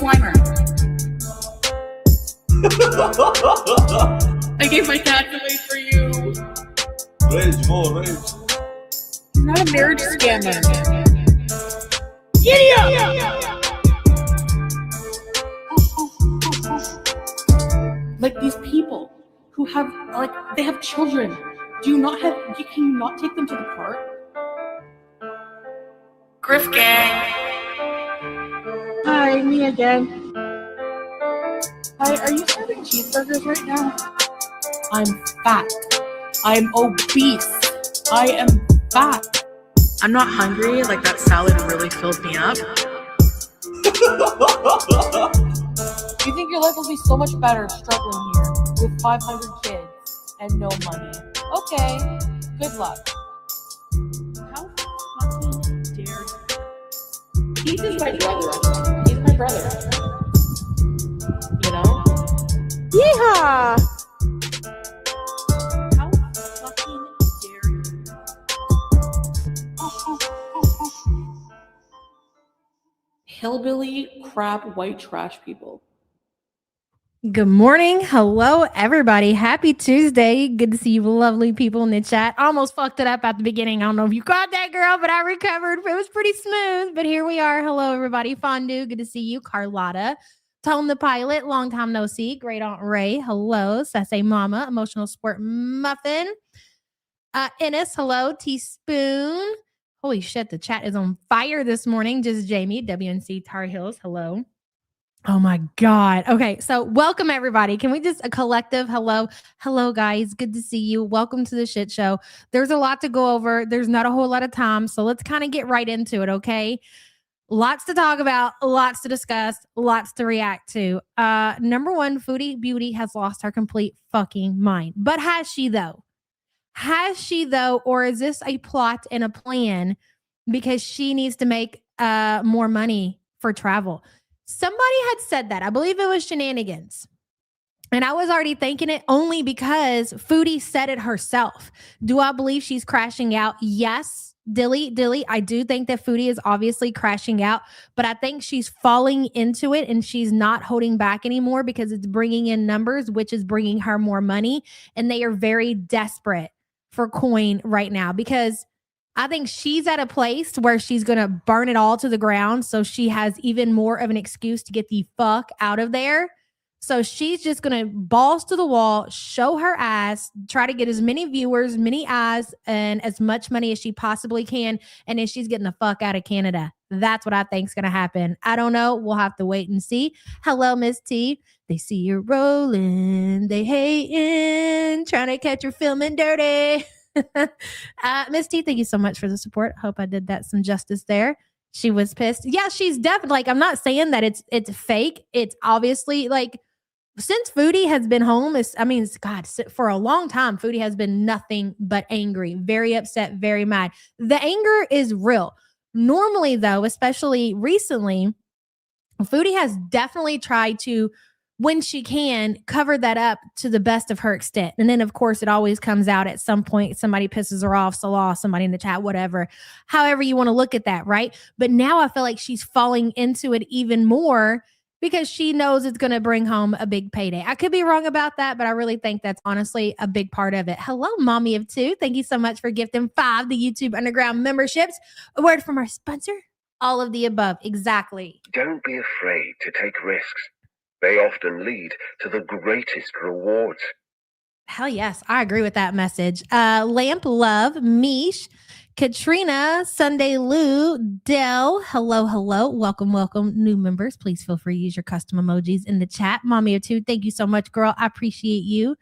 Slimer. I gave my cats away for you. Rage, more rage. He's not a marriage scammer. Idiot! Like these people who have, they have children. Can you not take them to the park? Griff gang. Hi, me again. Hi, are you serving cheeseburgers right now? I'm fat. I'm obese. I am fat. I'm not hungry. Like, that salad really filled me up. You think your life will be so much better struggling here with 500 kids and no money? Okay, good luck. How fucking dare you? He's just my brother. He's my brother. You know? Yeehaw! How fucking dare you? Hillbilly, crap, white trash people. Good morning. Hello, everybody. Happy Tuesday. Good to see you lovely people in the chat. Almost fucked it up at the beginning. I don't know if you caught that, girl, but I recovered. It was pretty smooth, but here we are. Hello, everybody. Fondue, good to see you. Carlotta, Tone the Pilot, long time no see. Great Aunt Ray, hello. Sassy Mama, Emotional Sport Muffin. Ennis, hello. Teaspoon. Holy shit, the chat is on fire this morning. Just Jamie, WNC Tar Heels, hello. Oh my God. Okay. So welcome everybody. Can we just a collective hello? Hello guys. Good to see you. Welcome to the shit show. There's a lot to go over. There's not a whole lot of time. So let's kind of get right into it. Okay. Lots to talk about, lots to discuss, lots to react to. Number one, Foodie Beauty has lost her complete fucking mind. But has she though? Has she though? Or is this a plot and a plan because she needs to make more money for travel? Somebody had said that. I believe it was Shenanigans. And I was already thinking it only because Foodie said it herself. Do I believe she's crashing out? Yes. Dilly. I do think that Foodie is obviously crashing out, but I think she's falling into it and she's not holding back anymore because it's bringing in numbers, which is bringing her more money. And they are very desperate for coin right now because I think she's at a place where she's going to burn it all to the ground. So she has even more of an excuse to get the fuck out of there. So she's just going to balls to the wall, show her ass, try to get as many viewers, many eyes, and as much money as she possibly can. And then she's getting the fuck out of Canada. That's what I think is going to happen. I don't know. We'll have to wait and see. Hello, Miss T. They see you rolling. They hating. Trying to catch your filming dirty. Miss T, thank you so much for the support. Hope I did that some justice there. She was pissed. Yeah, she's definitely like, I'm not saying that it's fake. It's obviously like since Foodie has been home, God, for a long time, Foodie has been nothing but angry, very upset, very mad. The anger is real. Normally, though, especially recently, Foodie has definitely tried to, when she can, cover that up to the best of her extent. And then, of course, it always comes out at some point. Somebody pisses her off, Salah, somebody in the chat, whatever. However you want to look at that, right? But now I feel like she's falling into it even more because she knows it's going to bring home a big payday. I could be wrong about that, but I really think that's honestly a big part of it. Hello, Mommy of Two. Thank you so much for gifting 5 the YouTube Underground memberships. A word from our sponsor. All of the above. Exactly. Don't be afraid to take risks. They often lead to the greatest rewards. Hell yes, I agree with that message. Lamp Love, Mish, Katrina, Sunday Lou, Dell, hello. Welcome. New members, please feel free to use your custom emojis in the chat. Mommy of Two, thank you so much, girl. I appreciate you.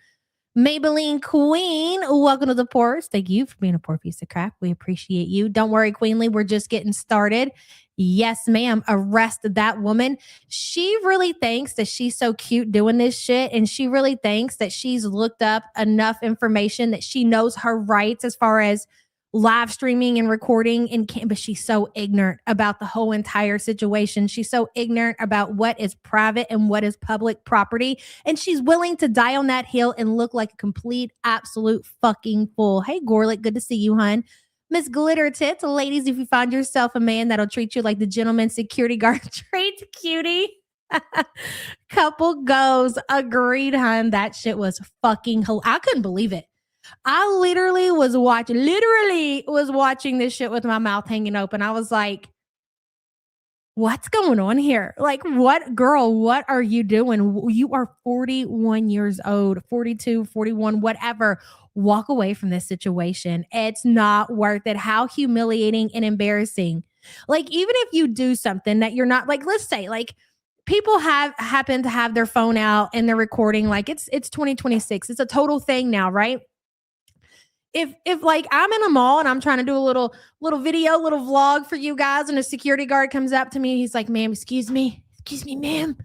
Maybelline Queen, welcome to the Pores. Thank you for being a poor piece of crap. We appreciate you. Don't worry, Queenly, we're just getting started. Yes, ma'am. Arrest that woman. She really thinks that she's so cute doing this shit. And she really thinks that she's looked up enough information that she knows her rights as far as live streaming and recording, but she's so ignorant about the whole entire situation. She's so ignorant about what is private and what is public property. And she's willing to die on that hill and look like a complete, absolute fucking fool. Hey, Gorlick, good to see you, hun. Miss Glitter Tits, ladies, if you find yourself a man that'll treat you like the gentleman security guard treats cutie. Couple goes. Agreed, hun. That shit was fucking I couldn't believe it. I literally was watching this shit with my mouth hanging open. I was like, what's going on here? Like, what, girl, what are you doing? You are 41 years old, 42, 41, whatever. Walk away from this situation. It's not worth it. How humiliating and embarrassing. Like, even if you do something that you're not, like, let's say, like, people happen to have their phone out and they're recording, like it's 2026. It's a total thing now, right? If like I'm in a mall and I'm trying to do a little video, little vlog for you guys, and a security guard comes up to me, he's like, "Ma'am, excuse me, ma'am.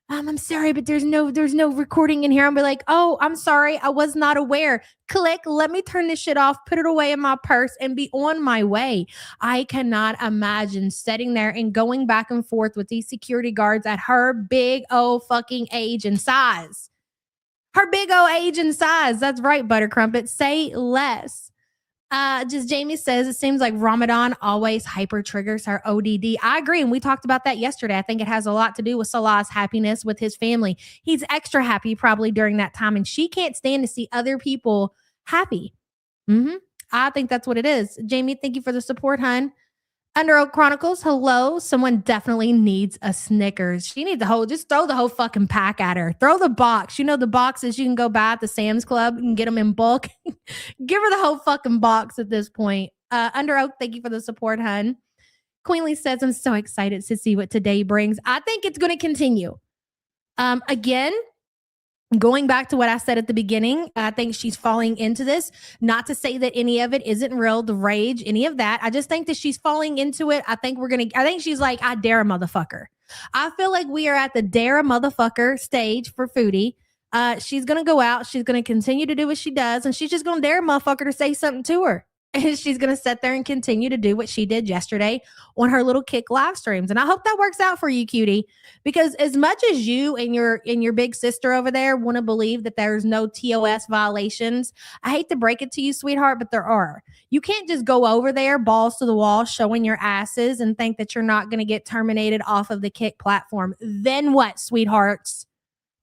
I'm sorry, but there's no recording in here." I'll be like, "Oh, I'm sorry, I was not aware." Click, let me turn this shit off, put it away in my purse, and be on my way. I cannot imagine sitting there and going back and forth with these security guards at her big old fucking age and size. Her big old age and size. That's right, Butter Crumpet. Say less. Just Jamie says it seems like Ramadan always hyper triggers her ODD. I agree. And we talked about that yesterday. I think it has a lot to do with Salah's happiness with his family. He's extra happy probably during that time. And she can't stand to see other people happy. I think that's what it is. Jamie, thank you for the support, hun. Under Oak Chronicles, hello. Someone definitely needs a Snickers. She needs just throw the whole fucking pack at her. Throw the box. You know, the boxes you can go buy at the Sam's Club and get them in bulk. Give her the whole fucking box at this point. Under Oak, thank you for the support, hun. Queenly says, I'm so excited to see what today brings. I think it's going to continue. Again, going back to what I said at the beginning, I think she's falling into this. Not to say that any of it isn't real, the rage, any of that. I just think that she's falling into it. I think she's like, I dare a motherfucker. I feel like we are at the dare a motherfucker stage for Foodie. She's going to go out. She's going to continue to do what she does. And she's just going to dare a motherfucker to say something to her. And she's going to sit there and continue to do what she did yesterday on her little kick live streams. And I hope that works out for you, cutie, because as much as you and your big sister over there want to believe that there's no TOS violations, I hate to break it to you, sweetheart, but there are. You can't just go over there, balls to the wall, showing your asses and think that you're not going to get terminated off of the kick platform. Then what, sweethearts?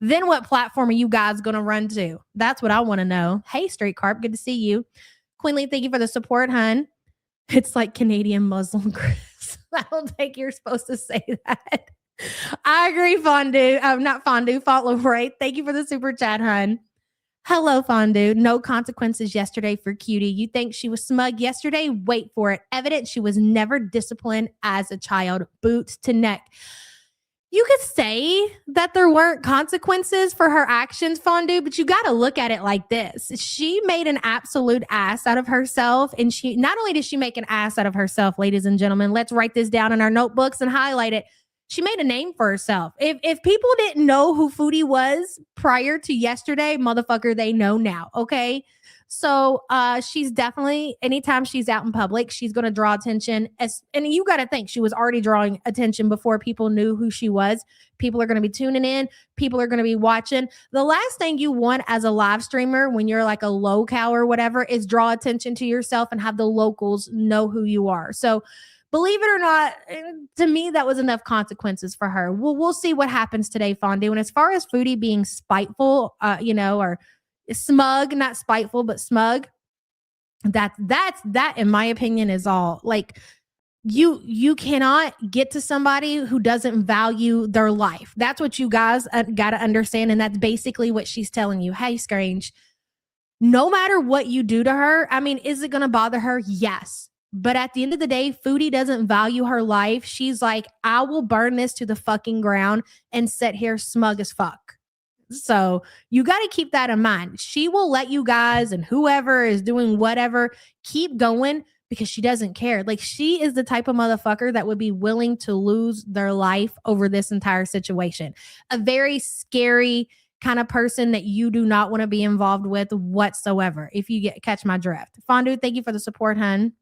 Then what platform are you guys going to run to? That's what I want to know. Hey, Straight Carp, good to see you. Queenly, thank you for the support, hun. It's like Canadian Muslim Chris. I don't think you're supposed to say that. I agree, Fondue. Not Fondue, Fauntleroy. Thank you for the super chat, hun. Hello, Fondue. No consequences yesterday for Cutie. You think she was smug yesterday? Wait for it. Evidence she was never disciplined as a child. Boots to neck. You could say that there weren't consequences for her actions, Fondue, but you got to look at it like this. She made an absolute ass out of herself. And she not only did she make an ass out of herself, ladies and gentlemen, let's write this down in our notebooks and highlight it. She made a name for herself. If people didn't know who Foodie was prior to yesterday, motherfucker, they know now. Okay. So she's definitely, anytime she's out in public, she's going to draw attention. And you got to think she was already drawing attention before people knew who she was. People are going to be tuning in. People are going to be watching. The last thing you want as a live streamer when you're like a locale or whatever is draw attention to yourself and have the locals know who you are. So believe it or not, to me, that was enough consequences for her. We'll see what happens today, Fondue. And as far as Foodie being spiteful, or smug, not spiteful, but smug, that in my opinion is all. Like, you cannot get to somebody who doesn't value their life. That's what you guys got to understand. And that's basically what she's telling you. Hey, Strange, no matter what you do to her, I mean, is it going to bother her? Yes. But at the end of the day, Foodie doesn't value her life. She's like, I will burn this to the fucking ground and sit here smug as fuck. So you got to keep that in mind. She will let you guys and whoever is doing whatever keep going because she doesn't care. Like, she is the type of motherfucker that would be willing to lose their life over this entire situation. A very scary kind of person that you do not want to be involved with whatsoever. If you catch my drift. Fondue, thank you for the support, hun.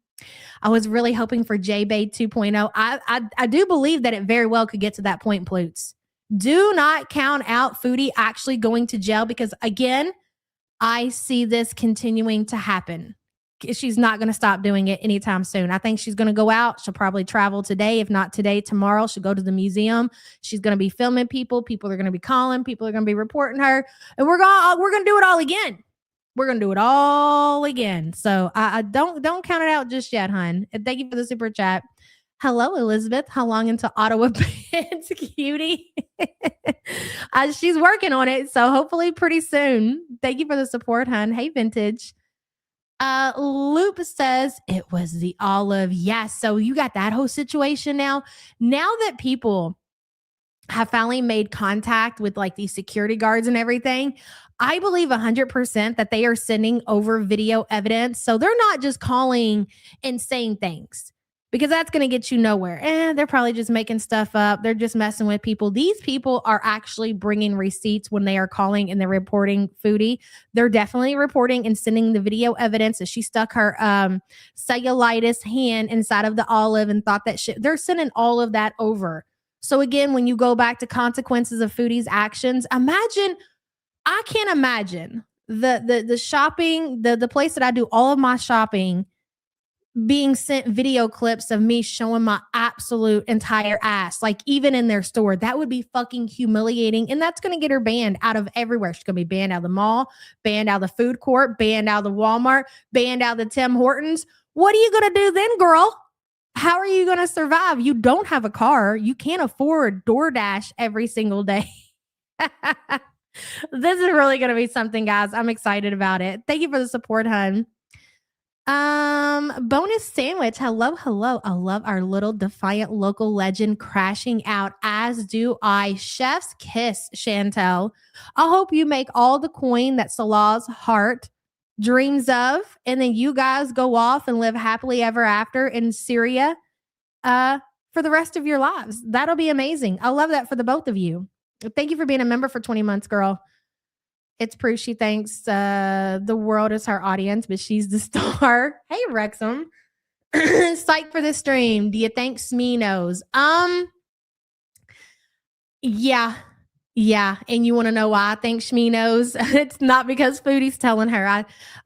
I was really hoping for J-Bay 2.0. I do believe that it very well could get to that point, Ploots. Do not count out Foodie actually going to jail because, again, I see this continuing to happen. she's not going to stop doing it anytime soon. I think she's going to go out. She'll probably travel today. If not today, tomorrow, she'll go to the museum. She's going to be filming people. People are going to be calling. People are going to be reporting her. And we're going to do it all again. We're going to do it all again. So I don't count it out just yet, hun. And thank you for the super chat. Hello, Elizabeth. How long into Ottawa Pants, cutie? She's working on it. So hopefully pretty soon. Thank you for the support, hun. Hey, Vintage. Loop says it was the olive. Yes. So you got that whole situation now. Now that people have finally made contact with like these security guards and everything, I believe 100% that they are sending over video evidence. So they're not just calling and saying things, because that's going to get you nowhere. They're probably just making stuff up. They're just messing with people. These people are actually bringing receipts when they are calling and they're reporting Foodie. They're definitely reporting and sending the video evidence that she stuck her cellulitis hand inside of the olive and thought that shit. They're sending all of that over. So again, when you go back to consequences of Foodie's actions, I can't imagine the shopping, the place that I do all of my shopping, being sent video clips of me showing my absolute entire ass, like even in their store. That would be fucking humiliating. And that's going to get her banned out of everywhere. She's going to be banned out of the mall, banned out of the food court, banned out of the Walmart, banned out of the Tim Hortons. What are you going to do then, girl? How are you going to survive? You don't have a car. You can't afford DoorDash every single day. This is really going to be something, guys. I'm excited about it. Thank you for the support, hun. Bonus sandwich. Hello. I love our little defiant local legend crashing out, as do I. Chef's kiss, Chantel. I hope you make all the coin that Salah's heart dreams of, and then you guys go off and live happily ever after in Syria for the rest of your lives. That'll be amazing. I love that for the both of you. Thank you for being a member for 20 months, girl. It's proof she thinks the world is her audience, but she's the star. Hey, Wrexham. Psyched for this stream. Do you think Smee knows? Yeah. And you want to know why I think Shmee knows? It's not because Foodie's telling her.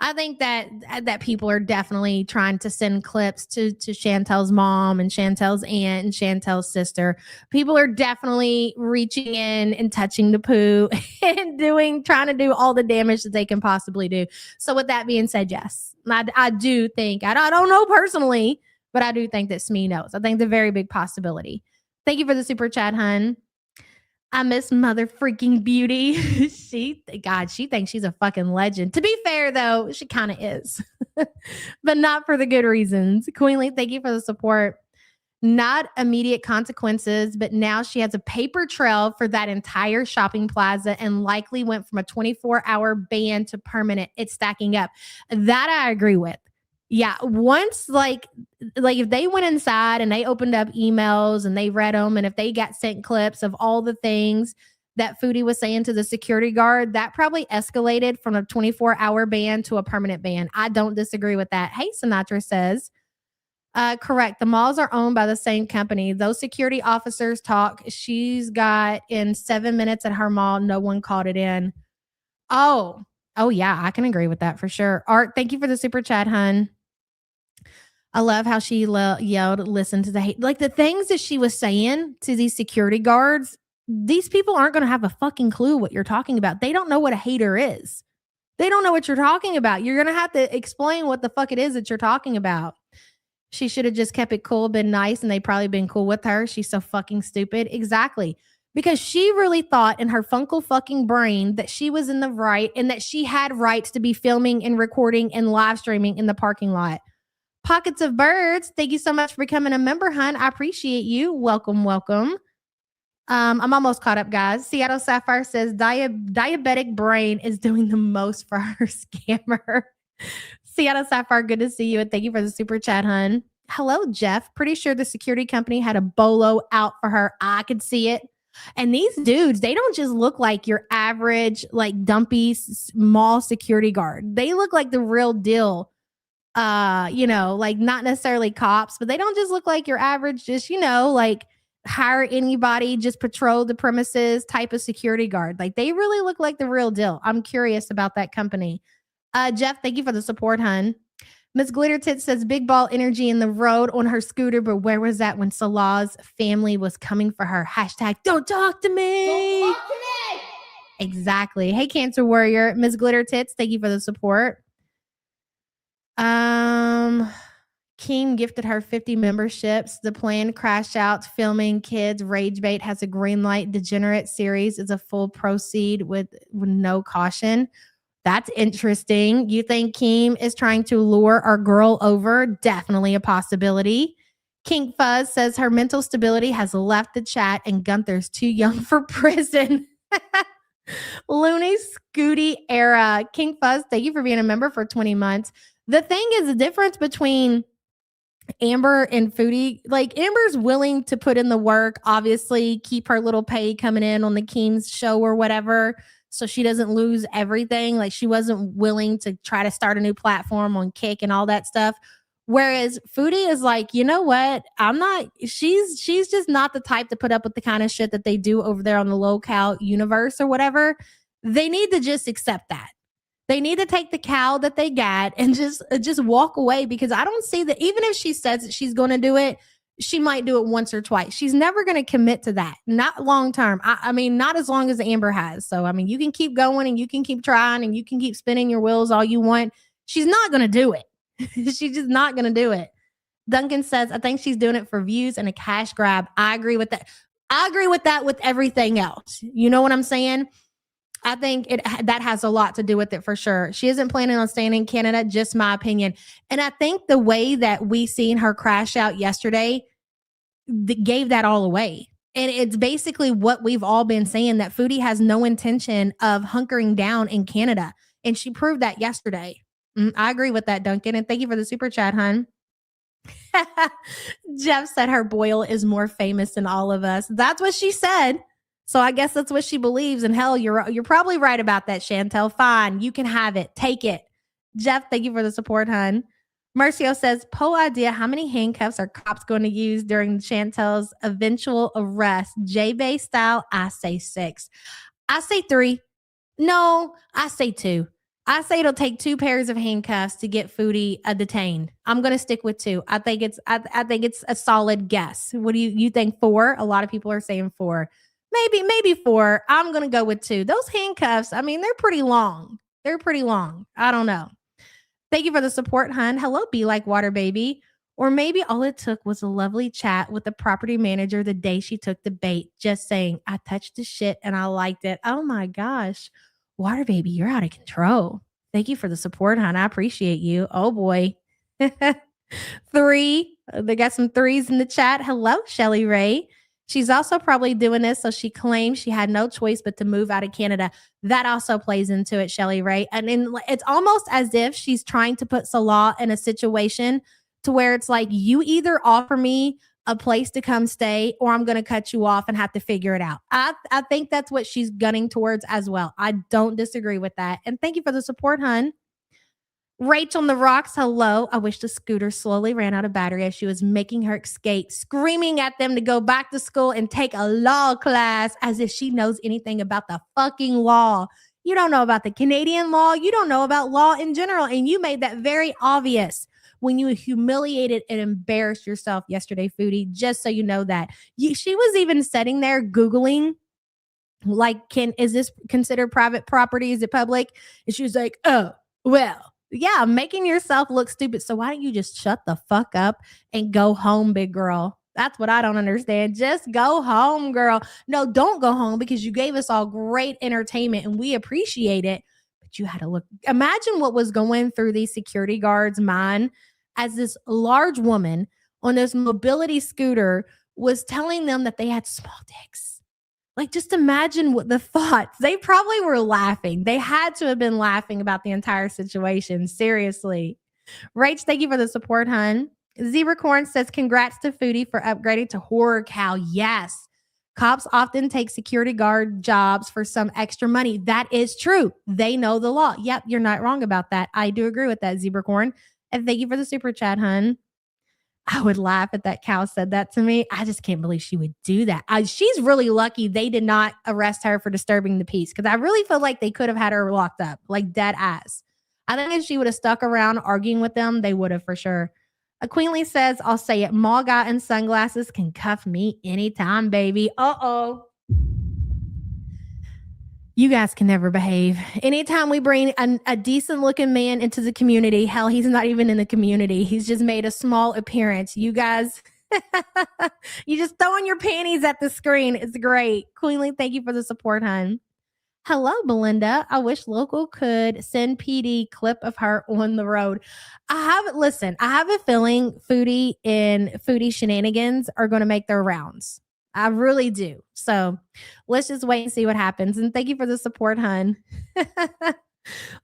I think that people are definitely trying to send clips to Chantel's mom and Chantel's aunt and Chantel's sister. People are definitely reaching in and touching the poo and trying to do all the damage that they can possibly do. So with that being said, yes, I do think, I don't know personally, but I do think that Smee knows. I think it's a very big possibility. Thank you for the super chat, hun. I miss mother freaking beauty. She thinks she's a fucking legend. To be fair, though, she kind of is, but not for the good reasons. Queenly, thank you for the support. Not immediate consequences, but now she has a paper trail for that entire shopping plaza and likely went from a 24-hour ban to permanent. It's stacking up. That I agree with. Yeah, once like if they went inside and they opened up emails and they read them, and if they got sent clips of all the things that Foodie was saying to the security guard, that probably escalated from a 24-hour ban to a permanent ban. I don't disagree with that. Hey, Sinatra says, correct. The malls are owned by the same company. Those security officers talk. She's got in 7 minutes at her mall. No one called it in. Oh yeah, I can agree with that for sure. Art, thank you for the super chat, hun. I love how she yelled, listen to the hate. Like the things that she was saying to these security guards, these people aren't going to have a fucking clue what you're talking about. They don't know what a hater is. They don't know what you're talking about. You're going to have to explain what the fuck it is that you're talking about. She should have just kept it cool, been nice, and they probably been cool with her. She's so fucking stupid. Exactly. Because she really thought in her funkle fucking brain that she was in the right and that she had rights to be filming and recording and live streaming in the parking lot. Pockets of Birds, thank you so much for becoming a member, hun. I appreciate you. Welcome. I'm almost caught up, guys. Seattle Sapphire says diabetic brain is doing the most for her scammer. Seattle Sapphire, good to see you, and thank you for the super chat, hun. Hello, Jeff. Pretty sure the security company had a bolo out for her. I could see it. And these dudes, they don't just look like your average, like dumpy mall security guard. They look like the real deal. Like not necessarily cops, but they don't just look like your average, just, like hire anybody, just patrol the premises type of security guard. Like they really look like the real deal. I'm curious about that company. Jeff, thank you for the support, hun. Miss Glittertit says big ball energy in the road on her scooter, but where was that when Salah's family was coming for her? Hashtag don't talk to me. Don't talk to me. Exactly. Hey, Cancer Warrior. Miss Glittertits, thank you for the support. Keem gifted her 50 memberships. The planned crash out filming kids rage bait has a green light. Degenerate series is a full proceed with no caution. That's interesting. You think Keem is trying to lure our girl over? Definitely a possibility. King Fuzz says her mental stability has left the chat and Gunther's too young for prison. Looney Scooty era. King Fuzz, thank you for being a member for 20 months. The thing is, the difference between Amber and Foodie, like Amber's willing to put in the work, obviously keep her little pay coming in on the Keem's show or whatever, so she doesn't lose everything. Like she wasn't willing to try to start a new platform on Kick and all that stuff. Whereas Foodie is like, you know what? She's just not the type to put up with the kind of shit that they do over there on the local universe or whatever. They need to just accept that. They need to take the cow that they got and just walk away, because I don't see that. Even if she says that she's going to do it, she might do it once or twice. She's never going to commit to that. Not long term. I mean, not as long as Amber has. So, I mean, you can keep going and you can keep trying and you can keep spinning your wheels all you want. She's not going to do it. She's just not going to do it. Duncan says, I think she's doing it for views and a cash grab. I agree with that. I agree with that with everything else. You know what I'm saying? I think that has a lot to do with it for sure. She isn't planning on staying in Canada, just my opinion. And I think the way that we seen her crash out yesterday gave that all away. And it's basically what we've all been saying, that Foodie has no intention of hunkering down in Canada. And she proved that yesterday. I agree with that, Duncan. And thank you for the super chat, hun. Jeff said her boil is more famous than all of us. That's what she said. So I guess that's what she believes. And hell, you're probably right about that, Chantel. Fine. You can have it. Take it. Jeff, thank you for the support, hun. Marcio says, po idea, how many handcuffs are cops going to use during Chantel's eventual arrest? J-Bay style, I say 6. I say 3. No, I say 2. I say it'll take 2 pairs of handcuffs to get Foodie detained. I'm going to stick with 2. I think it's a solid guess. What do you think? 4? A lot of people are saying 4. Maybe 4. I'm going to go with 2. Those handcuffs, I mean, they're pretty long. I don't know. Thank you for the support, hun. Hello, Be Like Water Baby. Or maybe all it took was a lovely chat with the property manager the day she took the bait. Just saying, I touched the shit and I liked it. Oh my gosh. Water Baby, you're out of control. Thank you for the support, hon. I appreciate you. Oh boy. 3. They got some 3s in the chat. Hello, Shelly Ray. She's also probably doing this so she claims she had no choice but to move out of Canada. That also plays into it, Shelly Ray. And it's almost as if she's trying to put Salah in a situation to where it's like, you either offer me a place to come stay or I'm going to cut you off and have to figure it out. I think that's what she's gunning towards as well. I don't disagree with that. And thank you for the support, hun. Rach on the rocks, hello. I wish the scooter slowly ran out of battery as she was making her escape, screaming at them to go back to school and take a law class as if she knows anything about the fucking law. You don't know about the Canadian law. You don't know about law in general. And you made that very obvious when you humiliated and embarrassed yourself yesterday, Foodie, just so you know that. She was even sitting there Googling, like, is this considered private property? Is it public? And she was like, oh, well. Yeah, making yourself look stupid. So why don't you just shut the fuck up and go home, big girl? That's what I don't understand. Just go home, girl. No, don't go home because you gave us all great entertainment and we appreciate it. But you had to look. Imagine what was going through these security guards' mind as this large woman on this mobility scooter was telling them that they had small dicks. Like, just imagine what the thoughts. They probably were laughing. They had to have been laughing about the entire situation. Seriously. Rach, thank you for the support, hun. Zebra Corn says, congrats to Foodie for upgrading to Horror Cow. Yes. Cops often take security guard jobs for some extra money. That is true. They know the law. Yep, you're not wrong about that. I do agree with that, Zebra Corn. And thank you for the super chat, hun. I would laugh if that cow said that to me. I just can't believe she would do that. She's really lucky they did not arrest her for disturbing the peace, because I really feel like they could have had her locked up, like dead ass. I think if she would have stuck around arguing with them, they would have for sure. A Queenly says, I'll say it, mall guy in sunglasses can cuff me anytime, baby. Uh-oh. You guys can never behave. Anytime we bring a decent looking man into the community, hell, he's not even in the community. He's just made a small appearance. You guys, you just throwing your panties at the screen. It's great. Queenly, thank you for the support, hon. Hello, Belinda. I wish Local could send PD clip of her on the road. I have a feeling Foodie and Foodie shenanigans are going to make their rounds. I really do. So let's just wait and see what happens. And thank you for the support, hun.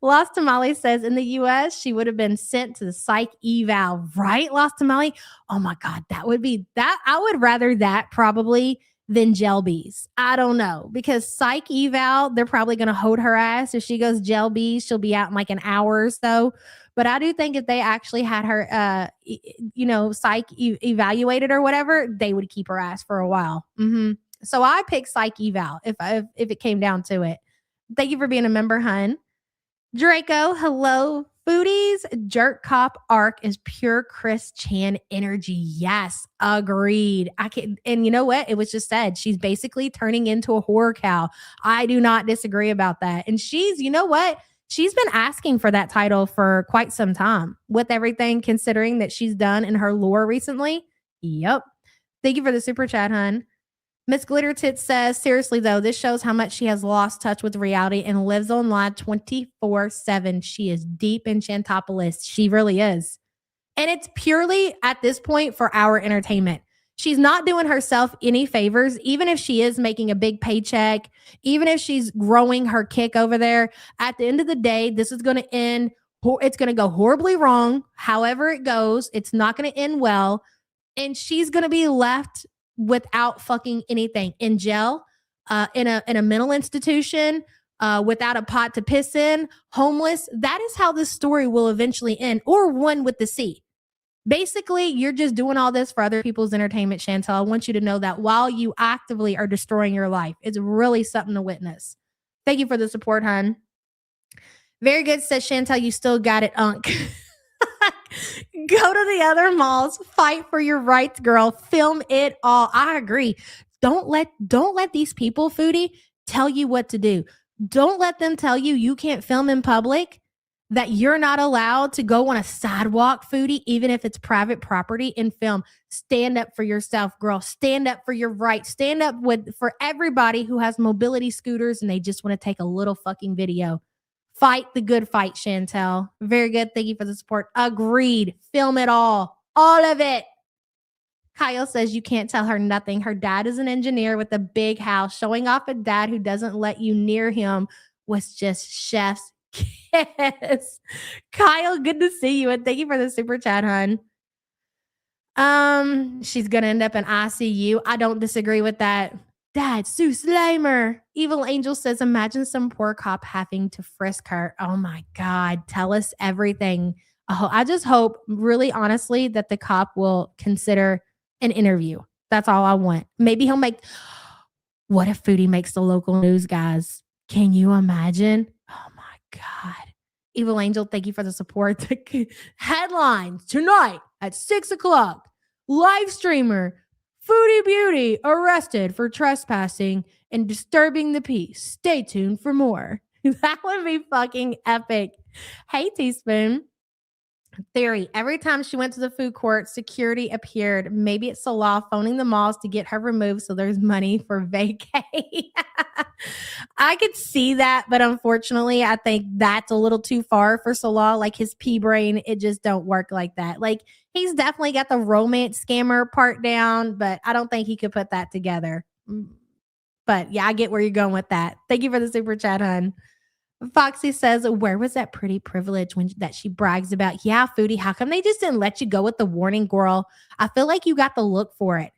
Lost Tamale says in the US, she would have been sent to the psych eval, right? Lost Tamale. Oh my God, that would be that. I would rather that probably than gel bees. I don't know, because psych eval, they're probably going to hold her ass. If she goes gel bees, she'll be out in like an hour or so. But I do think if they actually had her, psych evaluated or whatever, they would keep her ass for a while. So I pick psych eval if it came down to it. Thank you for being a member, hun. Draco, hello. Foodie's jerk cop arc is pure Chris Chan energy. Yes, agreed. And you know what? It was just said she's basically turning into a horror cow. I do not disagree about that. And she's, you know what? She's been asking for that title for quite some time with everything considering that she's done in her lore recently. Yep. Thank you for the super chat, hun. Miss Glittertit says, seriously, though, this shows how much she has lost touch with reality and lives online 24/7. She is deep in Chantopolis. She really is. And it's purely at this point for our entertainment. She's not doing herself any favors, even if she is making a big paycheck, even if she's growing her kick over there. At the end of the day, this is going to end. It's going to go horribly wrong. However it goes, it's not going to end well. And she's going to be left without fucking anything, in jail, in a mental institution, without a pot to piss in, homeless. That is how this story will eventually end, or one with the C. Basically, you're just doing all this for other people's entertainment, Chantel. I want you to know that while you actively are destroying your life, it's really something to witness. Thank you for the support, hon. Very good, says Chantel. You still got it, Unk. Go to the other malls, fight for your rights, girl. Film it all. I agree. Don't let these people, Foodie, tell you what to do. Don't let them tell you can't film in public, that you're not allowed to go on a sidewalk, Foodie, even if it's private property, and film. Stand up for yourself, girl. Stand up for your rights. Stand up for everybody who has mobility scooters and they just want to take a little fucking video. Fight the good fight, Chantel. Very good. Thank you for the support. Agreed. Film it all. All of it. Kyle says you can't tell her nothing. Her dad is an engineer with a big house. Showing off a dad who doesn't let you near him was just chef's kiss. Kyle, good to see you. And thank you for the super chat, hun. She's going to end up in ICU. I don't disagree with that. Dad, Sue Slimer. Evil Angel says, imagine some poor cop having to frisk her. Oh my God. Tell us everything. I just hope, really honestly, that the cop will consider an interview. That's all I want. Maybe he'll make. What if Foodie makes the local news, guys? Can you imagine? Oh my God. Evil Angel, thank you for the support. Headlines tonight at 6:00. Live streamer Foodie Beauty arrested for trespassing and disturbing the peace. Stay tuned for more. That would be fucking epic. Hey, Teaspoon. Theory. Every time she went to the food court, security appeared. Maybe it's Salah phoning the malls to get her removed so there's money for vacay. I could see that, but unfortunately, I think that's a little too far for Salah. Like his pea brain, it just don't work like that. Like he's definitely got the romance scammer part down, but I don't think he could put that together. But yeah, I get where you're going with that. Thank you for the super chat, hun. Foxy says, where was that pretty privilege that she brags about? Yeah, Foodie, how come they just didn't let you go with the warning, girl? I feel like you got the look for it.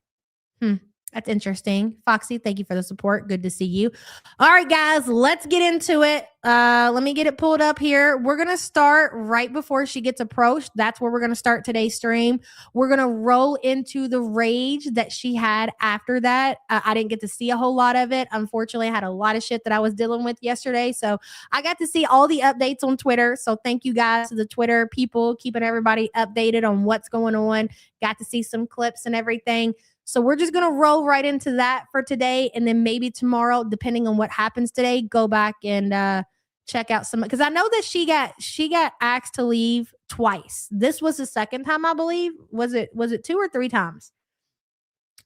That's interesting. Foxy, thank you for the support. Good to see you. All right, guys, let's get into it. Let me get it pulled up here. We're going to start right before she gets approached. That's where we're going to start today's stream. We're going to roll into the rage that she had after that. I didn't get to see a whole lot of it. Unfortunately, I had a lot of shit that I was dealing with yesterday. So I got to see all the updates on Twitter. So thank you guys to the Twitter people, keeping everybody updated on what's going on. Got to see some clips and everything. So we're just going to roll right into that for today. And then maybe tomorrow, depending on what happens today, go back and check out some, because I know that she got asked to leave twice. This was the second time, I believe. Was it 2 or 3 times?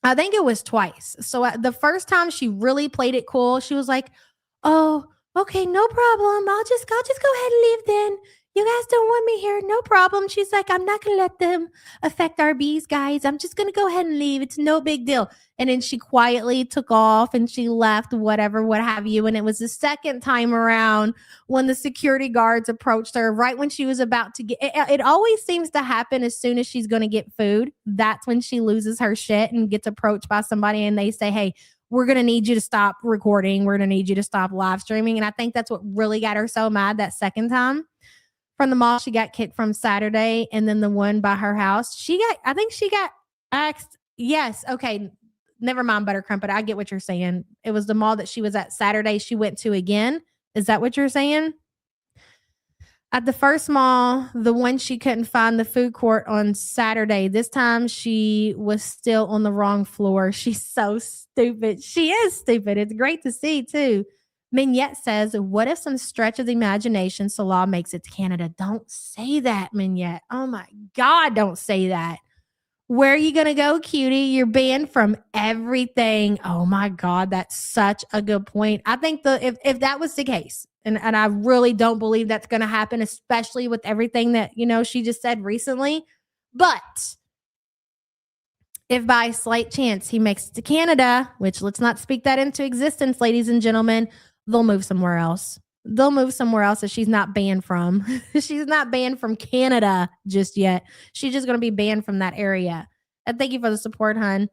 I think it was twice. So the first time she really played it cool. She was like, "Oh, okay, no problem. I'll just go ahead and leave then. You guys don't want me here. No problem." She's like, "I'm not going to let them affect our bees, guys. I'm just going to go ahead and leave. It's no big deal." And then she quietly took off and she left, whatever, what have you. And it was the second time around when the security guards approached her right when she was about to get it always seems to happen as soon as she's going to get food. That's when she loses her shit and gets approached by somebody and they say, "Hey, we're going to need you to stop recording. We're going to need you to stop live streaming." And I think that's what really got her so mad that second time. From the mall she got kicked from Saturday, and then the one by her house. I think she got asked. Yes. Okay. Never mind, Buttercrumpet. I get what you're saying. It was the mall that she was at Saturday she went to again. Is that what you're saying? At the first mall, the one she couldn't find the food court on Saturday. This time she was still on the wrong floor. She's so stupid. She is stupid. It's great to see too. Mignette says, "What if some stretch of the imagination Salah makes it to Canada?" Don't say that, Mignette. Oh my God, don't say that. Where are you going to go, cutie? You're banned from everything. Oh my God, that's such a good point. I think if that was the case, and I really don't believe that's going to happen, especially with everything that, she just said recently. But if by a slight chance he makes it to Canada, which let's not speak that into existence, ladies and gentlemen, they'll move somewhere else. They'll move somewhere else that she's not banned from. She's not banned from Canada just yet. She's just going to be banned from that area. And thank you for the support, hun.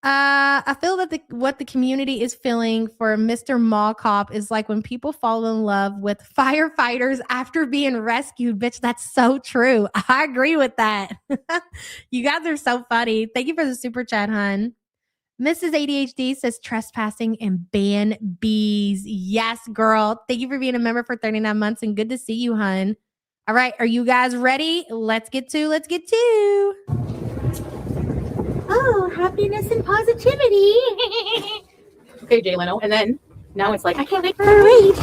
I feel that what the community is feeling for Mr. Mall Cop is like when people fall in love with firefighters after being rescued. Bitch, that's so true. I agree with that. You guys are so funny. Thank you for the super chat, hun. Mrs. ADHD says trespassing and ban bees. Yes, girl. Thank you for being a member for 39 months and good to see you, hun. All right. Are you guys ready? Let's get to. Oh, happiness and positivity. Okay, Jay Leno. And then now it's like, I can't wait for a rage.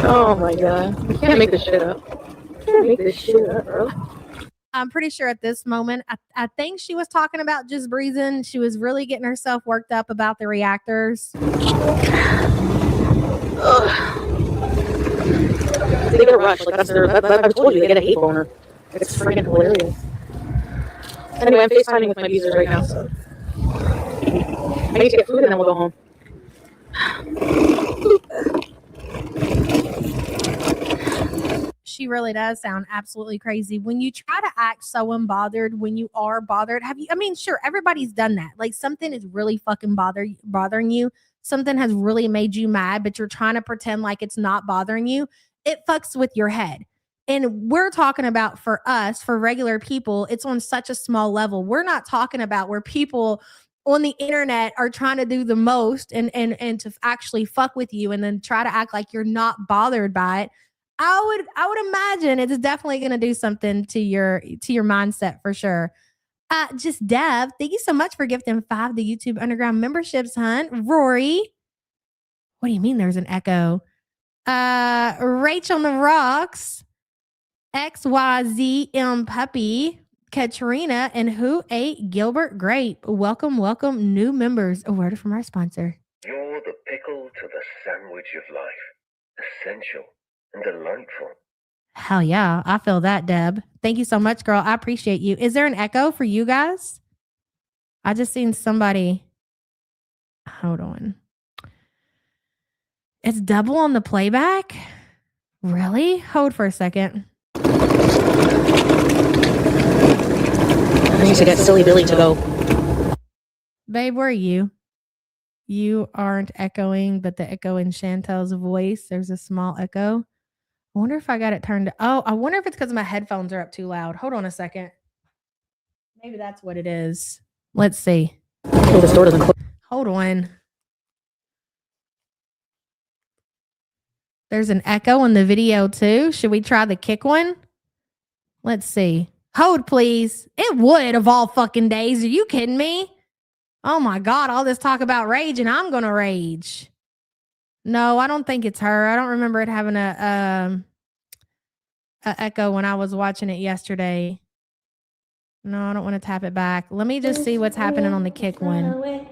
oh my God. You can't make this shit up. Bro. I'm pretty sure at this moment, I think she was talking about just breathing. She was really getting herself worked up about the reactors. They get rushed. Like I told you, they get a hate boner. It's freaking hilarious. Anyway, I'm FaceTiming with my users right now, so I need to get food and then we'll go home. She really does sound absolutely crazy. When you try to act so unbothered when you are bothered, sure, everybody's done that. Like something is really fucking bothering you. Something has really made you mad, but you're trying to pretend like it's not bothering you. It fucks with your head. And we're talking about for us, for regular people, it's on such a small level. We're not talking about where people on the internet are trying to do the most and to actually fuck with you and then try to act like you're not bothered by it. I would imagine it's definitely going to do something to your mindset for sure. Just Dev, thank you so much for gifting 5 the YouTube Underground memberships, hun. Rory, what do you mean there's an echo? Rach on the Rocks, XYZM Puppy, Katrina, and Who Ate Gilbert Grape. Welcome, new members. A word from our sponsor. You're the pickle to the sandwich of life. Essential and delightful. Hell yeah, I feel that, Deb. Thank you so much, girl. I appreciate you. Is there an echo for you guys? I just seen somebody. Hold on. It's double on the playback? Really? Hold for a second. need to get Silly Billy to go. Babe, where are you? You aren't echoing, but the echo in Chantel's voice, there's a small echo. I wonder if I got it turned. Oh, I wonder if it's because my headphones are up too loud. Hold on a second. Maybe that's what it is. Let's see. Oh, this door doesn't close. Hold on. There's an echo in the video too. Should we try the kick one? Let's see. Hold, please. It would, of all fucking days. Are you kidding me? Oh my God, all this talk about rage and I'm going to rage. No, I don't think it's her. I don't remember it having a echo when I was watching it yesterday. No, I don't want to tap it back. Let me just see what's happening on the kick one.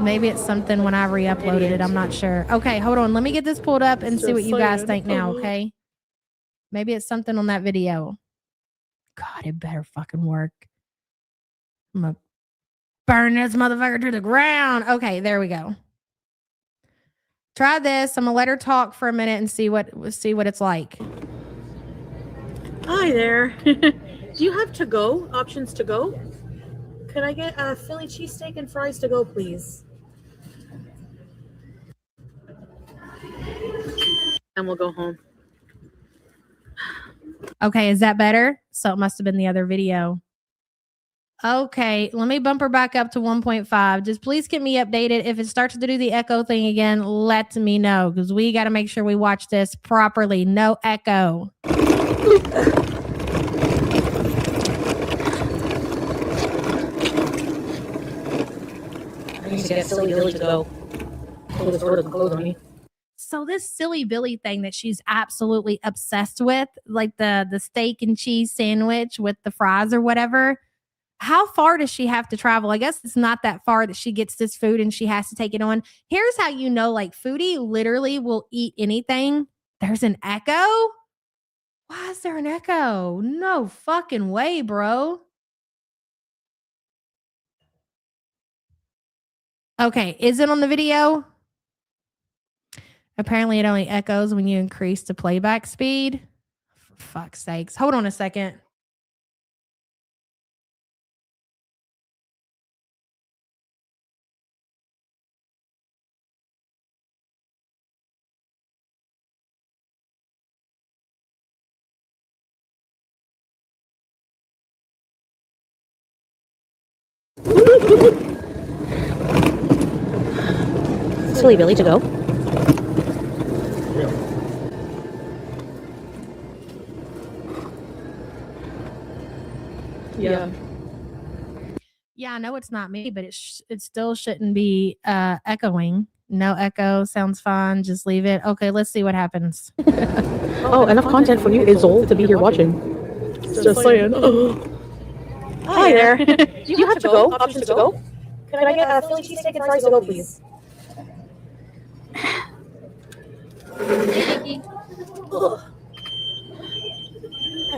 Maybe it's something when I re-uploaded it. I'm not sure. Okay, hold on. Let me get this pulled up and see what you guys think now, okay? Maybe it's something on that video. God, it better fucking work. I'm going to burn this motherfucker to the ground. Okay, there we go. Try this. I'm going to let her talk for a minute and see what it's like. Hi there. Do you have to-go options to go? Could I get a Philly cheesesteak and fries to go, please? And we'll go home. Okay, is that better? So it must have been the other video. Okay, let me bump her back up to 1.5. Just please keep me updated. If it starts to do the echo thing again, let me know because we got to make sure we watch this properly. No echo. I need to get Silly Billy to go. Oh, this door doesn't close on me. So this Silly Billy thing that she's absolutely obsessed with, like the steak and cheese sandwich with the fries or whatever, how far does she have to travel? I guess it's not that far that she gets this food and she has to take it on. Here's how you know, like Foodie literally will eat anything. There's an echo? Why is there an echo? No fucking way, bro. Okay, is it on the video? Apparently it only echoes when you increase the playback speed. For fuck's sakes. Hold on a second. Silly Billy to go. Yeah. Yeah, I know it's not me, but it still shouldn't be echoing. No echo. Sounds fine. Just leave it. Okay, let's see what happens. Oh, enough content for you, Izol, to be here watching. Just saying. Hi there. Do you have to-go options to go? Could I get a Philly cheesesteak and fries to go, please?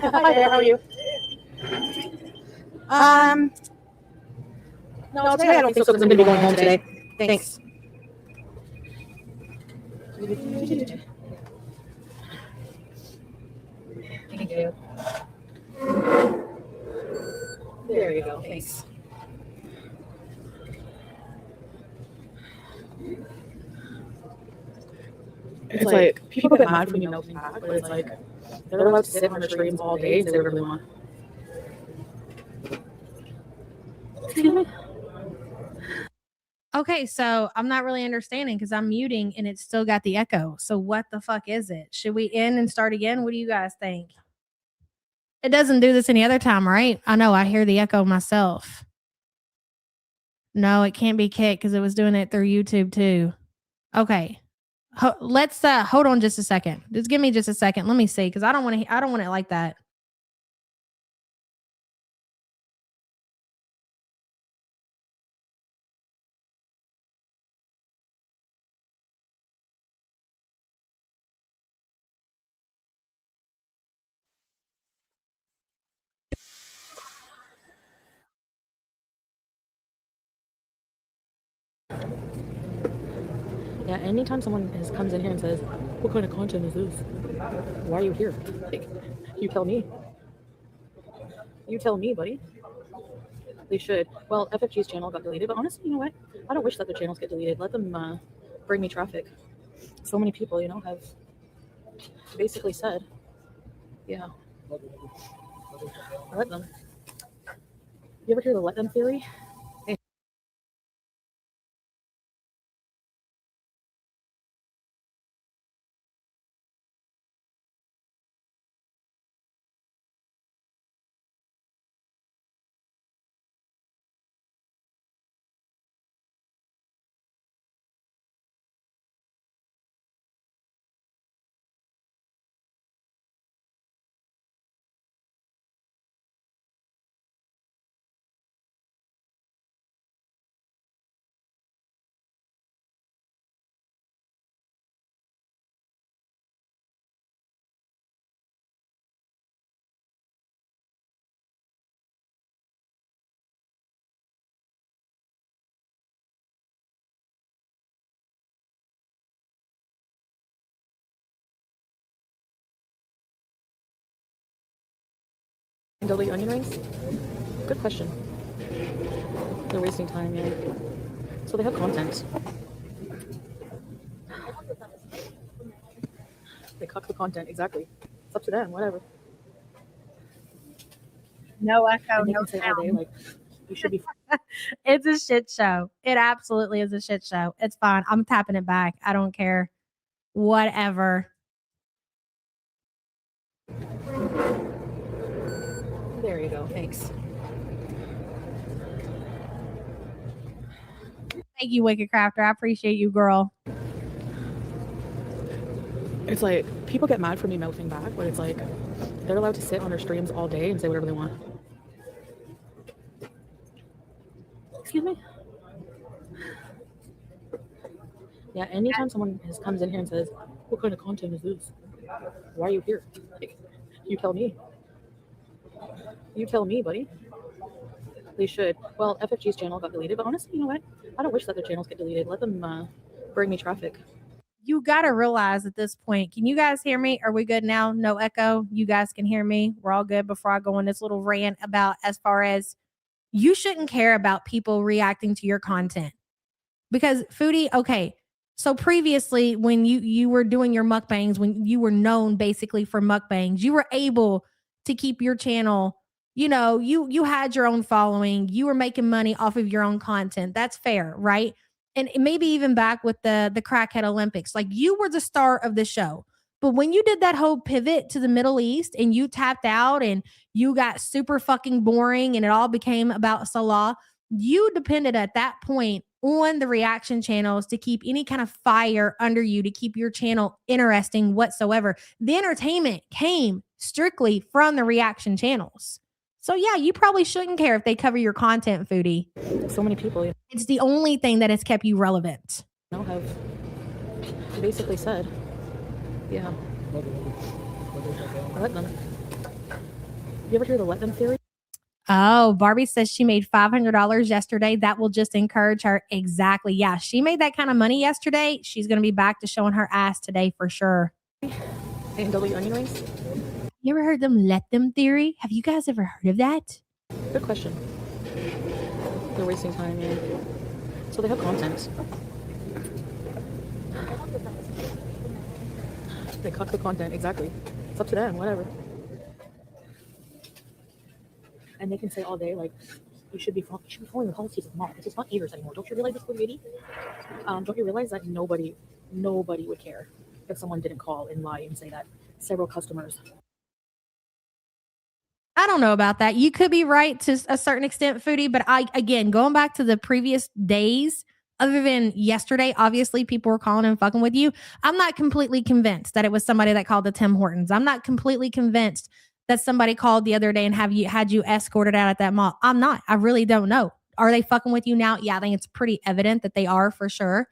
Hi there, how are you? No, today I don't think so because I'm going to be going home today. Thanks. Thank you. There you go, thanks. It's like, people get mad when you melt back, but it's like, they're allowed to sit on the streams all day if they really want. Okay, so I'm not really understanding because I'm muting and it's still got the echo. So what the fuck is it? Should we end and start again? What do you guys think? It doesn't do this any other time, right? I know, I hear the echo myself. No, it can't be kicked because it was doing it through YouTube too. Okay. Let's hold on just a second. Just give me just a second. Let me see because I don't want it like that. Yeah, anytime someone comes in here and says, what kind of content is this? Why are you here? Like, you tell me. You tell me, buddy. They should. Well, FFG's channel got deleted, but honestly, you know what? I don't wish that their channels get deleted. Let them bring me traffic. So many people, have basically said, yeah, let them. You ever hear the let them theory? Double onion rings? Good question. They're wasting time, yeah. So they have content. They cuck the content, exactly. It's up to them, whatever. No echo, And they no can say all day, sound. like, you should be. It's a shit show. It absolutely is a shit show. It's fine. I'm tapping it back. I don't care. Whatever. There you go. Thanks. Thank you, Wicked Crafter. I appreciate you, girl. It's like people get mad for me mouthing back, but it's like they're allowed to sit on their streams all day and say whatever they want. Excuse me? Yeah, anytime someone comes in here and says, what kind of content is this? Why are you here? Like, you tell me. You tell me, buddy. They should. Well, FFG's channel got deleted, but honestly, you know what? I don't wish that their channels get deleted. Let them bring me traffic. You got to realize at this point, can you guys hear me? Are we good now? No echo? You guys can hear me? We're all good before I go on this little rant about as far as you shouldn't care about people reacting to your content. Because Foodie, okay, so previously when you were doing your mukbangs, when you were known basically for mukbangs, you were able to keep your channel, you had your own following, you were making money off of your own content. That's fair, right? And maybe even back with the Crackhead Olympics, like you were the star of the show. But when you did that whole pivot to the Middle East and you tapped out and you got super fucking boring and it all became about Salah, you depended at that point on the reaction channels to keep any kind of fire under you, to keep your channel interesting whatsoever. The entertainment came strictly from the reaction channels. So yeah, you probably shouldn't care if they cover your content, Foodie. So many people, It's the only thing that has kept you relevant. have basically said, yeah, let them. You ever hear the let them theory? Oh, Barbie says she made $500 yesterday. That will just encourage her. Exactly. Yeah, she made that kind of money yesterday. She's going to be back to showing her ass today for sure. And double onion rings? You ever heard them let them theory? Have you guys ever heard of that? Good question. They're wasting time, yeah. So they have content. They cuck the content, exactly. It's up to them, whatever. And they can say all day, like, you should be following the policies of the mall. It's not haters anymore. Don't you realize this, lady? Don't you realize that nobody would care if someone didn't call and lie and say that several customers. I don't know about that. You could be right to a certain extent, Foodie, but again, going back to the previous days, other than yesterday, obviously people were calling and fucking with you. I'm not completely convinced that it was somebody that called the Tim Hortons. I'm not completely convinced that somebody called the other day and had you escorted out at that mall. I'm not. I really don't know. Are they fucking with you now? Yeah, I think it's pretty evident that they are for sure.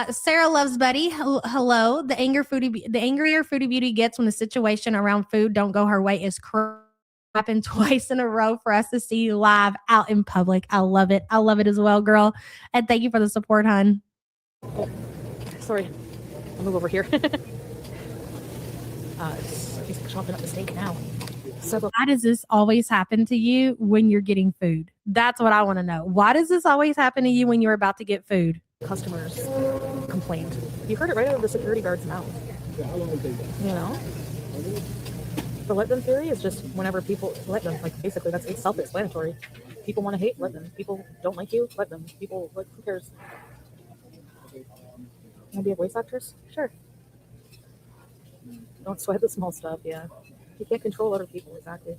Sarah loves Buddy. Hello. The angrier Foodie Beauty gets when the situation around food don't go her way is happened twice in a row for us to see you live out in public. I love it. I love it as well, girl. And thank you for the support, hun. Oh, sorry. I'll move over here. He's chopping up the steak now. several. Why does this always happen to you when you're getting food? That's what I want to know. Why does this always happen to you when you're about to get food? Customers complained. You heard it right out of the security guard's mouth. You know? The let them theory is just whenever people let them, like basically that's it's self-explanatory. People want to hate, let them. People don't like you, let them. People like who cares? Want to be a voice actress? Sure. Don't sweat the small stuff, yeah. You can't control other people, exactly.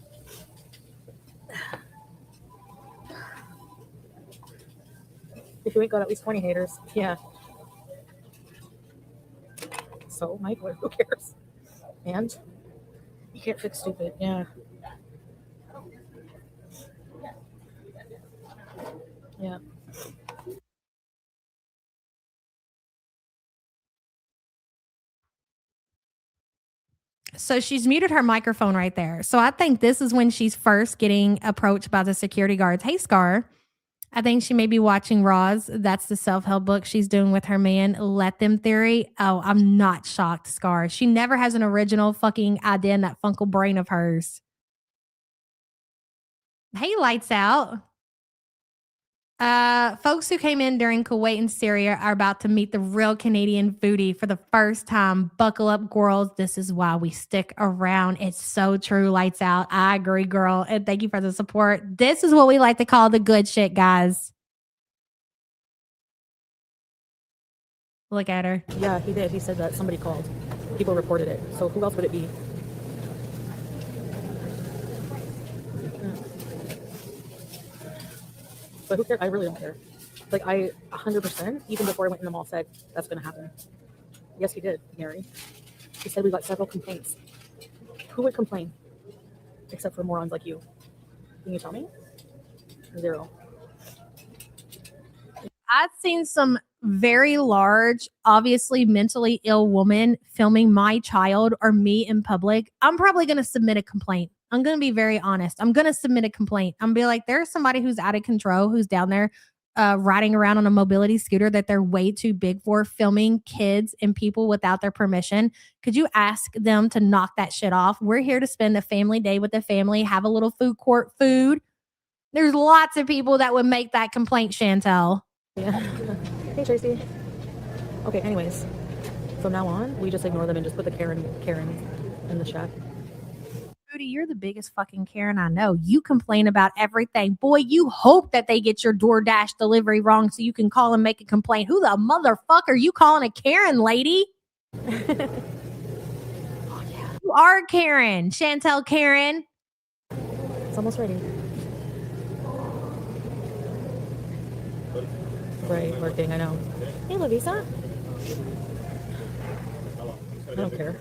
If you ain't got at least 20 haters, yeah. So, Mike, who cares? And you can't fix stupid, yeah. Yeah. So she's muted her microphone right there. So I think this is when she's first getting approached by the security guards. Hey, Scar. I think she may be watching Roz. That's the self-help book she's doing with her man. Let them theory. Oh, I'm not shocked, Scar. She never has an original fucking idea in that funkle brain of hers. Hey, Lights Out. Folks who came in during Kuwait and Syria are about to meet the real Canadian foodie for the first time. Buckle up, girls. This is why we stick around. It's so true. Lights Out. I agree, girl. And thank you for the support. This is what we like to call the good shit, guys. Look at her. Yeah, he did. He said that somebody called. People reported it. So who else would it be? But who cares? I really don't care. Like, I 100%, even before I went in the mall, said that's going to happen. Yes, he did, Mary. He said we got several complaints. Who would complain? Except for morons like you. Can you tell me? Zero. I've seen some very large, obviously mentally ill woman filming my child or me in public. I'm probably going to submit a complaint. I'm going to be very honest. I'm going to submit a complaint. I'm going to be like, there's somebody who's out of control, who's down there riding around on a mobility scooter that they're way too big for, filming kids and people without their permission. Could you ask them to knock that shit off? We're here to spend a family day with the family, have a little food court food. There's lots of people that would make that complaint, Chantel. Yeah. Hey, Tracy. Okay, anyways. From now on, we just ignore them and just put the Karen in the chat. Foodie, you're the biggest fucking Karen I know. You complain about everything. Boy, you hope that they get your DoorDash delivery wrong so you can call and make a complaint. Who the motherfucker are you calling a Karen, lady? Oh, yeah. You are Karen. Chantel Karen. It's almost ready. Right, working, I know. Hey, Lavisa. I don't care.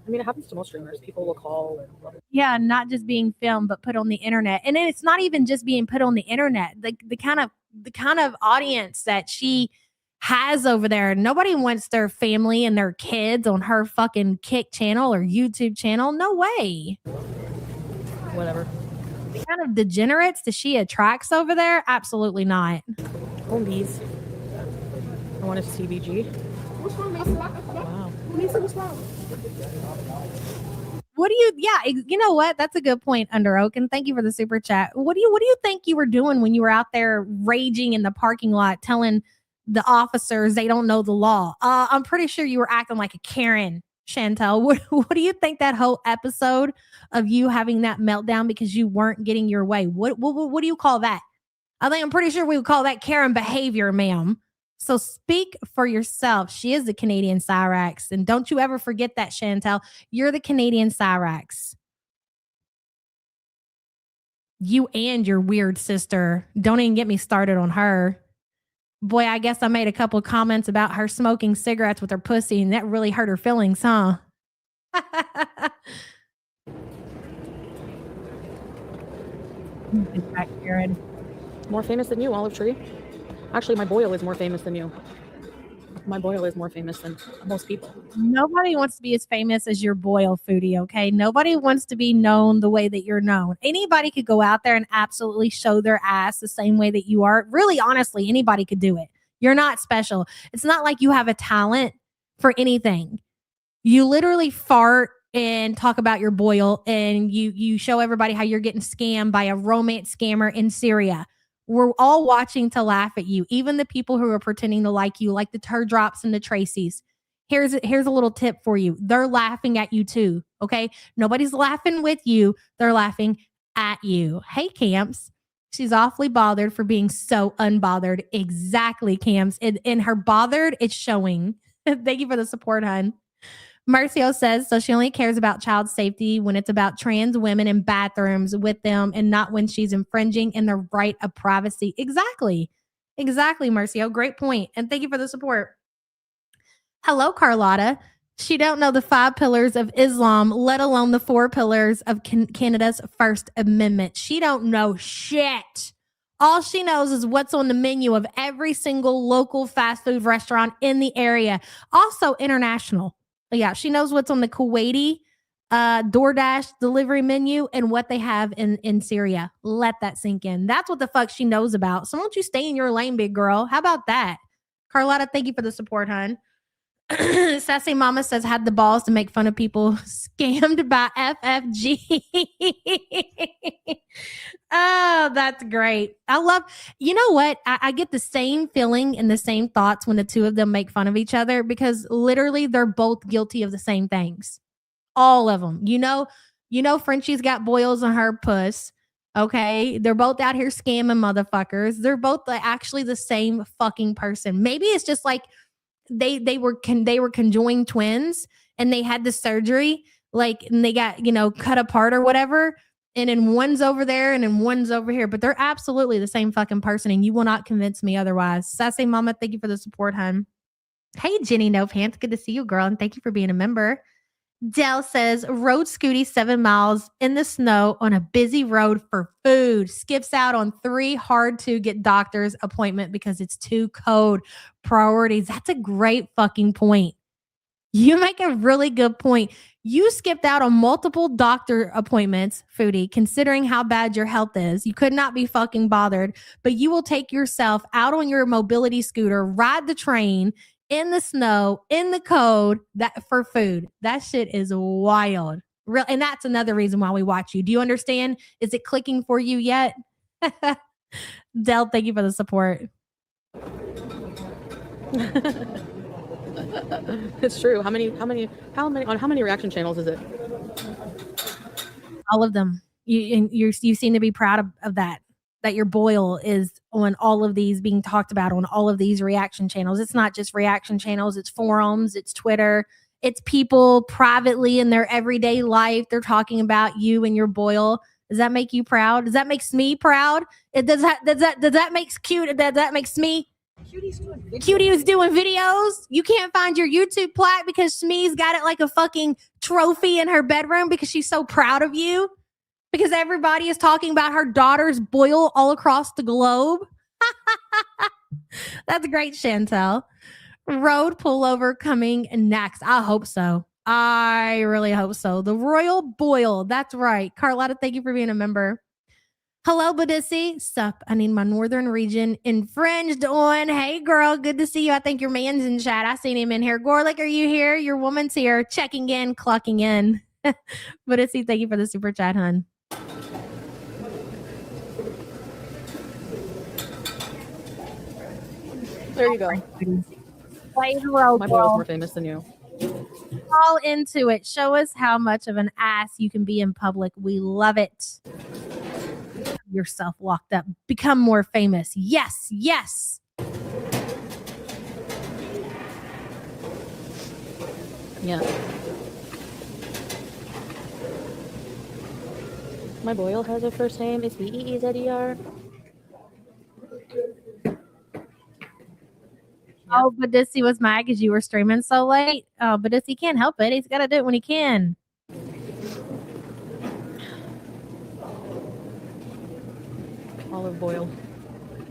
I mean, it happens to most streamers. People will call. Yeah, not just being filmed, but put on the internet. And then it's not even just being put on the internet. The kind of audience that she has over there. Nobody wants their family and their kids on her fucking Kick channel or YouTube channel. No way. Whatever. The kind of degenerates that she attracts over there? Absolutely not. Home bees. I wanted to CBG. What's wrong, Mason? Wow. Mason, what's wrong? What do you, you know what? That's a good point, Under Oak. And thank you for the super chat. What do you think you were doing when you were out there raging in the parking lot telling the officers they don't know the law? I'm pretty sure you were acting like a Karen, Chantel. What do you think that whole episode of you having that meltdown because you weren't getting your way? What do you call that? I'm pretty sure we would call that Karen behavior, ma'am. So speak for yourself. She is the Canadian Cyrax. And don't you ever forget that, Chantel. You're the Canadian Cyrax. You and your weird sister. Don't even get me started on her. Boy, I guess I made a couple comments about her smoking cigarettes with her pussy, and that really hurt her feelings, huh? Karen. More famous than you, Olive Tree. Actually, my boil is more famous than you. My boil is more famous than most people. Nobody wants to be as famous as your boil, Foodie, okay? Nobody wants to be known the way that you're known. Anybody could go out there and absolutely show their ass the same way that you are. Really, honestly, anybody could do it. You're not special. It's not like you have a talent for anything. You literally fart and talk about your boil, and you show everybody how you're getting scammed by a romance scammer in Syria. We're all watching to laugh at you, even the people who are pretending to like you, like the Turdrops and the Tracys. Here's a little tip for you. They're laughing at you too, okay? Nobody's laughing with you. They're laughing at you. Hey, Camps. She's awfully bothered for being so unbothered. Exactly, Camps. In her bothered, it's showing. Thank you for the support, hun. Marcio says, so she only cares about child safety when it's about trans women in bathrooms with them and not when she's infringing in the right of privacy. Exactly. Exactly, Marcio. Great point. And thank you for the support. Hello, Carlotta. She don't know the 5 pillars of Islam, let alone the 4 pillars of Canada's First Amendment. She don't know shit. All she knows is what's on the menu of every single local fast food restaurant in the area. Also international. Yeah, she knows what's on the Kuwaiti DoorDash delivery menu and what they have in Syria. Let that sink in. That's what the fuck she knows about. So won't you stay in your lane, big girl? How about that? Carlotta, thank you for the support, hun. Sassy Mama says, had the balls to make fun of people scammed by FFG. Oh, that's great. I love, you know what? I get the same feeling and the same thoughts when the two of them make fun of each other, because literally they're both guilty of the same things. All of them. You know, Frenchie's got boils on her puss. Okay. They're both out here scamming motherfuckers. They're both actually the same fucking person. Maybe it's just like, they were conjoined twins and they had the surgery, like, and they got, cut apart or whatever. And then one's over there and then one's over here, but they're absolutely the same fucking person. And you will not convince me otherwise. Sassy Mama, thank you for the support, hun. Hey, Jenny No Pants. Good to see you, girl. And thank you for being a member. Dell says, rode Scooty 7 miles in the snow on a busy road for food. Skips out on 3 hard to get doctor's appointment because it's too cold. Priorities. That's a great fucking point. You make a really good point. You skipped out on multiple doctor appointments, Foodie, considering how bad your health is. You could not be fucking bothered, but you will take yourself out on your mobility scooter, ride the train, in the snow, in the cold, that for food. That shit is wild. Real, and that's another reason why we watch you. Do you understand? Is it clicking for you yet? Del, thank you for the support. It's true. How many reaction channels is it? All of them. You seem to be proud of that your boil is on all of these, being talked about on all of these reaction channels. It's not just reaction channels, it's forums, it's Twitter, it's people privately in their everyday life. They're talking about you and your boil. Does that make you proud? Does that make me proud? Does that make cute? That makes me. Cutie is doing videos. You can't find your YouTube plaque because Smee's got it like a fucking trophy in her bedroom because she's so proud of you. Because everybody is talking about her daughter's boil all across the globe. That's great, Chantel. Road pullover coming next. I hope so. I really hope so. The Royal Boil. That's right. Carlotta, thank you for being a member. Hello, Badissi. Sup? I need my northern region infringed on. Hey, girl. Good to see you. I think your man's in chat. I seen him in here. Gorlick, are you here? Your woman's here. Checking in, clocking in. Badissi, thank you for the super chat, hun. There you go. Play the role. My boil's more famous than you. All into it. Show us how much of an ass you can be in public. We love it. Yourself locked up. Become more famous. Yes, yes. Yeah. My boil has a first name. It's Beezzer. Oh, but Dissy was mad because you were streaming so late. Oh, but Dissy can't help it. He's got to do it when he can. Olive boil.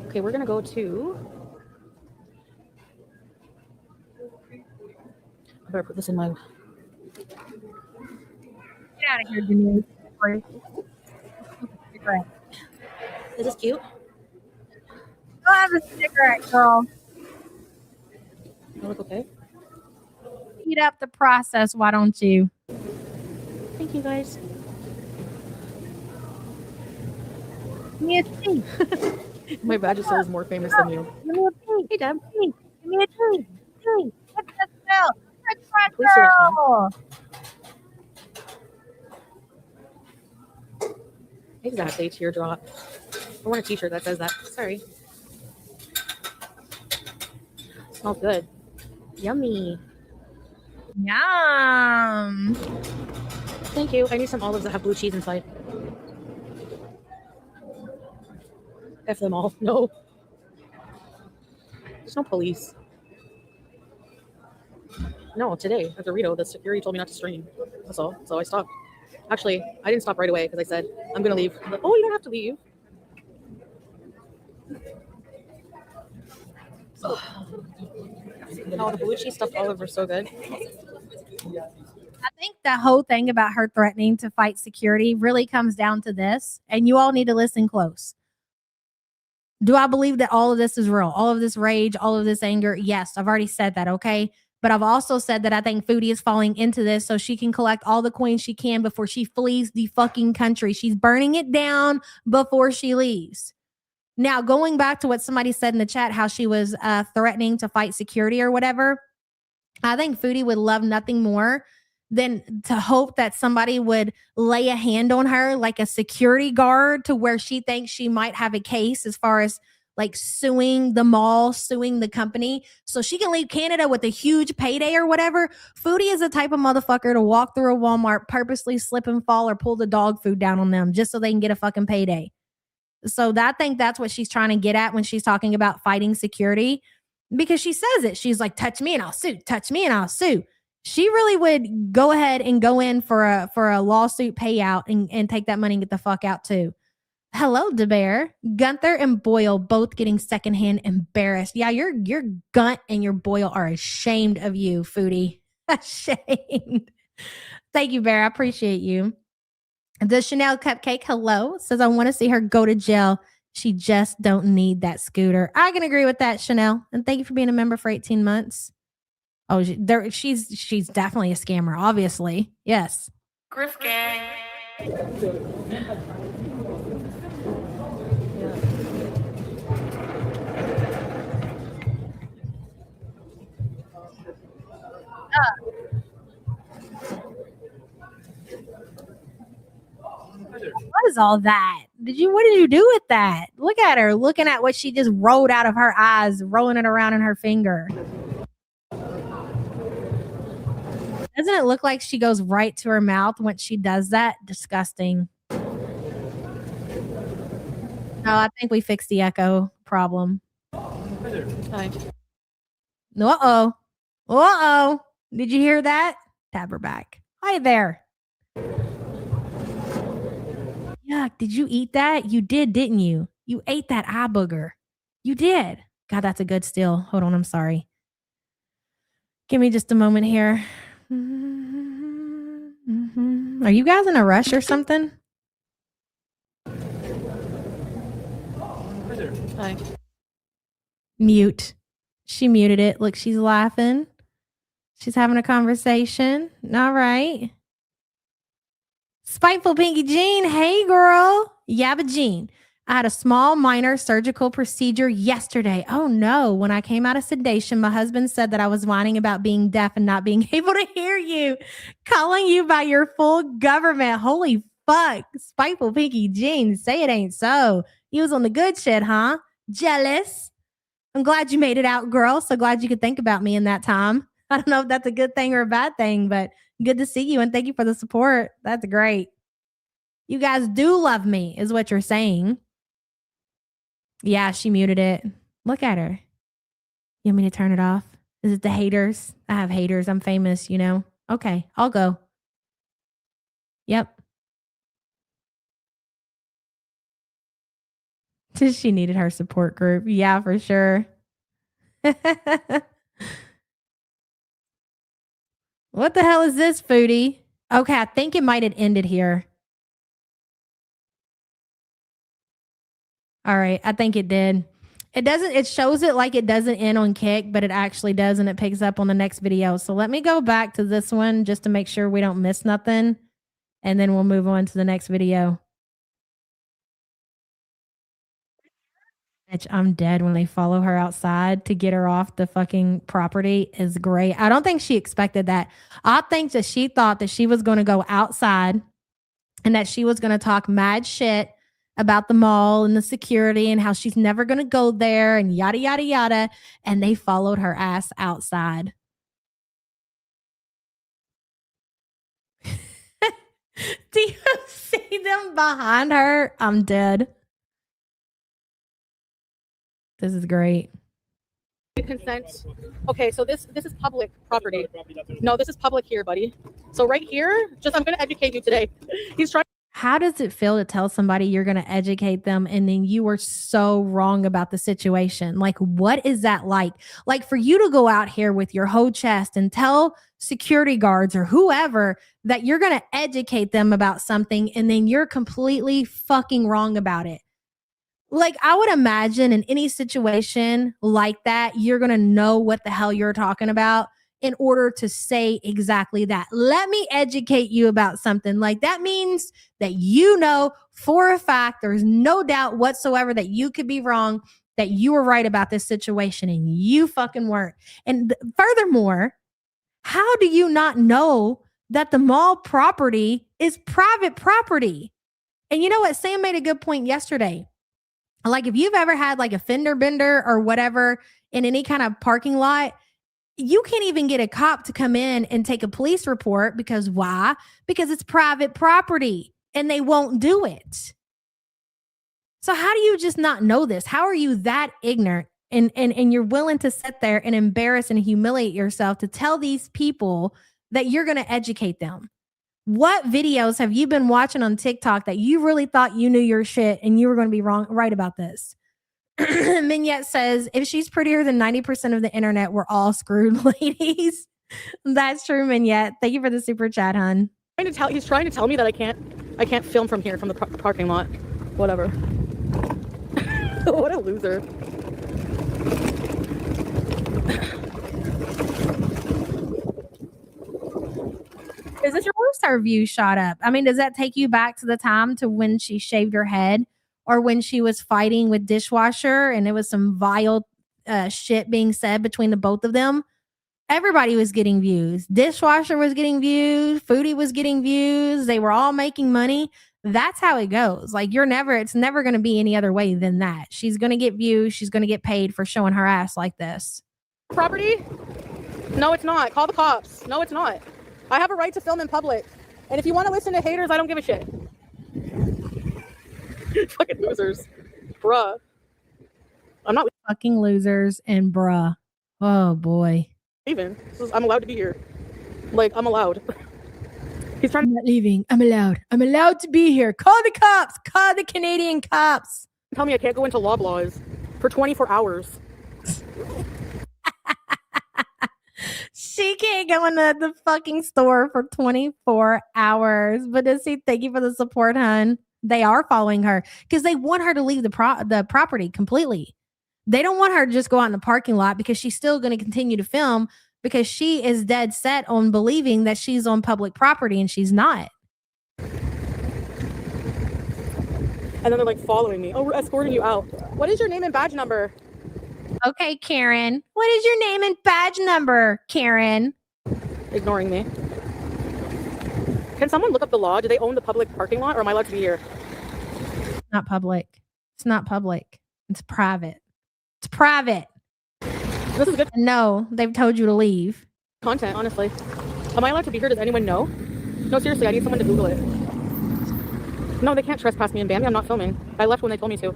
Okay, we're going to go to... I better put this in my... Get out of here, Denise. Is this cute? Go have a cigarette, girl. You look okay? Speed up the process, why don't you? Thank you, guys. Give me a tea. My badge is still more famous than you. Give me a tea. Hey, Deb. Tea. Give me a tea. Tea. What's that smell? That's my Please sit down. girl. Exactly, teardrop. I want a t-shirt that says that. Sorry. Smells good. Yummy. Yum. Thank you. I need some olives that have blue cheese inside. F them all. No. There's no police. No, today at Dorito, the security told me not to stream. That's all. So I stopped. Actually, I didn't stop right away because I said, I'm going to leave. Like, oh, you don't have to leave. No, the blue cheese stuffed olives are so good. I think the whole thing about her threatening to fight security really comes down to this, and you all need to listen close. Do I believe that all of this is real? All of this rage, all of this anger? Yes, I've already said that, okay? But I've also said that I think Foodie is falling into this so she can collect all the coins she can before she flees the fucking country. She's burning it down before she leaves. Now, going back to what somebody said in the chat, how she was threatening to fight security or whatever, I think Foodie would love nothing more than to hope that somebody would lay a hand on her like a security guard to where she thinks she might have a case as far as like suing the mall, suing the company, so she can leave Canada with a huge payday or whatever. Foodie is the type of motherfucker to walk through a Walmart, purposely slip and fall or pull the dog food down on them just so they can get a fucking payday. So I think that's what she's trying to get at when she's talking about fighting security, because she says it. She's like, touch me and I'll sue, touch me and I'll sue. She really would go ahead and go in for a lawsuit payout and take that money and get the fuck out too. Hello, DeBear. Gunther and Boyle both getting secondhand embarrassed. Yeah, your Gunt and your Boyle are ashamed of you, Foodie. Ashamed. Thank you, Bear. I appreciate you. The Chanel Cupcake, hello, says, I want to see her go to jail. She just don't need that scooter. I can agree with that, Chanel. And thank you for being a member for 18 months. Oh, she's definitely a scammer, obviously. Yes. Griff gang. What is all that? What did you do with that? Look at her looking at what she just rolled out of her eyes, rolling it around in her finger. Doesn't it look like she goes right to her mouth when she does that? Disgusting. No, I think we fixed the echo problem. Hi. Uh-oh. Uh-oh. Did you hear that? Tab her back. Hi there. Yuck, did you eat that? You did, didn't you? You ate that eye booger. You did. God, that's a good still. Hold on, I'm sorry. Give me just a moment here. Are you guys in a rush or something? Hi. Mute. She muted it. Look, she's laughing. She's having a conversation. All right. Spiteful Pinky Jean. Hey, girl. Yabba Jean. I had a small minor surgical procedure yesterday. Oh, no. When I came out of sedation, my husband said that I was whining about being deaf and not being able to hear you. Calling you by your full government. Holy fuck. Spiteful Pinky Jean. Say it ain't so. You was on the good shit, huh? Jealous. I'm glad you made it out, girl. So glad you could think about me in that time. I don't know if that's a good thing or a bad thing, but good to see you and thank you for the support. That's great. You guys do love me, is what you're saying. Yeah, she muted it. Look at her. You want me to turn it off? Is it the haters? I have haters. I'm famous, you know. Okay, I'll go. Yep. She needed her support group. Yeah, for sure. What the hell is this, Foodie? Okay, I think it might have ended here. All right, I think it did. It shows it like it doesn't end on Kick, but it actually does, and it picks up on the next video. So let me go back to this one just to make sure we don't miss nothing. and then we'll move on to the next video. Bitch, I'm dead when they follow her outside to get her off the fucking property is great. I don't think she expected that. I think that she thought that she was going to go outside and that she was going to talk mad shit about the mall and the security and how she's never going to go there and yada, yada, yada. And they followed her ass outside. Do you see them behind her? I'm dead. This is great. Consent. Okay, so this is public property. No, this is public here, buddy. So right here, I'm going to educate you today. He's trying. How does it feel to tell somebody you're going to educate them and then you were so wrong about the situation? Like, what is that like? Like for you to go out here with your whole chest and tell security guards or whoever that you're going to educate them about something and then you're completely fucking wrong about it. Like, I would imagine in any situation like that, you're going to know what the hell you're talking about in order to say exactly that. Let me educate you about something. Like, that means that you know for a fact, there's no doubt whatsoever that you could be wrong, that you were right about this situation and you fucking weren't. And furthermore, how do you not know that the mall property is private property? And you know what? Sam made a good point yesterday. Like if you've ever had like a fender bender or whatever in any kind of parking lot, you can't even get a cop to come in and take a police report because why? Because it's private property and they won't do it. So how do you just not know this? How are you that ignorant and you're willing to sit there and embarrass and humiliate yourself to tell these people that you're going to educate them? What videos have you been watching on TikTok that you really thought you knew your shit and you were going to be right about this? Mignette says, if she's prettier than 90% of the internet, we're all screwed, ladies. That's true, Mignette. Thank you for the super chat, hun. He's trying to tell me that I can't film from here, from the parking lot. Whatever. What a loser. Is this your most our view shot up? I mean, does that take you back to the time to when she shaved her head or when she was fighting with Dishwasher and it was some vile shit being said between the both of them? Everybody was getting views. Dishwasher was getting views. Foodie was getting views. They were all making money. That's how it goes. Like it's never going to be any other way than that. She's going to get views. She's going to get paid for showing her ass like this. Property? No, it's not. Call the cops. No, it's not. I have a right to film in public. And if you want to listen to haters, I don't give a shit. Fucking losers. Bruh. I'm not fucking losers and bruh. Oh boy. Leaving. I'm allowed to be here. Like, I'm allowed. He's trying. I'm not leaving. I'm allowed. I'm allowed to be here. Call the cops. Call the Canadian cops. Tell me I can't go into Loblaws for 24 hours. She can't go into the fucking store for 24 hours. But thank you for the support, hun. They are following her because they want her to leave the property completely. They don't want her to just go out in the parking lot because she's still going to continue to film because she is dead set on believing that she's on public property and she's not. And then they're like following me. Oh, we're escorting you out. What is your name and badge number? Okay, Karen. What is your name and badge number, Karen? Ignoring me. Can someone look up the law? Do they own the public parking lot or am I allowed to be here? Not public. It's not public. It's private. It's private. This is good. No, they've told you to leave. Content, honestly. Am I allowed to be here? Does anyone know? No, seriously, I need someone to Google it. No, they can't trespass me in Bambi. I'm not filming. I left when they told me to.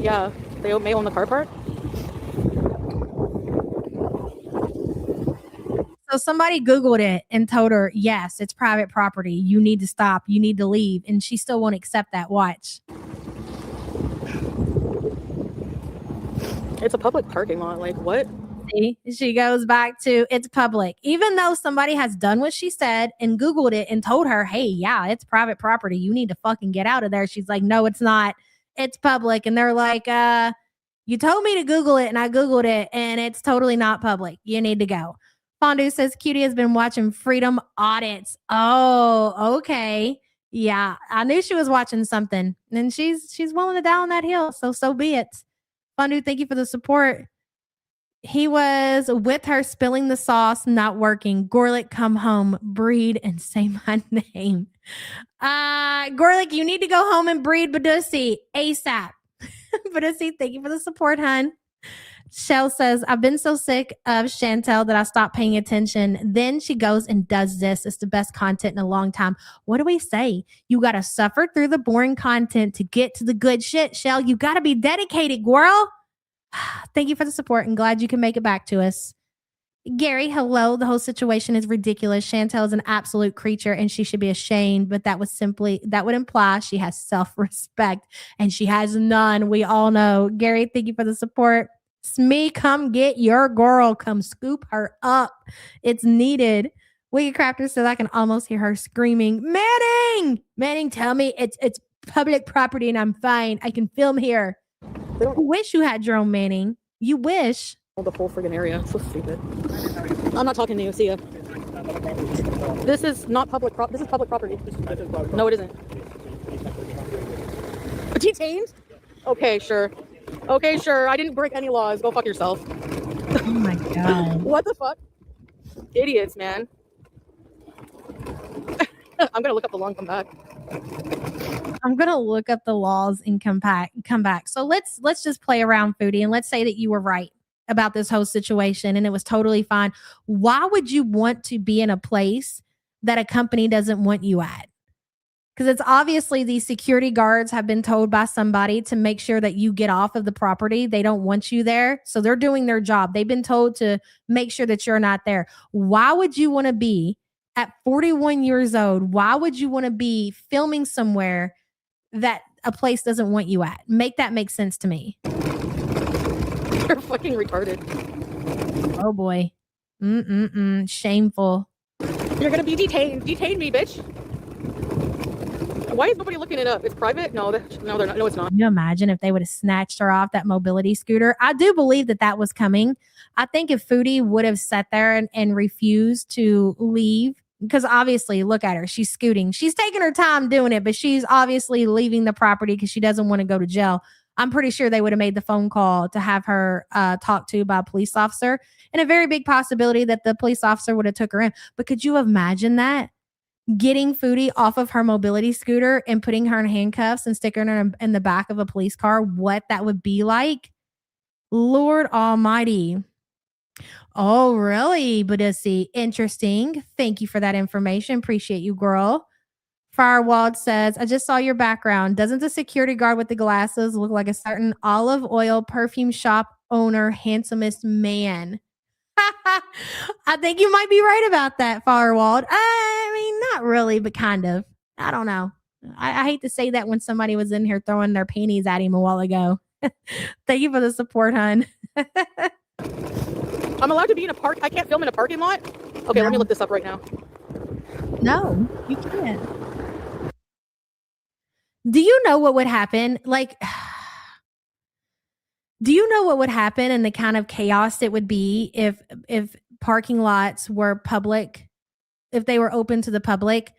Yeah, they may own the car park. So somebody Googled it and told her, yes, it's private property. You need to stop. You need to leave. And she still won't accept that. Watch. It's a public parking lot. Like, what? See, she goes back to it's public. Even though somebody has done what she said and Googled it and told her, hey, yeah, it's private property. You need to fucking get out of there. She's like, no, it's not. It's public. And they're like, you told me to Google it and I Googled it and it's totally not public. You need to go. Fondue says Cutie has been watching Freedom Audits. Oh, okay. Yeah, I knew she was watching something, and she's willing to die on that hill. So be it. Fondue, thank you for the support. He was with her spilling the sauce, not working. Gorlick, come home, breed, and say my name. Gorlick, you need to go home and breed Badussi ASAP. Badussi, thank you for the support, hun. Shell says, I've been so sick of Chantel that I stopped paying attention. Then she goes and does this. It's the best content in a long time. What do we say? You got to suffer through the boring content to get to the good shit, Shell. You got to be dedicated, girl. Thank you for the support and glad you can make it back to us. Gary, hello. The whole situation is ridiculous. Chantel is an absolute creature and she should be ashamed, but that would imply she has self-respect and she has none. We all know. Gary, thank you for the support. Smee, come get your girl. Come scoop her up. It's needed. Wiggy Crafter says I can almost hear her screaming, Manning, tell me it's public property and I'm fine. I can film here. You wish you had Jerome Manning. You wish. The whole friggin' area. It's so stupid. I'm not talking to you. See ya. This is not public property. This is public property. No, it isn't. Detained? Okay, sure. I didn't break any laws. Go fuck yourself. Oh my God. What the fuck? Idiots, man. I'm gonna look up the law and come back. I'm gonna look up the laws and come back. So let's just play around, Foodie, and let's say that you were right about this whole situation and it was totally fine. Why would you want to be in a place that a company doesn't want you at? Because it's obviously these security guards have been told by somebody to make sure that you get off of the property. They don't want you there. So they're doing their job. They've been told to make sure that you're not there. Why would you want to be at 41 years old? Why would you want to be filming somewhere that a place doesn't want you at? Make that make sense to me. You're fucking retarded. Oh boy. Shameful. You're gonna be detained. Detain me, bitch. Why is nobody looking it up? It's private? No, they're not. No, it's not. Can you imagine if they would have snatched her off that mobility scooter? I do believe that was coming. I think if Foodie would have sat there and refused to leave, because obviously, look at her. She's scooting. She's taking her time doing it, but she's obviously leaving the property because she doesn't want to go to jail. I'm pretty sure they would have made the phone call to have her talked to by a police officer, and a very big possibility that the police officer would have took her in. But could you imagine that? Getting Foodie off of her mobility scooter and putting her in handcuffs and sticking her in the back of a police car, what that would be like? Lord Almighty. Oh, really, Badussi? Interesting. Thank you for that information. Appreciate you, girl. Firewald says, I just saw your background. Doesn't the security guard with the glasses look like a certain olive oil perfume shop owner, handsomest man? I think you might be right about that, Firewald. I mean, not really, but kind of. I don't know. I hate to say that when somebody was in here throwing their panties at him a while ago. Thank you for the support, hun. I'm allowed to be in a park. I can't film in a parking lot? Okay, No. Let me look this up right now. No, you can't. Do you know what would happen? Do you know what would happen and the kind of chaos it would be if parking lots were public, if they were open to the public?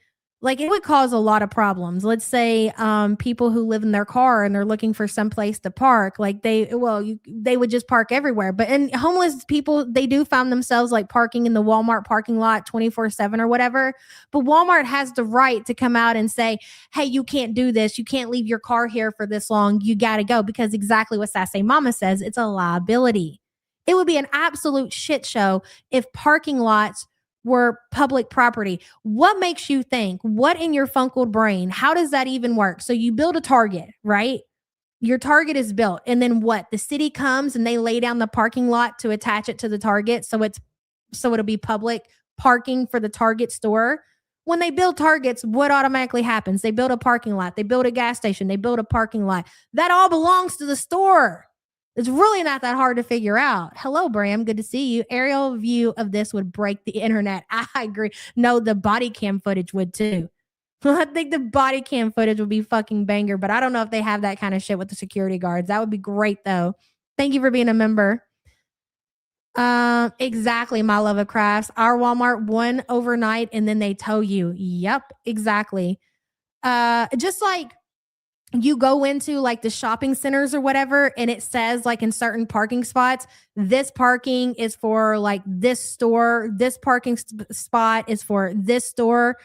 Like, it would cause a lot of problems. Let's say people who live in their car and they're looking for some place to park, like they would just park everywhere. But and homeless people, they do find themselves like parking in the Walmart parking lot 24/7 or whatever. But Walmart has the right to come out and say, hey, you can't do this. You can't leave your car here for this long. You got to go, because exactly what Sassy Mama says, it's a liability. It would be an absolute shit show if parking lots were public property. What makes you think? What in your funkled brain? How does that even work? So you build a Target, right? Your Target is built. And then what? The city comes and they lay down the parking lot to attach it to the Target. So it'll be public parking for the Target store. When they build Targets, what automatically happens? They build a parking lot. They build a gas station. They build a parking lot. That all belongs to the store. It's really not that hard to figure out. Hello, Bram. Good to see you. Aerial view of this would break the internet. I agree. No, the body cam footage would too. I think the body cam footage would be fucking banger, but I don't know if they have that kind of shit with the security guards. That would be great, though. Thank you for being a member. Exactly, my love of crafts. Our Walmart, one overnight, and then they tow you. Yep, exactly. Just like you go into like the shopping centers or whatever, and it says like in certain parking spots, this parking is for like this store, this parking spot is for this store.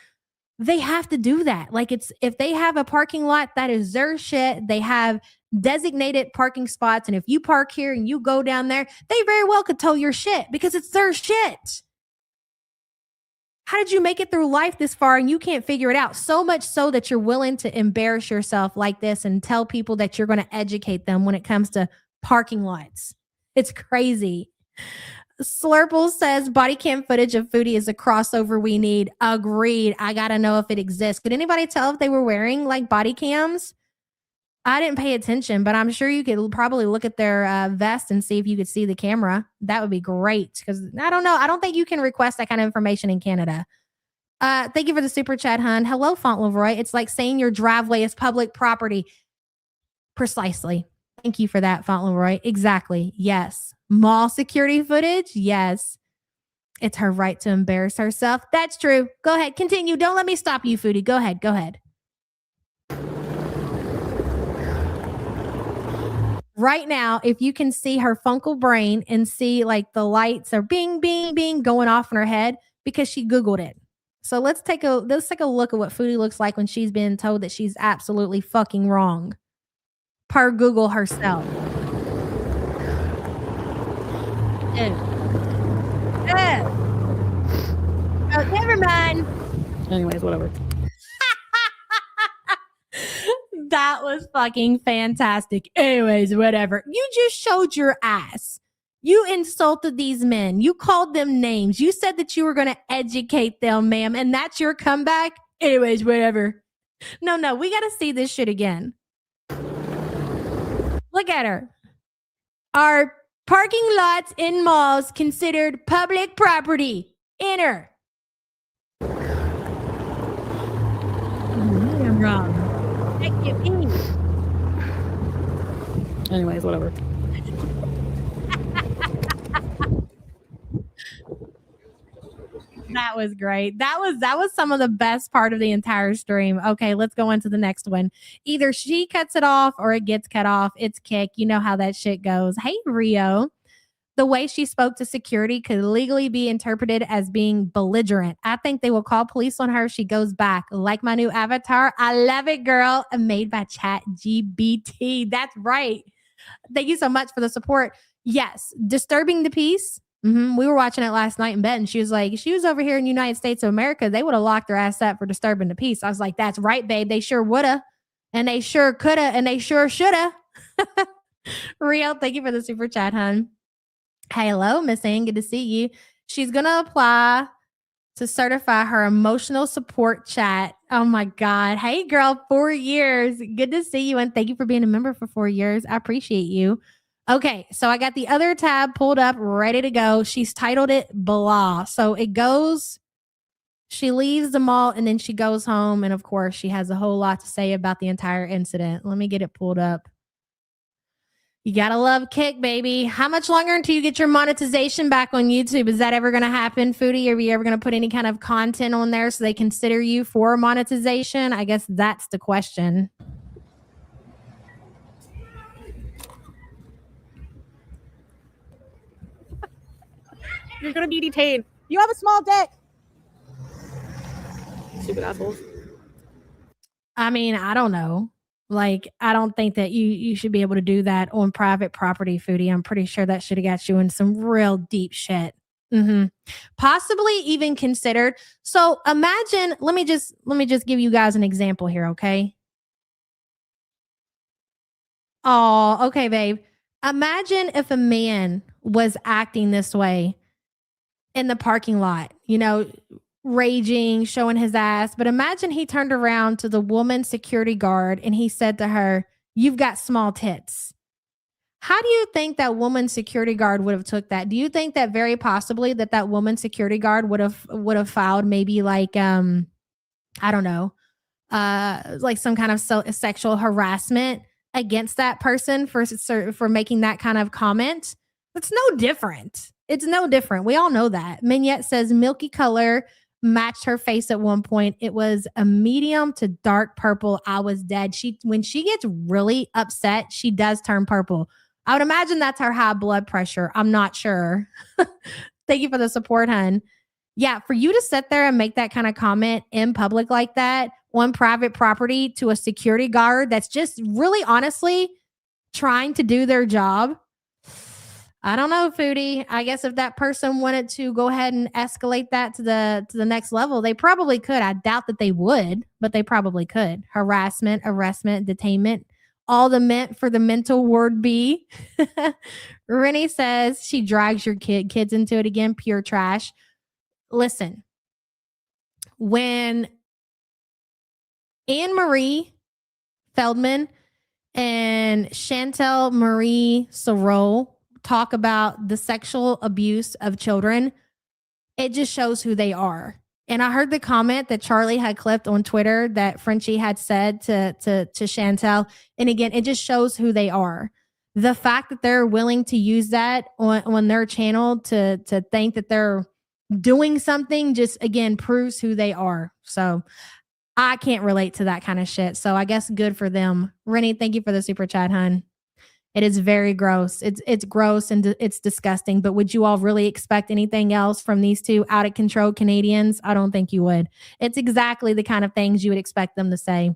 They have to do that. Like, it's if they have a parking lot, that is their shit. They have designated parking spots, and if you park here and you go down there, they very well could tow your shit because it's their shit. How did you make it through life this far and you can't figure it out? So much so that you're willing to embarrass yourself like this and tell people that you're going to educate them when it comes to parking lots. It's crazy. Slurple says body cam footage of Foodie is a crossover we need. Agreed. I got to know if it exists. Could anybody tell if they were wearing like body cams? I didn't pay attention, but I'm sure you could probably look at their vest and see if you could see the camera. That would be great because I don't know. I don't think you can request that kind of information in Canada. Thank you for the super chat, hun. Hello, Fauntleroy. It's like saying your driveway is public property. Precisely. Thank you for that, Fauntleroy. Exactly. Yes. Mall security footage. Yes. It's her right to embarrass herself. That's true. Go ahead. Continue. Don't let me stop you, Foodie. Go ahead. Go ahead. Right now, if you can see her funkle brain and see like the lights are bing, bing, bing going off in her head because she Googled it. So let's take a look at what Foodie looks like when she's been told that she's absolutely fucking wrong. Per Google herself. Oh, never mind. Anyways, whatever. That was fucking fantastic. Anyways, whatever. You just showed your ass. You insulted these men. You called them names. You said that you were going to educate them, ma'am. And that's your comeback? Anyways, whatever. No, we got to see this shit again. Look at her. Are parking lots in malls considered public property? Enter. I'm wrong. Anyways, whatever. That was great. That was some of the best part of the entire stream. Okay, let's go into the next one. Either she cuts it off or it gets cut off. It's kick. You know how that shit goes. Hey, Rio. The way she spoke to security could legally be interpreted as being belligerent. I think they will call police on her if she goes back. Like my new avatar. I love it, girl. Made by ChatGPT. That's right. Thank you so much for the support. Yes, disturbing the peace. We were watching it last night in bed, and she was like, she was over here in the United States of America. They would have locked their ass up for disturbing the peace. I was like, that's right, babe. They sure woulda, and they sure coulda, and they sure shoulda. Real, thank you for the super chat, hun. Hello, Miss Ann. Good to see you. She's going to apply to certify her emotional support chat. Oh my God. Hey, girl, 4 years. Good to see you. And thank you for being a member for 4 years. I appreciate you. Okay. So I got the other tab pulled up, ready to go. She's titled it Blah. So it goes, she leaves the mall and then she goes home. And of course, she has a whole lot to say about the entire incident. Let me get it pulled up. You gotta love Kick, baby. How much longer until you get your monetization back on YouTube? Is that ever gonna happen, Foodie? Are you ever gonna put any kind of content on there so they consider you for monetization? I guess that's the question. You're gonna be detained. You have a small dick. Stupid assholes. I mean, I don't know. Like, I don't think that you should be able to do that on private property, Foodie. I'm pretty sure that should have got you in some real deep shit. Possibly even considered. So imagine, let me just give you guys an example here, okay? Oh, okay, babe. Imagine if a man was acting this way in the parking lot, you know, raging, showing his ass. But imagine he turned around to the woman security guard and he said to her, "You've got small tits." How do you think that woman security guard would have took that? Do you think that very possibly that woman security guard would have filed maybe like I don't know, like some kind of sexual harassment against that person for making that kind of comment? It's no different. It's no different. We all know that. Mignette says milky color matched her face at one point. It was a medium to dark purple. I was dead. When she gets really upset, she does turn purple. I would imagine that's her high blood pressure. I'm not sure. Thank you for the support, hun. Yeah, for you to sit there and make that kind of comment in public like that on private property to a security guard that's just really honestly trying to do their job. I don't know, Foodie. I guess if that person wanted to go ahead and escalate that to the next level, they probably could. I doubt that they would, but they probably could. Harassment, arrestment, detainment, all the meant for the mental word B. Rennie says she drags your kids into it again. Pure trash. Listen, when Anne Marie Feldman and Chantel Marie Sorrell talk about the sexual abuse of children, it just shows who they are. And I heard the comment that Charlie had clipped on Twitter that Frenchie had said to Chantel. And again, it just shows who they are. The fact that they're willing to use that on their channel to think that they're doing something just, again, proves who they are. So I can't relate to that kind of shit. So I guess good for them. Rennie, thank you for the super chat, hun. It is very gross. It's gross and it's disgusting. But would you all really expect anything else from these two out of control Canadians? I don't think you would. It's exactly the kind of things you would expect them to say.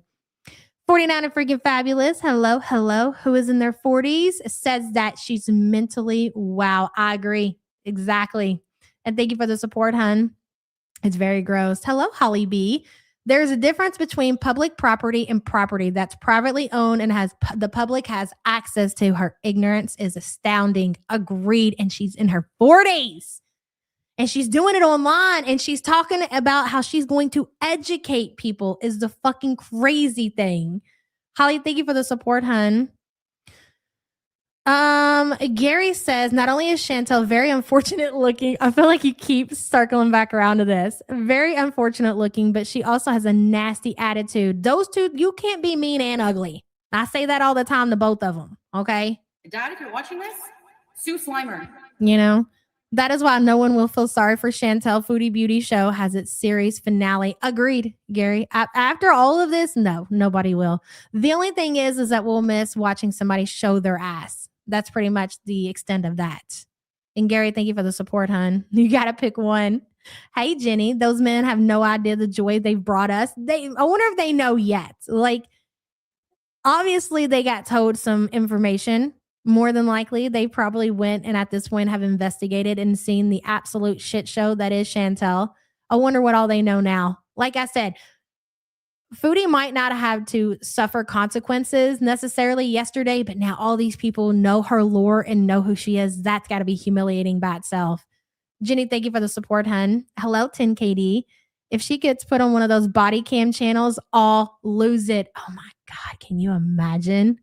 49 and freaking fabulous. Hello, hello. Who is in their 40s? Says that she's mentally wow. I agree. Exactly. And thank you for the support, hun. It's very gross. Hello, Holly B. There's a difference between public property and property that's privately owned and the public has access to. Her ignorance is astounding. Agreed. And she's in her 40s. And she's doing it online. And she's talking about how she's going to educate people is the fucking crazy thing. Holly, thank you for the support, hun. Gary says, not only is Chantel very unfortunate looking, I feel like you keep circling back around to this. Very unfortunate looking, but she also has a nasty attitude. Those two, you can't be mean and ugly. I say that all the time to both of them. Okay. Dad, if you're watching this, sue Slimer. You know, that is why no one will feel sorry for Chantel. Foodie Beauty Show has its series finale. Agreed, Gary. After all of this, no, nobody will. The only thing is that we'll miss watching somebody show their ass. That's pretty much the extent of that. And Gary, thank you for the support, hun. You got to pick one. Hey, Jenny, those men have no idea the joy they've brought us. I wonder if they know yet. Like, obviously, they got told some information. More than likely, they probably went and at this point have investigated and seen the absolute shit show that is Chantel. I wonder what all they know now. Like I said, Foodie might not have to suffer consequences necessarily yesterday, but now all these people know her lore and know who she is. That's got to be humiliating by itself. Jenny, thank you for the support, hun. Hello, 10KD. If she gets put on one of those body cam channels, I'll lose it. Oh my God, can you imagine?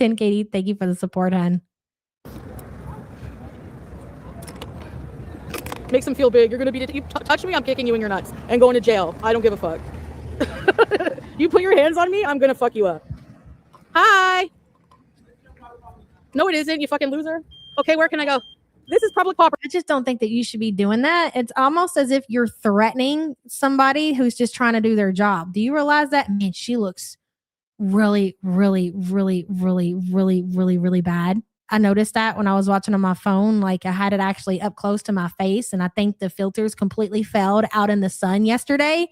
10KD, thank you for the support, hun. Makes them feel big. You're going to be, you touch me, I'm kicking you in your nuts and going to jail. I don't give a fuck. You put your hands on me, I'm gonna fuck you up. Hi. No, it isn't, you fucking loser. Okay, where can I go? This is public property. I just don't think that you should be doing that. It's almost as if you're threatening somebody who's just trying to do their job. Do you realize that? Man, she looks really, really, really, really, really, really, really bad. I noticed that when I was watching on my phone. Like, I had it actually up close to my face, and I think the filters completely failed out in the sun yesterday.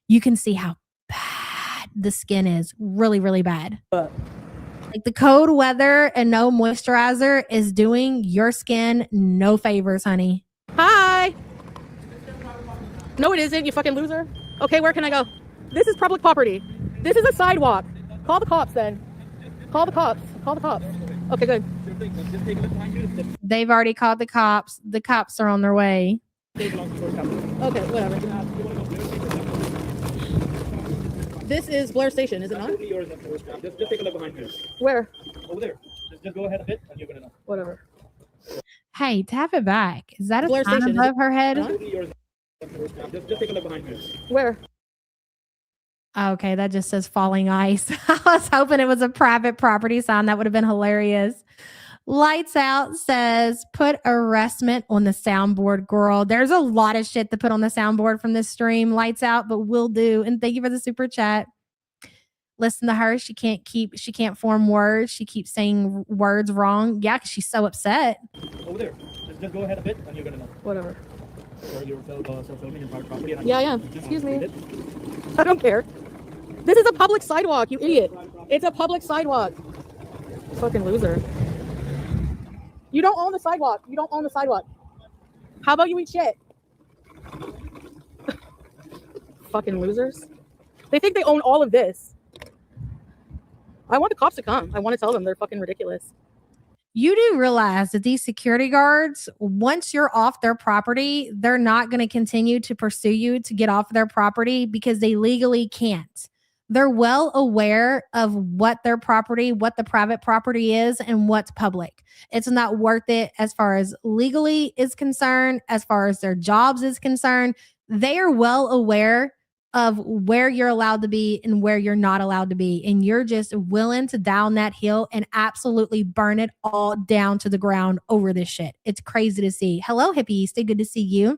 You can see how bad the skin is. Really, really bad. Like, the cold weather and no moisturizer is doing your skin no favors, honey. Hi. No, it isn't, you fucking loser. Okay, where can I go? This is public property. This is a sidewalk. Call the cops then. Call the cops. Call the cops. Okay, good. They've already called the cops. The cops are on their way. Okay, whatever. This is Blair Station, is it not? Just take a look behind you. Where? Over there. Just go ahead a bit and you're going to know. Whatever. Hey, tap it back. Is that a Blair sign Station, above her head? Just take a look behind you. Where? Okay, that just says falling ice. I was hoping it was a private property sign. That would have been hilarious. Lights Out says, put arrestment on the soundboard, girl. There's a lot of shit to put on the soundboard from this stream. Lights Out, but will do. And thank you for the super chat. Listen to her. She can't form words. She keeps saying words wrong. Yeah, because she's so upset. Over there. Just go ahead a bit and you're gonna know. Whatever. Or you're self-filming in private property. And Yeah, I am. Excuse me. I don't care. This is a public sidewalk, you idiot. It's a public sidewalk. Fucking loser. You don't own the sidewalk. You don't own the sidewalk. How about you eat shit? Fucking losers. They think they own all of this. I want the cops to come. I want to tell them they're fucking ridiculous. You do realize that these security guards, once you're off their property, they're not going to continue to pursue you to get off their property because they legally can't. They're well aware of what their property, what the private property is, and what's public. It's not worth it as far as legally is concerned, as far as their jobs is concerned. They are well aware of where you're allowed to be and where you're not allowed to be. And you're just willing to down that hill and absolutely burn it all down to the ground over this shit. It's crazy to see. Hello, Hippie Easty. Good to see you.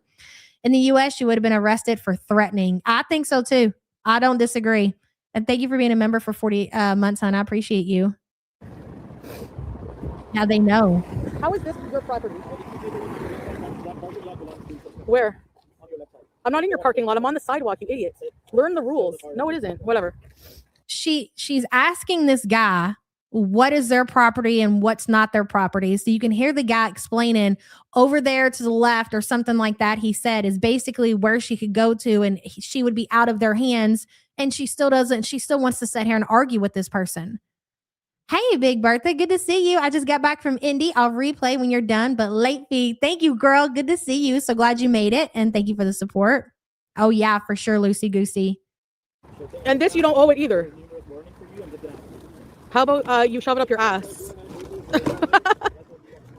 In the US, you would have been arrested for threatening. I think so too. I don't disagree. And thank you for being a member for 40 months, hon. I appreciate you. Now they know. How is this your property? Where? I'm not in your parking lot. I'm on the sidewalk, you idiot. Learn the rules. No, it isn't. Whatever. She's asking this guy what is their property and what's not their property. So you can hear the guy explaining over there to the left or something like that. He said is basically where she could go to and she would be out of their hands. And she still doesn't. She still wants to sit here and argue with this person. Hey, Big Bertha. Good to see you. I just got back from Indy. I'll replay when you're done, but late fee. Thank you, girl. Good to see you. So glad you made it. And thank you for the support. Oh, yeah, for sure, Lucy Goosey. And this, you don't owe it either. How about you shove it up your ass?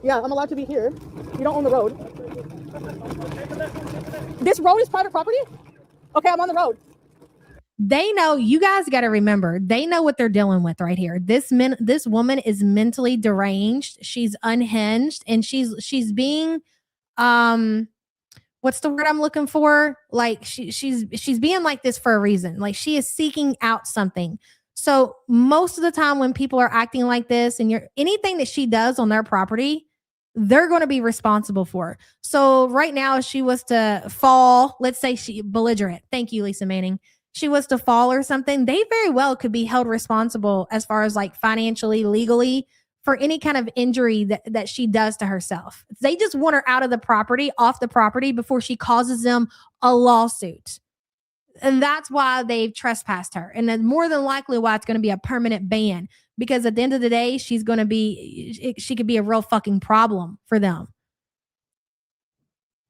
Yeah, I'm allowed to be here. You don't own the road. This road is private property? Okay, I'm on the road. They know, you guys got to remember, they know what they're dealing with right here. This woman is mentally deranged. She's unhinged and she's being, what's the word I'm looking for? Like she's being like this for a reason. Like she is seeking out something. So most of the time when people are acting like this and anything that she does on their property, they're going to be responsible for. So right now, if she was to fall, let's say she belligerent. Thank you, Lisa Manning. She was to fall or something, they very well could be held responsible as far as like financially, legally for any kind of injury that she does to herself. They just want her out of the property, off the property before she causes them a lawsuit. And that's why they've trespassed her. And then more than likely why it's going to be a permanent ban because at the end of the day, she could be a real fucking problem for them.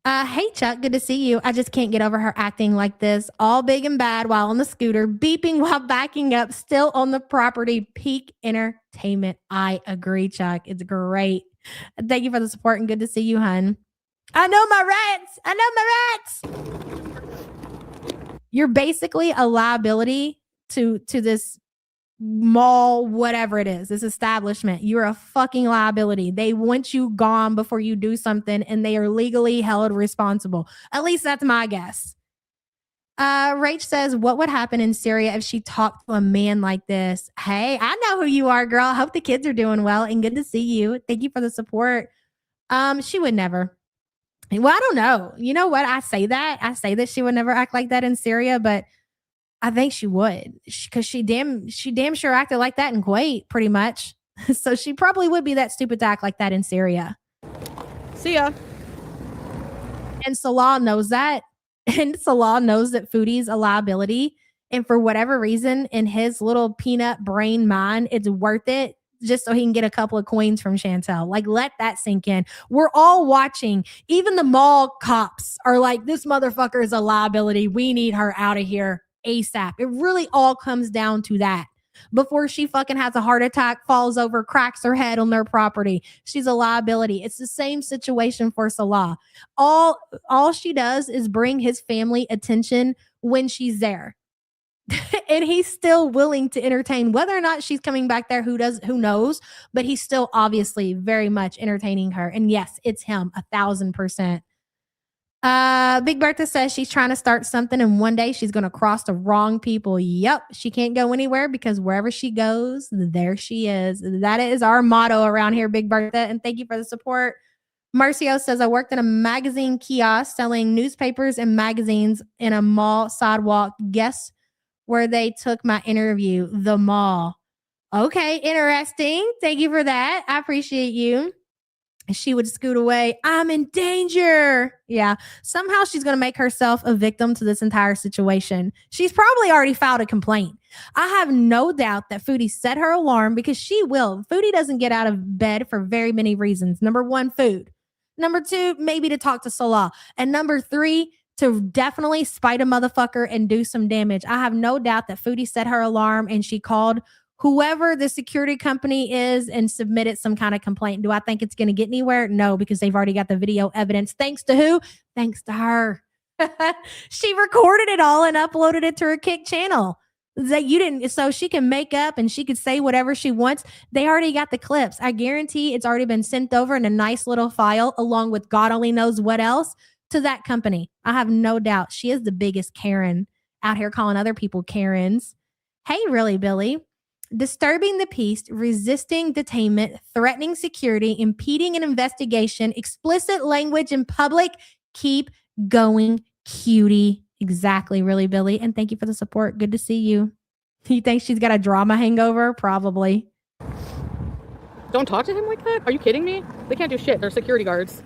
Hey, Chuck, good to see you. I just can't get over her acting like this, all big and bad while on the scooter, beeping while backing up, still on the property. Peak entertainment. I agree, Chuck. It's great. Thank you for the support and good to see you, hun. I know my rights. You're basically a liability to this mall, whatever it is, this establishment. You're a fucking liability. They want you gone before you do something and they are legally held responsible. At least that's my guess. Rach says, what would happen in Syria if she talked to a man like this? Hey, I know who you are, girl. I hope the kids are doing well and good to see you. Thank you for the support. She would never. Well, I don't know. You know what? I say that she would never act like that in Syria, but I think she would because she damn sure acted like that in Kuwait pretty much. So she probably would be that stupid to act like that in Syria. See ya. And Salah knows that. And Salah knows that Foodie's a liability. And for whatever reason, in his little peanut brain mind, it's worth it just so he can get a couple of coins from Chantel. Like, let that sink in. We're all watching. Even the mall cops are like, this motherfucker is a liability. We need her out of here ASAP. It really all comes down to that. Before she fucking has a heart attack, falls over, cracks her head on their property, she's a liability. It's the same situation for Salah. All she does is bring his family attention when she's there. And he's still willing to entertain whether or not she's coming back there. Who knows? But he's still obviously very much entertaining her. And yes, it's him 1,000%. Big Bertha says she's trying to start something and one day she's going to cross the wrong people. Yep. She can't go anywhere because wherever she goes, there she is. That is our motto around here, Big Bertha. And thank you for the support. Marcio says, I worked in a magazine kiosk selling newspapers and magazines in a mall sidewalk. Guess where they took my interview? The mall. Okay, interesting. Thank you for that. I appreciate you. She would scoot away. I'm in danger. Yeah. Somehow she's going to make herself a victim to this entire situation. She's probably already filed a complaint. I have no doubt that Foodie set her alarm because she will. Foodie doesn't get out of bed for very many reasons. Number one, food. Number two, maybe to talk to Salah. And number three, to definitely spite a motherfucker and do some damage. I have no doubt that Foodie set her alarm and she called whoever the security company is and submitted some kind of complaint. Do I think it's going to get anywhere? No, because they've already got the video evidence. Thanks to who? Thanks to her. She recorded it all and uploaded it to her Kick channel. That you didn't, so she can make up and she could say whatever she wants. They already got the clips. I guarantee it's already been sent over in a nice little file along with God only knows what else to that company. I have no doubt she is the biggest Karen out here calling other people Karens. Hey, really, Billy? Disturbing the peace, resisting detainment, threatening security, impeding an investigation, explicit language in public. Keep going, cutie. Exactly, really, Billy. And thank you for the support. Good to see you. You think she's got a drama hangover? Probably. Don't talk to him like that? Are you kidding me? They can't do shit. They're security guards.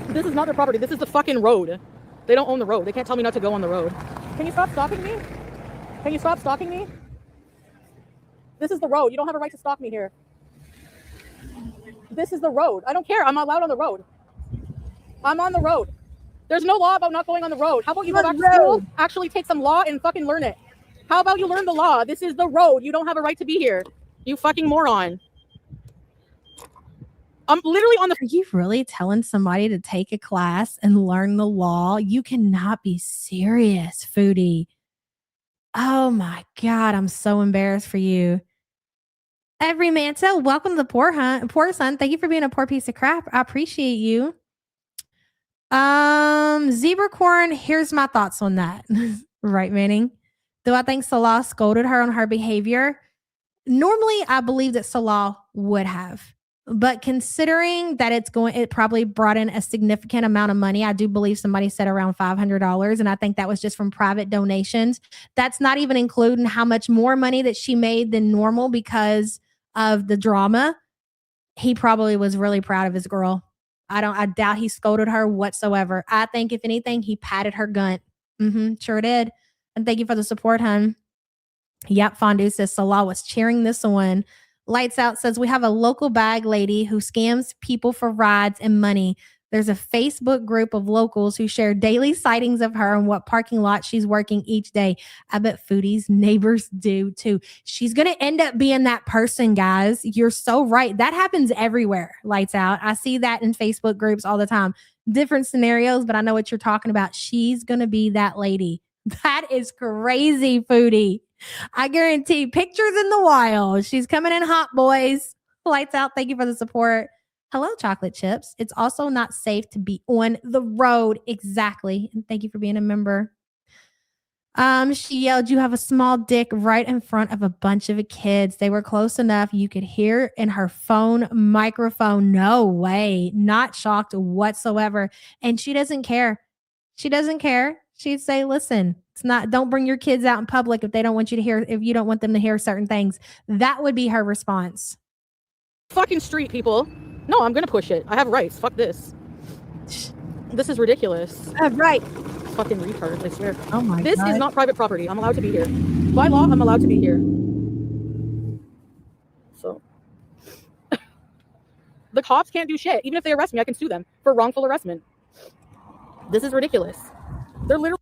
This is not their property. This is the fucking road. They don't own the road. They can't tell me not to go on the road. Can you stop stalking me? Can you stop stalking me? This is the road. You don't have a right to stalk me here. This is the road. I don't care. I'm allowed on the road. I'm on the road. There's no law about not going on the road. How about you go back to school, actually take some law and fucking learn it? How about you learn the law? This is the road. You don't have a right to be here. You fucking moron. I'm literally on the... Are you really telling somebody to take a class and learn the law? You cannot be serious, Foodie. Oh my God, I'm so embarrassed for you. Every Manta, welcome to the Poor Son. Thank you for being a poor piece of crap. I appreciate you. Zebra Corn, here's my thoughts on that. Right, Manning? Do I think Salah scolded her on her behavior? Normally, I believe that Salah would have. But considering that it probably brought in a significant amount of money. I do believe somebody said around $500. And I think that was just from private donations. That's not even including how much more money that she made than normal because of the drama. He probably was really proud of his girl. I doubt he scolded her whatsoever. I think if anything, he patted her gunt. Sure did. And thank you for the support, hun. Yep, Fondue says Salah was cheering this one. Lights Out says we have a local bag lady who scams people for rides and money. There's a Facebook group of locals who share daily sightings of her and what parking lot she's working each day. I bet Foodie's neighbors do too. She's going to end up being that person, guys. You're so right. That happens everywhere. Lights Out. I see that in Facebook groups all the time. Different scenarios, but I know what you're talking about. She's going to be that lady. That is crazy, Foodie. I guarantee pictures in the wild. She's coming in hot, boys. Lights Out. Thank you for the support. Hello, chocolate chips. It's also not safe to be on the road. Exactly. And thank you for being a member. She yelled, you have a small dick right in front of a bunch of kids. They were close enough. You could hear in her phone microphone. No way. Not shocked whatsoever. And she doesn't care. She doesn't care. She'd say, listen, don't bring your kids out in public if they don't want you to hear, if you don't want them to hear certain things. That would be her response. Fucking street, people. No, I'm going to push it. I have rights. Fuck this. This is ridiculous. Right. Fucking retard, I swear. Oh my God. This is not private property. I'm allowed to be here. By law, I'm allowed to be here. So. The cops can't do shit. Even if they arrest me, I can sue them for wrongful arrestment. This is ridiculous. They're literally...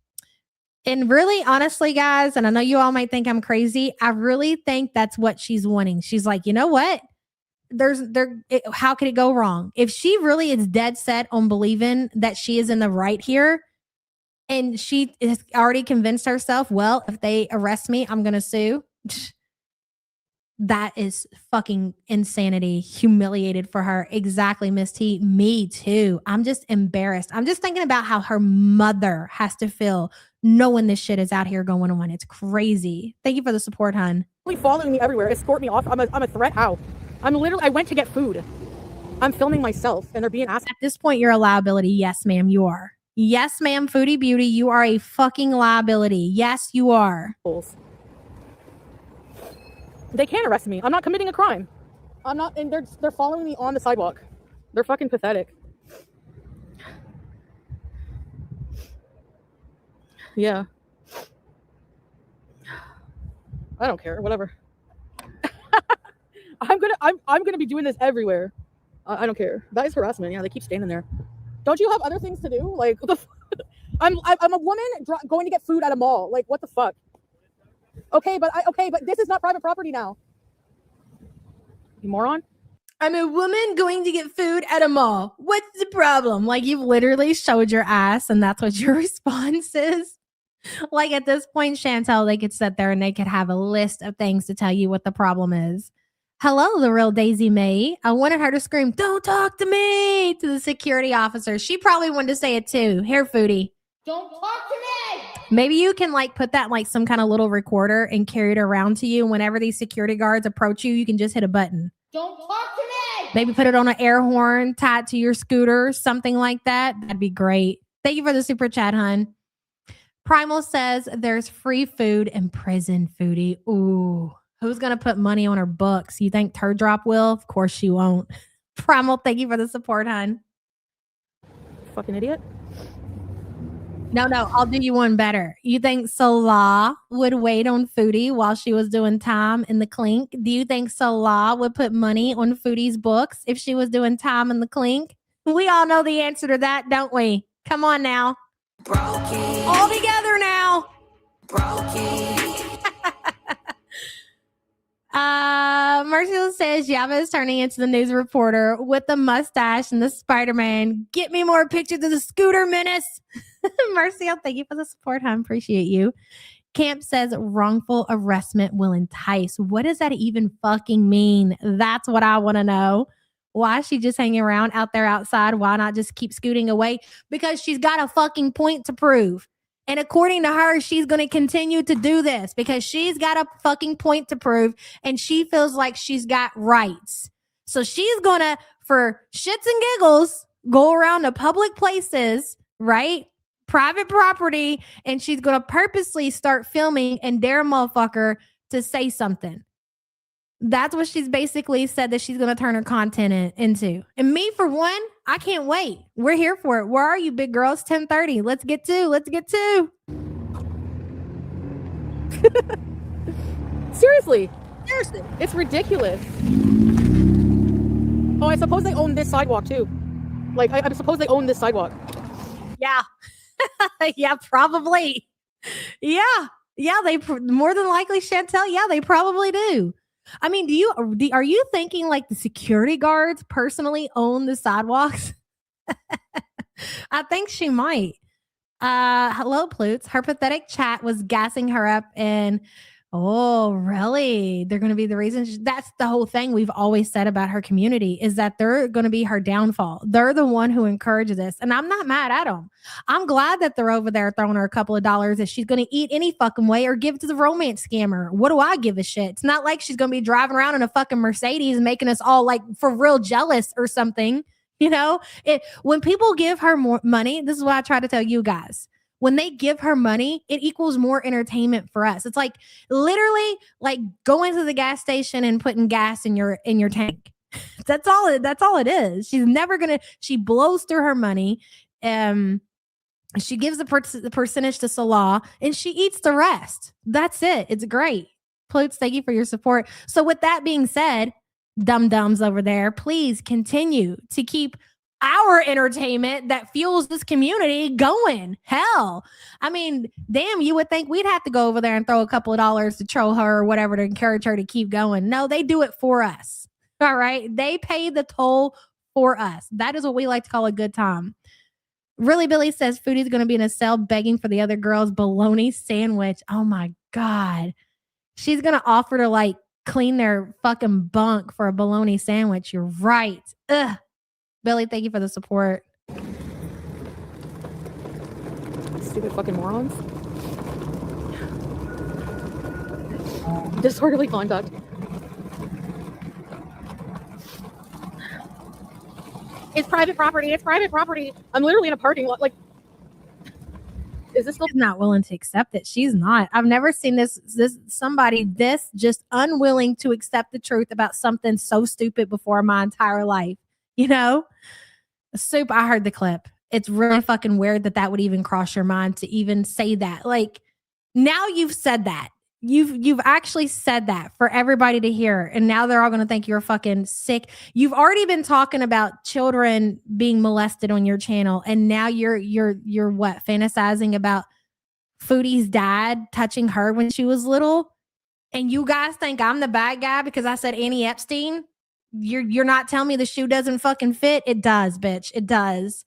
And really, honestly, guys, and I know you all might think I'm crazy. I really think that's what she's wanting. She's like, you know what? How could it go wrong? If she really is dead set on believing that she is in the right here And she has already convinced herself, well, if they arrest me, I'm going to sue. That is fucking insanity. Humiliated for her. Exactly, Miss T. Me too. I'm just embarrassed. I'm just thinking about how her mother has to feel knowing this shit is out here going on. It's crazy. Thank you for the support, hun. Following me everywhere, escort me off. I'm a threat. How? I went to get food. I'm filming myself and they're being asked. At this point, you're a liability. Yes, ma'am, you are. Yes, ma'am, Foodie Beauty, you are a fucking liability. Yes, you are. They can't arrest me. I'm not committing a crime. I'm not, and they're following me on the sidewalk. They're fucking pathetic. Yeah. I don't care. Whatever. I'm gonna be doing this everywhere. I don't care. That is harassment. Yeah, they keep standing there. Don't you have other things to do? Like, I'm a woman going to get food at a mall. Like, what the fuck? Okay, but this is not private property now. You moron. I'm a woman going to get food at a mall. What's the problem? Like, you've literally showed your ass, and that's what your response is. Like, at this point, Chantel, they could sit there and they could have a list of things to tell you what the problem is. Hello, the real Daisy May. I wanted her to scream, "Don't talk to me," to the security officer. She probably wanted to say it too. Here, Foodie. Don't talk to me. Maybe you can like put that in like some kind of little recorder and carry it around to you. Whenever these security guards approach you, you can just hit a button. Don't talk to me. Maybe put it on an air horn, tie it to your scooter, something like that. That'd be great. Thank you for the super chat, hun. Primal says there's free food in prison, Foodie. Ooh, who's going to put money on her books? You think Turd Drop will? Of course she won't. Primal, thank you for the support, hun. Fucking idiot. No, I'll do you one better. You think Salah would wait on Foodie while she was doing time in the clink? Do you think Salah would put money on Foodie's books if she was doing time in the clink? We all know the answer to that, don't we? Come on now. Broken. All together now. Broken. Marcel says Yava is turning into the news reporter with the mustache and the Spider-Man. Get me more pictures of the scooter menace. Marcel, thank you for the support, hon. Appreciate you. Camp says wrongful arrestment will entice. What does that even fucking mean? That's what I want to know. Why is she just hanging around out there outside? Why not just keep scooting away? Because she's got a fucking point to prove. And according to her, she's going to continue to do this because she's got a fucking point to prove and she feels like she's got rights. So she's going to, for shits and giggles, go around to public places, right? Private property, and she's going to purposely start filming and dare a motherfucker to say something. That's what she's basically said that she's going to turn her content into. And me, for one, I can't wait. We're here for it. Where are you, big girls? 10:30. Let's get to. Seriously. It's ridiculous. Oh, I suppose they own this sidewalk too. Like, I suppose they own this sidewalk. Yeah. Yeah, probably. Yeah, they more than likely, Chantel. Yeah, they probably do. I mean, are you thinking like the security guards personally own the sidewalks? I think she might. Hello, Plutes. Her pathetic chat was gassing her up and oh, really? They're going to be the reason. That's the whole thing we've always said about her community is that they're going to be her downfall. They're the one who encourages this. And I'm not mad at them. I'm glad that they're over there throwing her a couple of dollars that she's going to eat any fucking way or give to the romance scammer. What do I give a shit? It's not like she's going to be driving around in a fucking Mercedes and making us all like for real jealous or something. You know, when people give her more money, this is what I try to tell you guys. When they give her money, it equals more entertainment for us. It's like literally like going to the gas station and putting gas in your tank. That's all it is. She's never gonna. She blows through her money. She gives the percentage to Salah, and she eats the rest. That's it. It's great. Plutes, thank you for your support. So with that being said, dum-dums over there, please continue to keep our entertainment that fuels this community going. Hell, I mean, damn, you would think we'd have to go over there and throw a couple of dollars to troll her or whatever to encourage her to keep going. No, they do it for us. All right. They pay the toll for us. That is what we like to call a good time. Really Billy says Foodie's going to be in a cell begging for the other girl's bologna sandwich. Oh my God. She's going to offer to like clean their fucking bunk for a bologna sandwich. You're right. Ugh. Billy, thank you for the support. Stupid fucking morons. Disorderly conduct. It's private property. It's private property. I'm literally in a parking lot. Like, is this still? She's not willing to accept it. She's not. I've never seen this somebody this just unwilling to accept the truth about something so stupid before in my entire life. You know? Soup, I heard the clip. It's really fucking weird that would even cross your mind to even say that. Like, now you've said that. You've actually said that for everybody to hear, and now they're all going to think you're fucking sick. You've already been talking about children being molested on your channel, and now you're what, fantasizing about Foodie's dad touching her when she was little, and you guys think I'm the bad guy because I said Annie Epstein? You're not telling me the shoe doesn't fucking fit? It does, bitch. It does.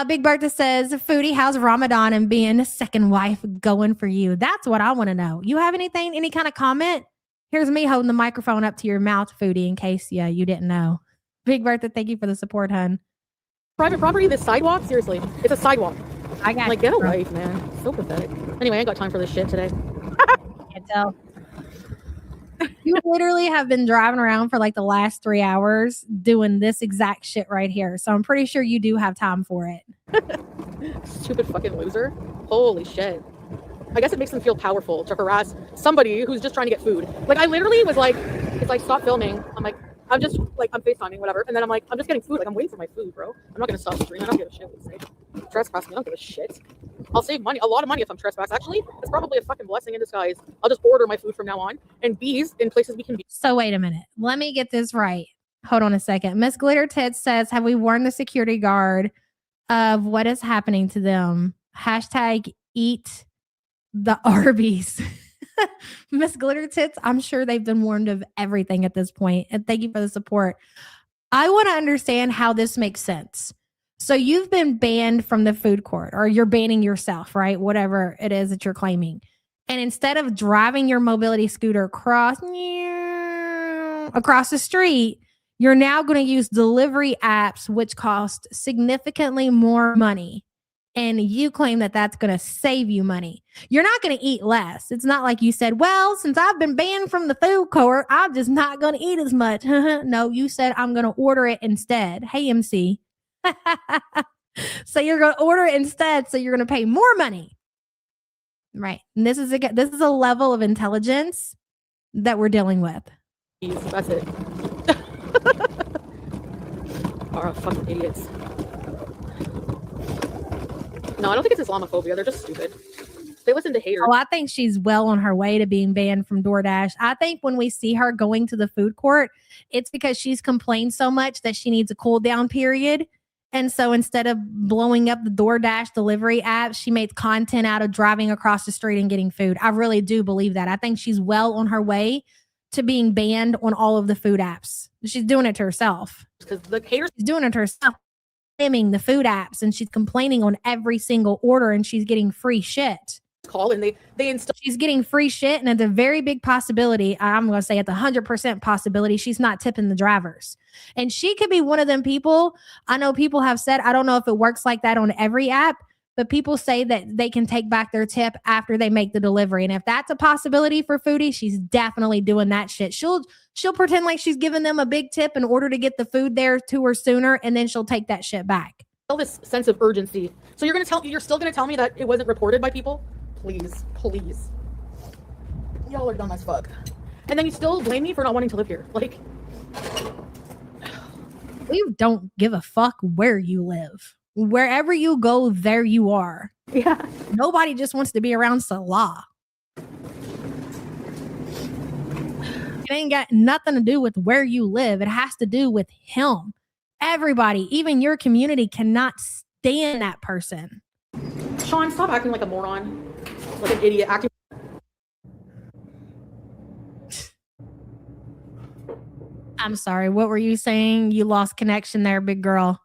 Big Bertha says, Foodie, how's Ramadan and being a second wife going for you? That's what I want to know. You have anything, any kind of comment? Here's me holding the microphone up to your mouth, Foodie, in case you didn't know. Big Bertha, thank you for the support, hun. Private property, this sidewalk? Seriously, it's a sidewalk. I got like, get a life, man. So pathetic. Anyway, I ain't got time for this shit today. Can't tell. You literally have been driving around for like the last 3 hours doing this exact shit right here. So I'm pretty sure you do have time for it. Stupid fucking loser. Holy shit. I guess it makes them feel powerful to harass somebody who's just trying to get food. Like, I literally was like, it's like, stop filming. I'm like, I'm just like, I'm FaceTiming, whatever. And then I'm like, I'm just getting food. Like, I'm waiting for my food, bro. I'm not going to stop the stream. I don't give a shit what you say. Trespassing, I don't give a shit. I'll save money, a lot of money if I'm trespassing. Actually, it's probably a fucking blessing in disguise. I'll just order my food from now on. And bees in places we can be. So wait a minute. Let me get this right. Hold on a second. Miss Glitter Tits says, have we warned the security guard of what is happening to them? Hashtag eat the Arby's. Miss Glitter Tits, I'm sure they've been warned of everything at this point. And thank you for the support. I want to understand how this makes sense. So you've been banned from the food court, or you're banning yourself, right? Whatever it is that you're claiming. And instead of driving your mobility scooter across the street, you're now going to use delivery apps, which cost significantly more money. And you claim that that's going to save you money. You're not going to eat less. It's not like you said, well, since I've been banned from the food court, I'm just not going to eat as much. No, you said I'm going to order it instead. Hey, MC. So you're going to order it instead. So you're going to pay more money. Right. And this is a level of intelligence that we're dealing with. That's it. Are fucking idiots. No, I don't think it's Islamophobia. They're just stupid. They listen to haters. Oh, I think she's well on her way to being banned from DoorDash. I think when we see her going to the food court, it's because she's complained so much that she needs a cool down period. And so instead of blowing up the DoorDash delivery app, she made content out of driving across the street and getting food. I really do believe that. I think she's well on her way to being banned on all of the food apps. She's doing it to herself. Because the haters She's doing it to herself. Spamming the food apps, and she's complaining on every single order, and she's getting free shit. call and they install. She's getting free shit, and it's a very big possibility. I'm going to say at the 100% possibility she's not tipping the drivers. And she could be one of them people. I know people have said, I don't know if it works like that on every app, but people say that they can take back their tip after they make the delivery. And if that's a possibility for Foodie, she's definitely doing that shit. She'll pretend like she's giving them a big tip in order to get the food there to her sooner, and then she'll take that shit back. This sense of urgency. So you're still gonna tell me that it wasn't reported by people? Please. Y'all are dumb as fuck. And then you still blame me for not wanting to live here. Like, we don't give a fuck where you live. Wherever you go, there you are. Yeah. Nobody just wants to be around Salah. It ain't got nothing to do with where you live. It has to do with him. Everybody, even your community, cannot stand that person. Sean, stop acting like a moron. Like an idiot. I'm sorry. What were you saying? You lost connection there, big girl.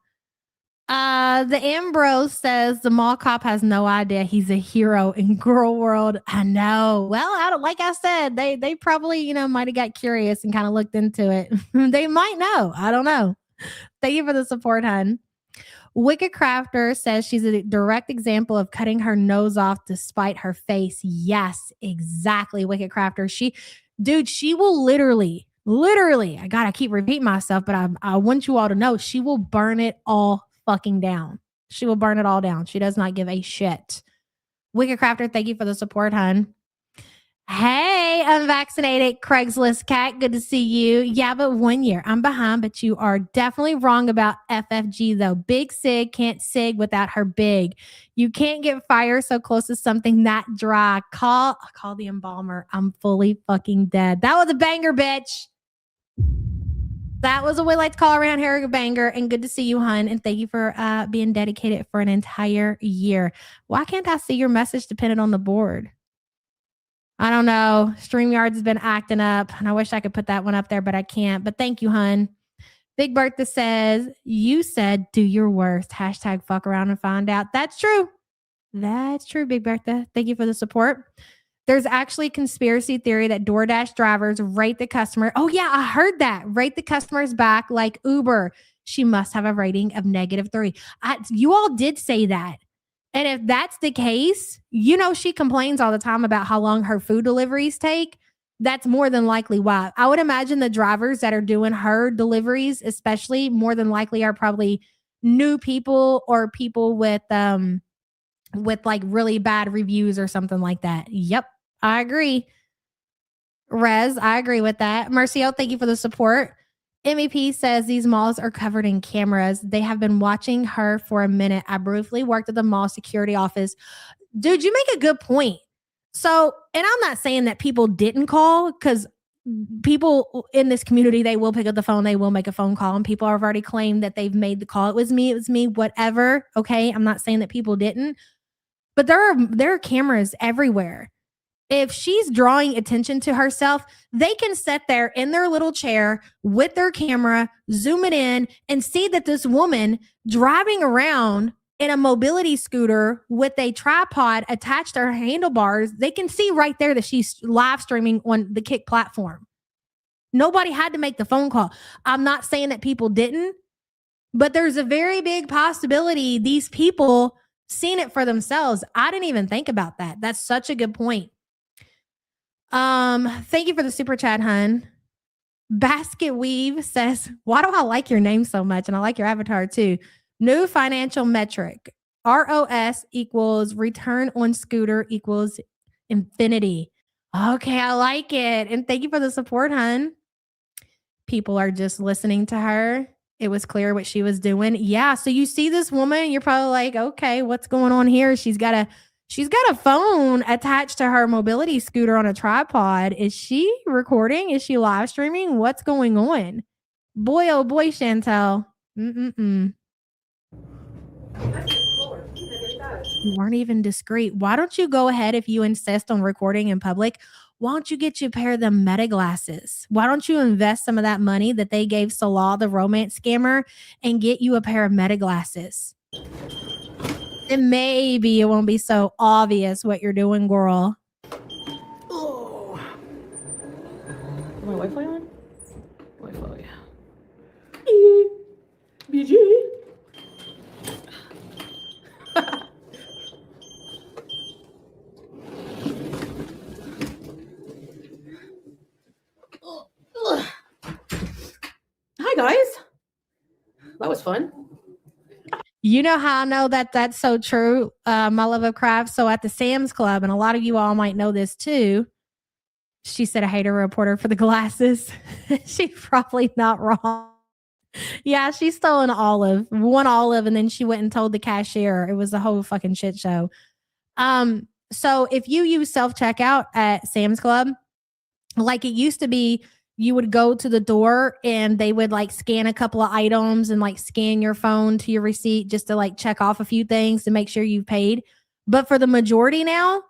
The Ambrose says the mall cop has no idea he's a hero in girl world. I know. Well, like I said, they probably, might have got curious and kind of looked into it. They might know. I don't know. Thank you for the support, hun. Wicked Crafter says she's a direct example of cutting her nose off despite her face. Yes, exactly. Wicked Crafter. She will literally, I gotta keep repeating myself, but I want you all to know she will burn it all fucking down. She will burn it all down. She does not give a shit. Wicked Crafter, thank you for the support, hun. Hey, unvaccinated Craigslist cat. Good to see you. Yeah, but 1 year. I'm behind, but you are definitely wrong about FFG, though. Big Sig can't sig without her big. You can't get fire so close to something that dry. Call the embalmer. I'm fully fucking dead. That was a banger, bitch. That was what we like to call around here a banger. And good to see you, hun. And thank you for being dedicated for an entire year. Why can't I see your message dependent on the board? I don't know. StreamYards has been acting up, and I wish I could put that one up there, but I can't. But thank you, hun. Big Bertha says, you said do your worst. Hashtag fuck around and find out. That's true. That's true, Big Bertha. Thank you for the support. There's actually a conspiracy theory that DoorDash drivers rate the customer. Oh, yeah, I heard that. Rate the customers back like Uber. She must have a rating of -3. You all did say that. And if that's the case, she complains all the time about how long her food deliveries take. That's more than likely why. I would imagine the drivers that are doing her deliveries, especially, more than likely are probably new people or people with like really bad reviews or something like that. Yep, I agree. Rez, I agree with that. Mercio, thank you for the support. MEP says these malls are covered in cameras. They have been watching her for a minute. I briefly worked at the mall security office. Dude, you make a good point. So, and I'm not saying that people didn't call, because people in this community, they will pick up the phone, they will make a phone call, and people have already claimed that they've made the call. It was me, whatever. Okay. I'm not saying that people didn't, but there are cameras everywhere. If she's drawing attention to herself, they can sit there in their little chair with their camera, zoom it in, and see that this woman driving around in a mobility scooter with a tripod attached to her handlebars, they can see right there that she's live streaming on the Kick platform. Nobody had to make the phone call. I'm not saying that people didn't, but there's a very big possibility these people seen it for themselves. I didn't even think about that. That's such a good point. Thank you for the super chat, hun. Basket Weave says, why do I like your name so much? And I like your avatar too. New financial metric. ROS equals return on scooter equals infinity. Okay, I like it. And thank you for the support, hun. People are just listening to her. It was clear what she was doing. Yeah, so you see this woman, you're probably like, okay, what's going on here? She's got a phone attached to her mobility scooter on a tripod. Is she recording? Is she live streaming? What's going on? Boy, oh boy, Chantel. You weren't even discreet. Why don't you go ahead, if you insist on recording in public, why don't you get you a pair of the Meta glasses? Why don't you invest some of that money that they gave Salah, the romance scammer, and get you a pair of Meta glasses? Then maybe it won't be so obvious what you're doing, girl. Oh. Is my Wi-Fi on? Wi-Fi. BG. Hi, guys. That was fun. You know how I know that that's so true, my love of craft? So at the Sam's Club, and a lot of you all might know this too, she said, I hate a reporter for the glasses. She's probably not wrong. Yeah, she stole one olive, and then she went and told the cashier. It was a whole fucking shit show. So if you use self-checkout at Sam's Club, like it used to be, you would go to the door and they would like scan a couple of items and like scan your phone to your receipt just to like check off a few things to make sure you've paid. But for the majority now,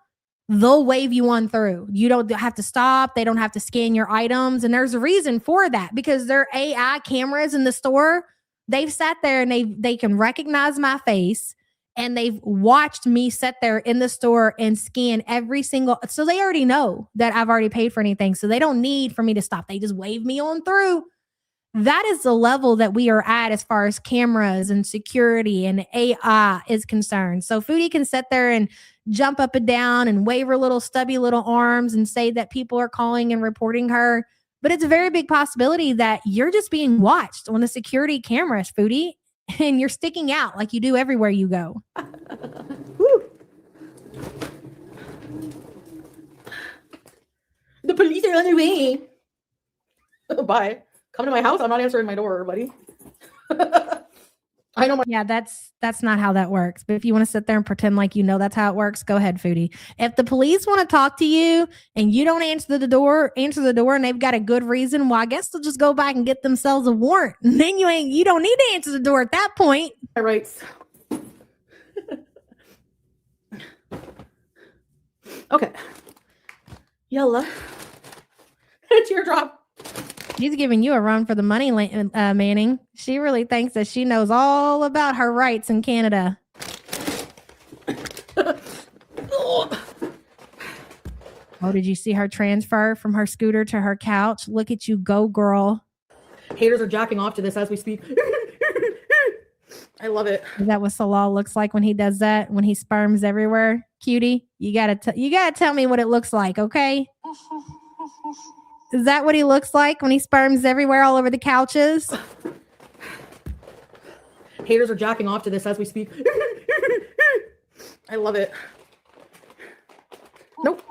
they'll wave you on through. You don't have to stop. They don't have to scan your items. And there's a reason for that, because their AI cameras in the store, They've sat there and they can recognize my face, and they've watched me sit there in the store and scan every single. So they already know that I've already paid for anything. So they don't need for me to stop. They just wave me on through. That is the level that we are at as far as cameras and security and AI is concerned. So Foodie can sit there and jump up and down and wave her little stubby little arms and say that people are calling and reporting her. But it's a very big possibility that you're just being watched on the security cameras, Foodie, and you're sticking out like you do everywhere you go. The police are on their way. Bye. Come to my house. I'm not answering my door, buddy. I know my. Yeah, that's not how that works. But if you want to sit there and pretend like you know that's how it works, go ahead, Foodie. If the police want to talk to you and you don't answer the door, and they've got a good reason, well, I guess they'll just go back and get themselves a warrant. And then you don't need to answer the door at that point. My rights. Okay. Yalla. Teardrop. She's giving you a run for the money, Manning. She really thinks that she knows all about her rights in Canada. Oh, did you see her transfer from her scooter to her couch? Look at you go, girl. Haters are jacking off to this as we speak. I love it. Is that what Salal looks like when he does that? When he sperms everywhere? Cutie, you gotta tell me what it looks like, okay? Is that what he looks like when he sperms everywhere all over the couches? Haters are jacking off to this as we speak. I love it. Nope.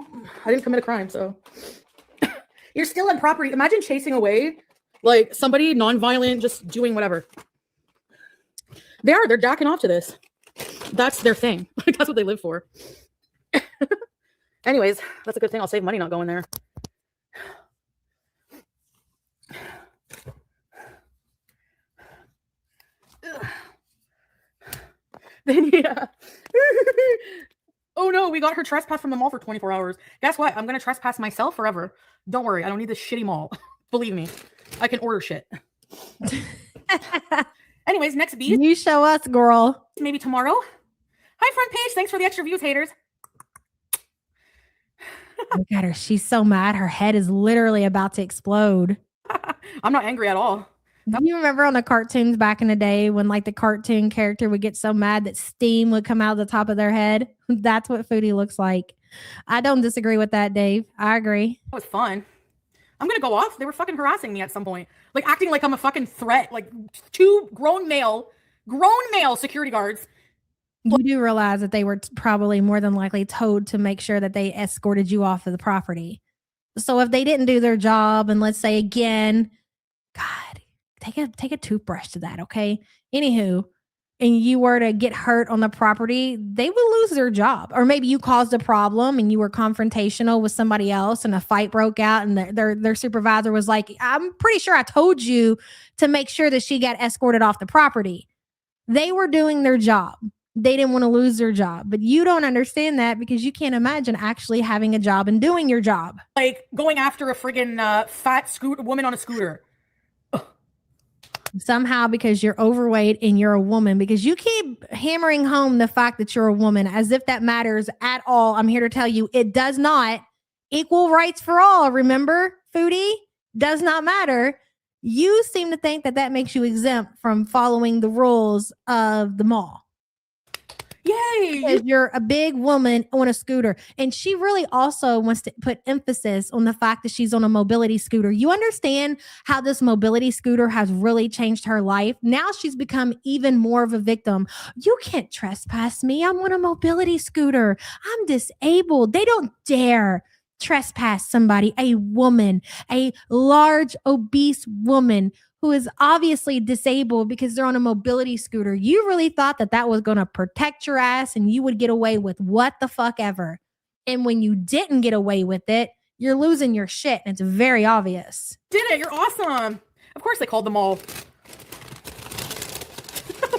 I didn't commit a crime, so. You're still in property. Imagine chasing away like somebody non-violent, just doing whatever. They're jacking off to this. That's their thing. That's what they live for. Anyways, that's a good thing. I'll save money not going there. Then yeah. Oh no, we got her trespass from the mall for 24 hours. Guess what? I'm gonna trespass myself forever. Don't worry, I don't need this shitty mall. Believe me, I can order shit. Anyways, next beat. You show us, girl. Maybe tomorrow. Hi, front page. Thanks for the extra views, haters. Look at her. She's so mad. Her head is literally about to explode. I'm not angry at all. Do you remember on the cartoons back in the day when like the cartoon character would get so mad that steam would come out of the top of their head? That's what Foodie looks like. I don't disagree with that, Dave. I agree. That was fun. I'm gonna go off. They were fucking harassing me at some point. Like acting like I'm a fucking threat. Like two grown male security guards. You do realize that they were probably more than likely told to make sure that they escorted you off of the property. So if they didn't do their job, and let's say again, God, take a toothbrush to that, okay? Anywho, and you were to get hurt on the property, they would lose their job. Or maybe you caused a problem and you were confrontational with somebody else and a fight broke out and their supervisor was like, I'm pretty sure I told you to make sure that she got escorted off the property. They were doing their job. They didn't want to lose their job. But you don't understand that because you can't imagine actually having a job and doing your job. Like going after a friggin' fat woman on a scooter. Somehow because you're overweight and you're a woman, because you keep hammering home the fact that you're a woman as if that matters at all. I'm here to tell you it does not. Equal rights for all. Remember, Foodie? Does not matter. You seem to think that that makes you exempt from following the rules of the mall. Yay! Because you're a big woman on a scooter. And she really also wants to put emphasis on the fact that she's on a mobility scooter. You understand how this mobility scooter has really changed her life? Now she's become even more of a victim. You can't trespass me. I'm on a mobility scooter. I'm disabled. They don't dare trespass somebody, a woman, a large, obese woman who is obviously disabled because they're on a mobility scooter. You really thought that that was going to protect your ass and you would get away with what the fuck ever. And when you didn't get away with it, you're losing your shit. And it's very obvious. Did it. You're awesome. Of course they called them all.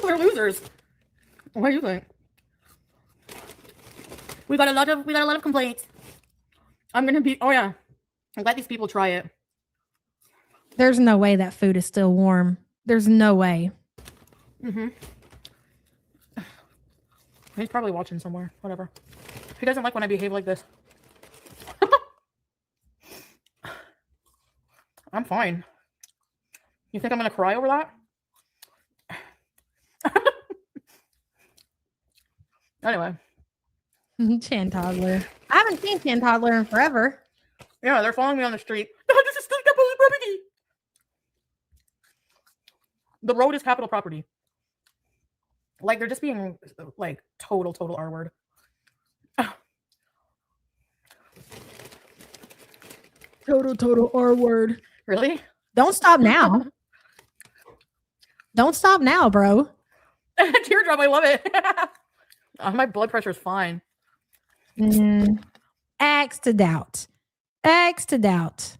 They're losers. What do you think? We got a lot of complaints. I'm going to be, oh yeah. Let these people try it. There's no way that food is still warm. There's no way. Mm-hmm. He's probably watching somewhere. Whatever. He doesn't like when I behave like this. I'm fine. You think I'm gonna cry over that? Anyway. Chan Toddler. I haven't seen Chan Toddler in forever. Yeah, they're following me on the street. This is state capital property. The road is capital property. Like, they're just being, like, total R word. Total R word. Really? Don't stop now. Don't stop now, bro. Teardrop, I love it. My blood pressure is fine. X to doubt. X to doubt.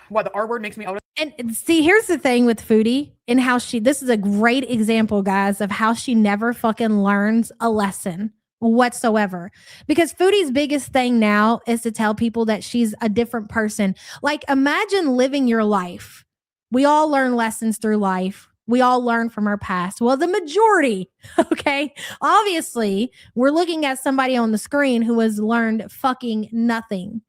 What, the R word makes me out of... And see, here's the thing with Foodie and how this is a great example, guys, of how she never fucking learns a lesson whatsoever. Because Foodie's biggest thing now is to tell people that she's a different person. Like, imagine living your life. We all learn lessons through life. We all learn from our past. Well, the majority, okay? Obviously, we're looking at somebody on the screen who has learned fucking nothing.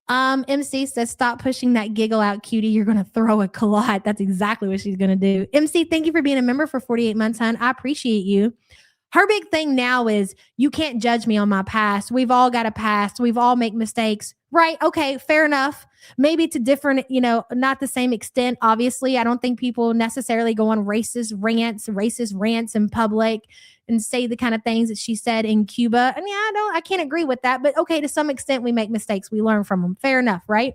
MC says, stop pushing that giggle out, cutie. You're going to throw a collide. That's exactly what she's going to do. MC, thank you for being a member for 48 months, hon. I appreciate you. Her big thing now is you can't judge me on my past. We've all got a past. We've all make mistakes. Right. Okay. Fair enough. Maybe to different, not the same extent. Obviously, I don't think people necessarily go on racist rants in public and say the kind of things that she said in Cuba. I mean, I can't agree with that, but okay, to some extent we make mistakes. We learn from them. Fair enough. Right.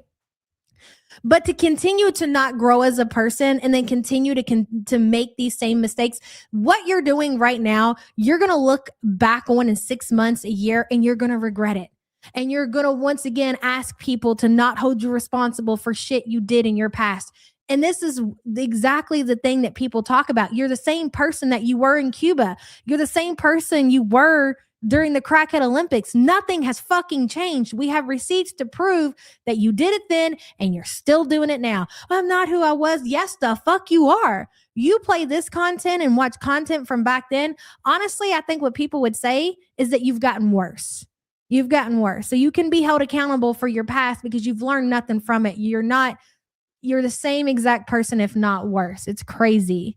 But to continue to not grow as a person and then continue to make these same mistakes, what you're doing right now, you're going to look back on in 6 months, a year, and you're going to regret it. And you're going to once again ask people to not hold you responsible for shit you did in your past. And this is exactly the thing that people talk about. You're the same person that you were in Cuba. You're the same person you were during the Crackhead Olympics. Nothing has fucking changed. We have receipts to prove that you did it then and you're still doing it now. I'm not who I was. Yes, the fuck you are. You play this content and watch content from back then. Honestly, I think what people would say is that you've gotten worse. You've gotten worse. So you can be held accountable for your past because you've learned nothing from it. You're the same exact person, if not worse. It's crazy.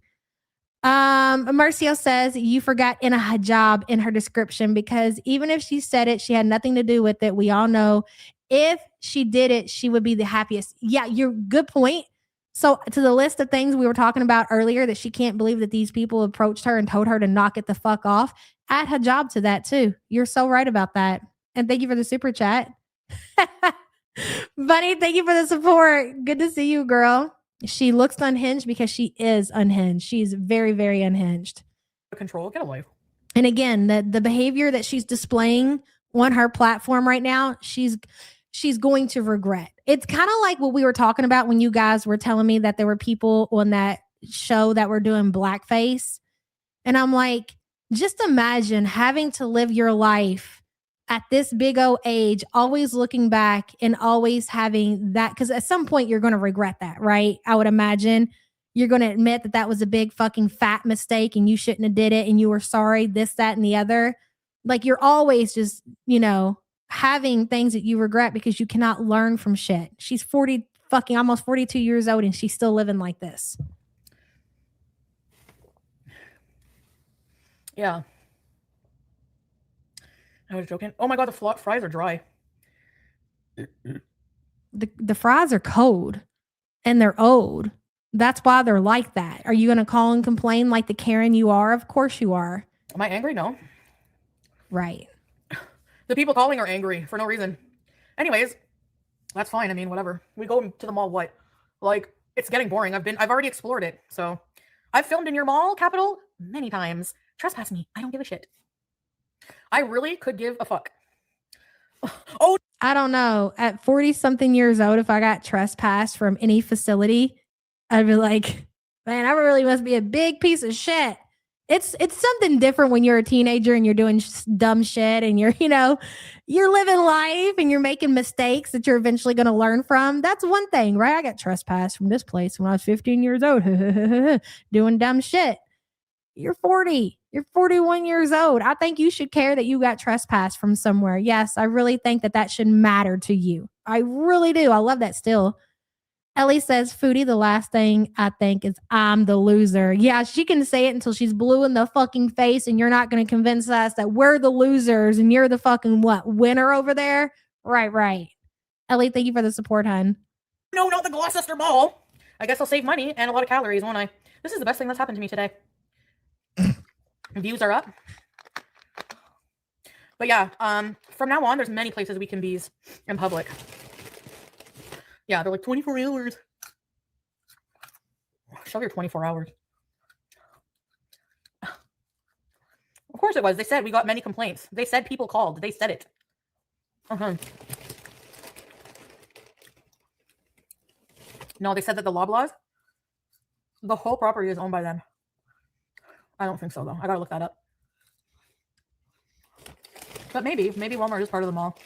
Marcio says you forgot in a hijab in her description because even if she said it, she had nothing to do with it. We all know if she did it, she would be the happiest. Yeah, you're good point. So to the list of things we were talking about earlier that she can't believe that these people approached her and told her to knock it the fuck off, add hijab to that too. You're so right about that. And thank you for the super chat. Bunny, thank you for the support. Good to see you, girl. She looks unhinged because she is unhinged. She's very, very unhinged. Control, get away. And again, the behavior that she's displaying on her platform right now, she's going to regret. It's kind of like what we were talking about when you guys were telling me that there were people on that show that were doing blackface. And I'm like, just imagine having to live your life at this big old age, always looking back and always having that, because at some point you're going to regret that, right? I would imagine you're going to admit that was a big fucking fat mistake and you shouldn't have did it and you were sorry, this, that, and the other. Like you're always just, having things that you regret because you cannot learn from shit. She's almost 42 years old and she's still living like this. Yeah. I was joking. Oh my God, the fries are dry. The fries are cold and they're old. That's why they're like that. Are you going to call and complain like the Karen you are? Of course you are. Am I angry? No. Right. The people calling are angry for no reason. Anyways, that's fine. I mean, whatever. We go to the mall, what? Like, it's getting boring. I've already explored it. So I've filmed in your mall, Capital, many times. Trespass me. I don't give a shit. I really could give a fuck. Oh, I don't know. At 40 something years old, if I got trespassed from any facility, I'd be like, man, I really must be a big piece of shit. It's something different when you're a teenager and you're doing dumb shit and you're living life and you're making mistakes that you're eventually going to learn from. That's one thing, right? I got trespassed from this place when I was 15 years old, doing dumb shit. You're 40. You're 41 years old. I think you should care that you got trespassed from somewhere. Yes, I really think that that should matter to you. I really do. I love that still. Ellie says, Foodie, the last thing I think is I'm the loser. Yeah, she can say it until she's blue in the fucking face, and you're not going to convince us that we're the losers and you're the fucking what, winner over there? Right. Ellie, thank you for the support, hun. No, not the Gloucester Mall. I guess I'll save money and a lot of calories, won't I? This is the best thing that's happened to me today. Views are up. But yeah, from now on, there's many places we can bees in public. Yeah, they're like 24 hours. Shove your 24 hours. Of course it was. They said we got many complaints. They said people called. They said it. No, they said that the Loblaws, the whole property is owned by them. I don't think so, though. I gotta look that up. But maybe Walmart is part of the mall.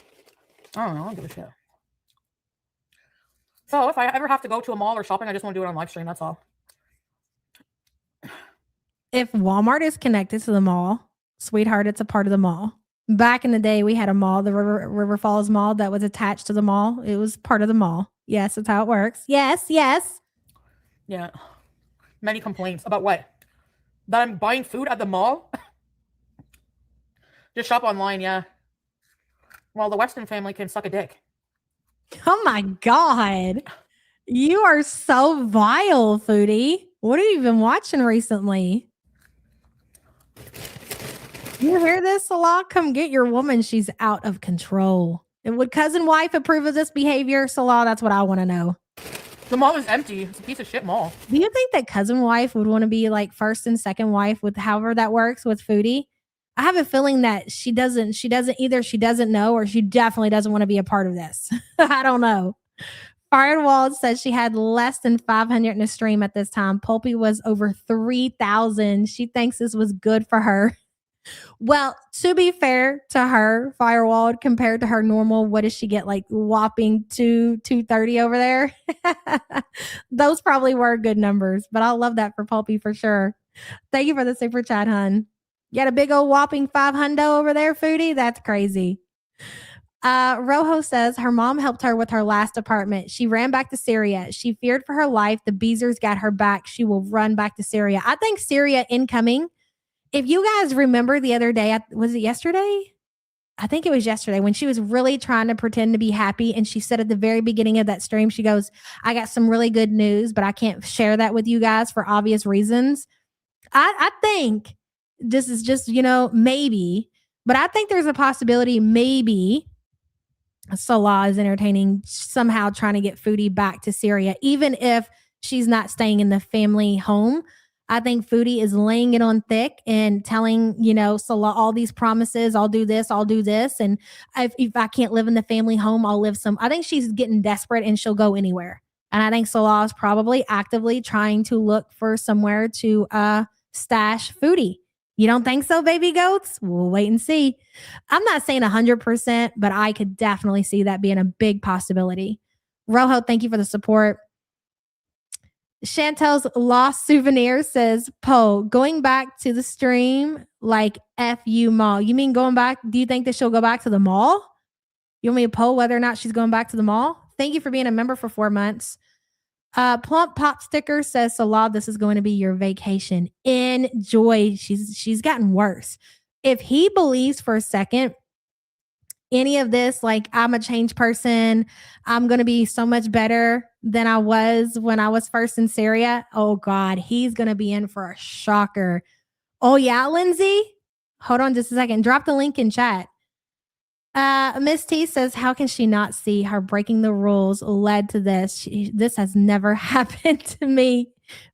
I don't know. I don't give a shit. So if I ever have to go to a mall or shopping, I just want to do it on live stream. That's all. If Walmart is connected to the mall, sweetheart, it's a part of the mall. Back in the day, we had a mall, the River Falls Mall, that was attached to the mall. It was part of the mall. Yes, that's how it works. Yes. Yeah. Many complaints about what? That I'm buying food at the mall? Just shop online, yeah. Well, the Weston family can suck a dick. Oh my God. You are so vile, Foodie. What have you been watching recently? You hear this, Salah? Come get your woman. She's out of control. And would cousin wife approve of this behavior, Salah? That's what I want to know. The mall is empty. It's a piece of shit mall. Do you think that cousin wife would want to be like first and second wife with however that works with Foodie? I have a feeling that she doesn't know, or she definitely doesn't want to be a part of this. I don't know. Firewall says she had less than 500 in a stream at this time. Pulpy was over 3,000. She thinks this was good for her. Well, to be fair to her, Firewall, compared to her normal, what does she get? Like whopping 230 over there? Those probably were good numbers, but I love that for Pulpy for sure. Thank you for the super chat, hun. You got a big old whopping 500 over there, Foodie? That's crazy. Rojo says her mom helped her with her last apartment. She ran back to Syria. She feared for her life. The Beezers got her back. She will run back to Syria. I think Syria incoming. If you guys remember the other day, was it yesterday? I think it was yesterday when she was really trying to pretend to be happy. And she said at the very beginning of that stream, she goes, I got some really good news, but I can't share that with you guys for obvious reasons. I think this is just, maybe, but I think there's a possibility maybe Salah is entertaining somehow trying to get Foodie back to Syria, even if she's not staying in the family home. I think Foodie is laying it on thick and telling, Salah all these promises. I'll do this. And if I can't live in the family home, I'll live I think she's getting desperate and she'll go anywhere. And I think Salah is probably actively trying to look for somewhere to stash Foodie. You don't think so, baby goats? We'll wait and see. I'm not saying 100%, but I could definitely see that being a big possibility. Rojo, thank you for the support. Chantel's Lost Souvenir says, Poe, going back to the stream like FU mall. You mean going back? Do you think that she'll go back to the mall? You want me to poll whether or not she's going back to the mall? Thank you for being a member for 4 months. Plump Pop Sticker says, Salah, this is going to be your vacation. Enjoy. She's gotten worse. If he believes for a second any of this, like I'm a changed person, I'm going to be so much better than I was when I was first in Syria. Oh God, he's going to be in for a shocker. Oh yeah, Lindsay? Hold on just a second. Drop the link in chat. Miss T says, how can she not see her breaking the rules led to this? This has never happened to me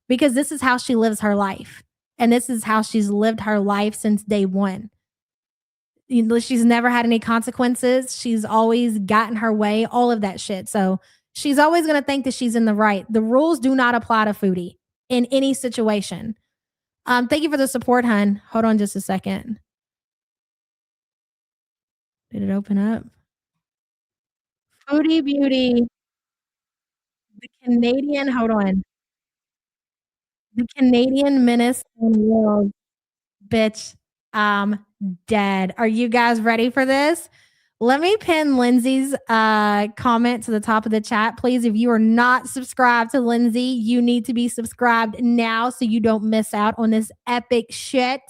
because this is how she lives her life. And this is how she's lived her life since day one. She's never had any consequences. She's always gotten her way, all of that shit. So she's always going to think that she's in the right. The rules do not apply to Foodie in any situation. Thank you for the support, hun. Hold on just a second. Did it open up? Foodie Beauty. The Canadian, hold on. The Canadian Menace and World Bitch, I'm dead. Are you guys ready for this? Let me pin Lindsay's comment to the top of the chat, please. If you are not subscribed to Lindsay, you need to be subscribed now so you don't miss out on this epic shit.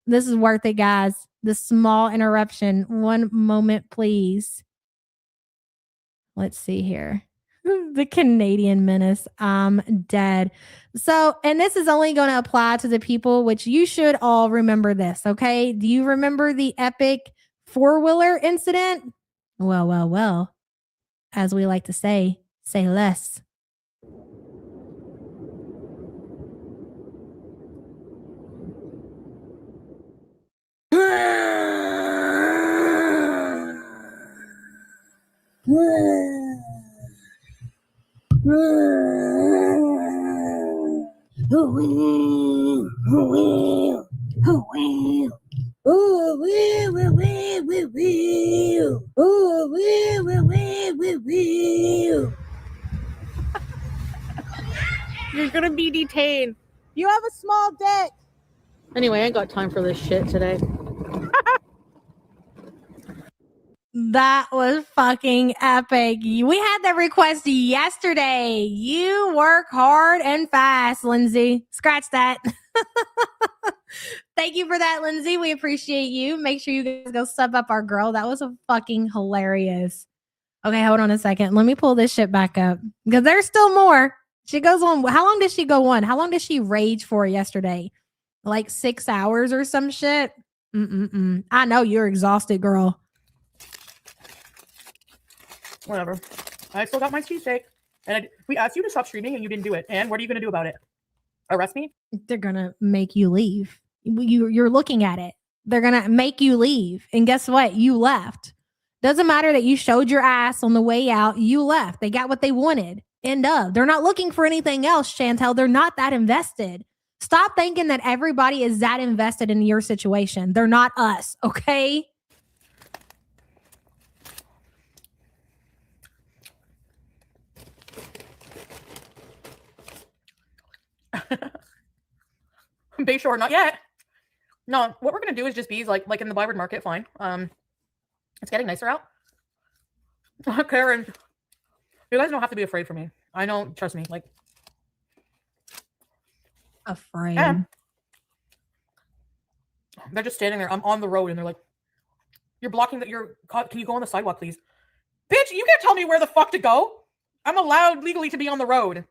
This is worth it, guys. The small interruption. One moment, please. Let's see here. The Canadian menace. I'm dead. So, and this is only going to apply to the people, which you should all remember this, okay? Do you remember the epic four-wheeler incident? Well. As we like to say less. You're gonna be detained. You have a small dick. Anyway, I ain't got time for this shit today. That was fucking epic. We had that request yesterday. You work hard and fast, Lindsay. Scratch that. Thank you for that, Lindsay. We appreciate you. Make sure you guys go sub up our girl. That was a fucking hilarious. Okay, hold on a second. Let me pull this shit back up because there's still more. She goes on. How long did she go on? How long did she rage for yesterday? Like 6 hours or some shit? I know you're exhausted, girl. Whatever. I still got my cheesesteak. And we asked you to stop streaming and you didn't do it. And what are you going to do about it? Arrest me? They're going to make you leave. You're looking at it. They're going to make you leave. And guess what? You left. Doesn't matter that you showed your ass on the way out. You left. They got what they wanted. End of. They're not looking for anything else, Chantel. They're not that invested. Stop thinking that everybody is that invested in your situation. They're not us, okay? Bayshore, not yet. No, what we're gonna do is just bees, like in the Byward Market. Fine. It's getting nicer out. Karen, you guys don't have to be afraid for me. I know. Trust me. Like, Afraid. yeah. They're just standing there. I'm on the road, and they're like, "You're blocking that. Can you go on the sidewalk, please?" Bitch, you can't tell me where the fuck to go. I'm allowed legally to be on the road.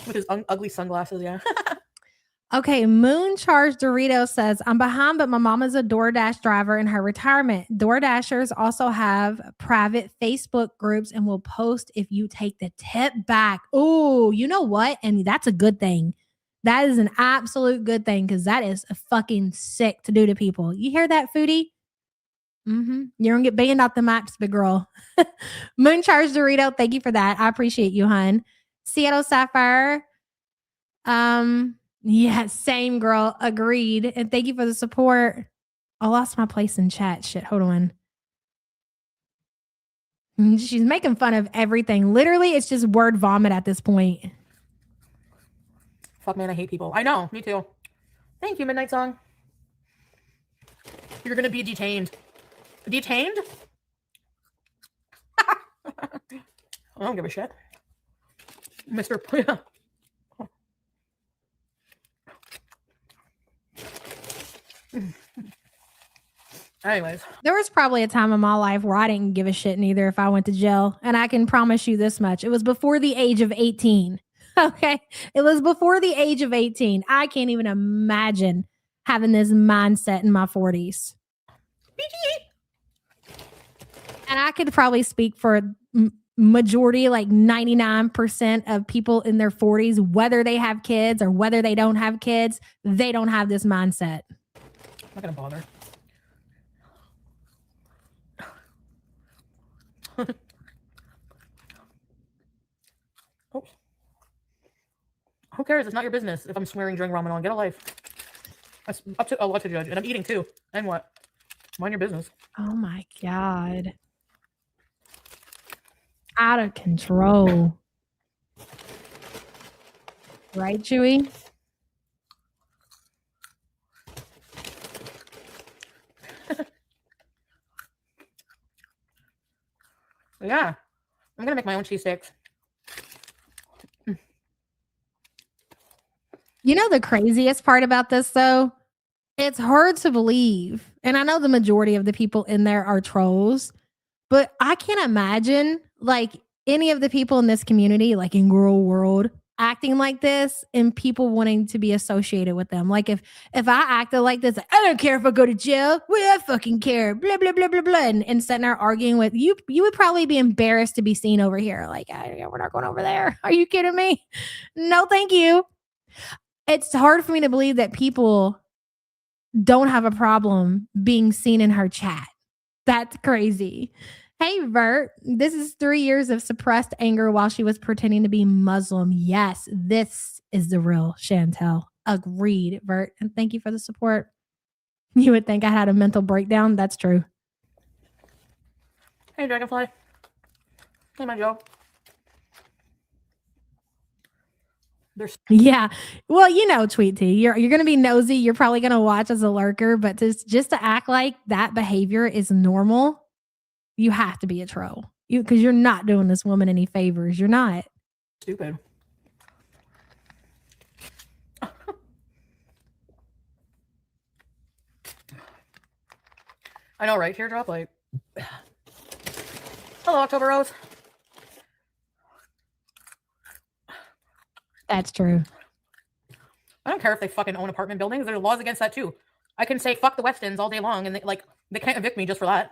With his ugly sunglasses, yeah. Okay, Moon Charged Dorito says, I'm behind, but my mom is a DoorDash driver in her retirement. DoorDashers also have private Facebook groups and will post if you take the tip back. Oh, you know what? And that's a good thing. That is an absolute good thing because that is a fucking sick to do to people. You hear that, Foodie? You're going to get banned off the maps, big girl. Moon Charged Dorito, thank you for that. I appreciate you, hun. Seattle Sapphire. Yeah, same girl. Agreed. And thank you for the support. I lost my place in chat. Shit, hold on. She's making fun of everything. Literally, it's just word vomit at this point. Fuck, man, I hate people. I know, me too. Thank you, Midnight Song. You're gonna be detained. Detained? I don't give a shit. Mr. Anyways. There was probably a time in my life where I didn't give a shit neither if I went to jail. And I can promise you this much. It was before the age of 18. Okay. It was before the age of 18. I can't even imagine having this mindset in my 40s. And I could probably speak for majority, like 99% of people in their 40s, whether they have kids or whether they don't have kids, they don't have this mindset. I'm not gonna bother. Oh. Who cares? It's not your business if I'm swearing during Ramadan. Get a life. That's up to Allah to judge. And I'm eating too. And what? Mind your business. Oh my God. Out of control. Right, Chewy? Yeah. I'm going to make my own cheesesteaks. You know the craziest part about this though? It's hard to believe. And I know the majority of the people in there are trolls, but I can't imagine like any of the people in this community, like in girl world, acting like this and people wanting to be associated with them. Like if I acted like this, I don't care if I go to jail. What do I fucking care? Blah blah blah blah blah. And sitting there arguing with you, you would probably be embarrassed to be seen over here. Like, we're not going over there. Are you kidding me? No, thank you. It's hard for me to believe that people don't have a problem being seen in her chat. That's crazy. Hey, Vert, this is 3 years of suppressed anger while she was pretending to be Muslim. Yes, this is the real Chantel. Agreed, Vert. And thank you for the support. You would think I had a mental breakdown. That's true. Hey, Dragonfly. Hey, my Joe. Yeah. Well, you know, Tweet T, you're going to be nosy. You're probably going to watch as a lurker, but just to act like that behavior is normal, you have to be a troll. Because you're not doing this woman any favors. You're not. Stupid. I know, right? Teardrop, like... Hello, October Rose. That's true. I don't care if they fucking own apartment buildings. There's laws against that too. I can say fuck the Westons all day long, and they can't evict me just for that.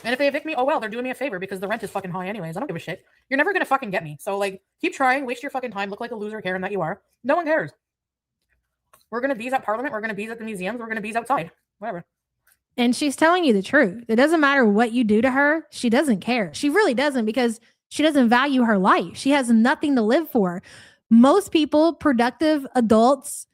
And if they evict me, oh well, they're doing me a favor because the rent is fucking high anyways. I don't give a shit. You're never gonna fucking get me. So like, keep trying, waste your fucking time, look like a loser, Karen that you are. No one cares. We're gonna bees at Parliament. We're gonna bees at the museums. We're gonna bees outside. Whatever. And she's telling you the truth. It doesn't matter what you do to her. She doesn't care. She really doesn't, because she doesn't value her life. She has nothing to live for. Most people, productive adults,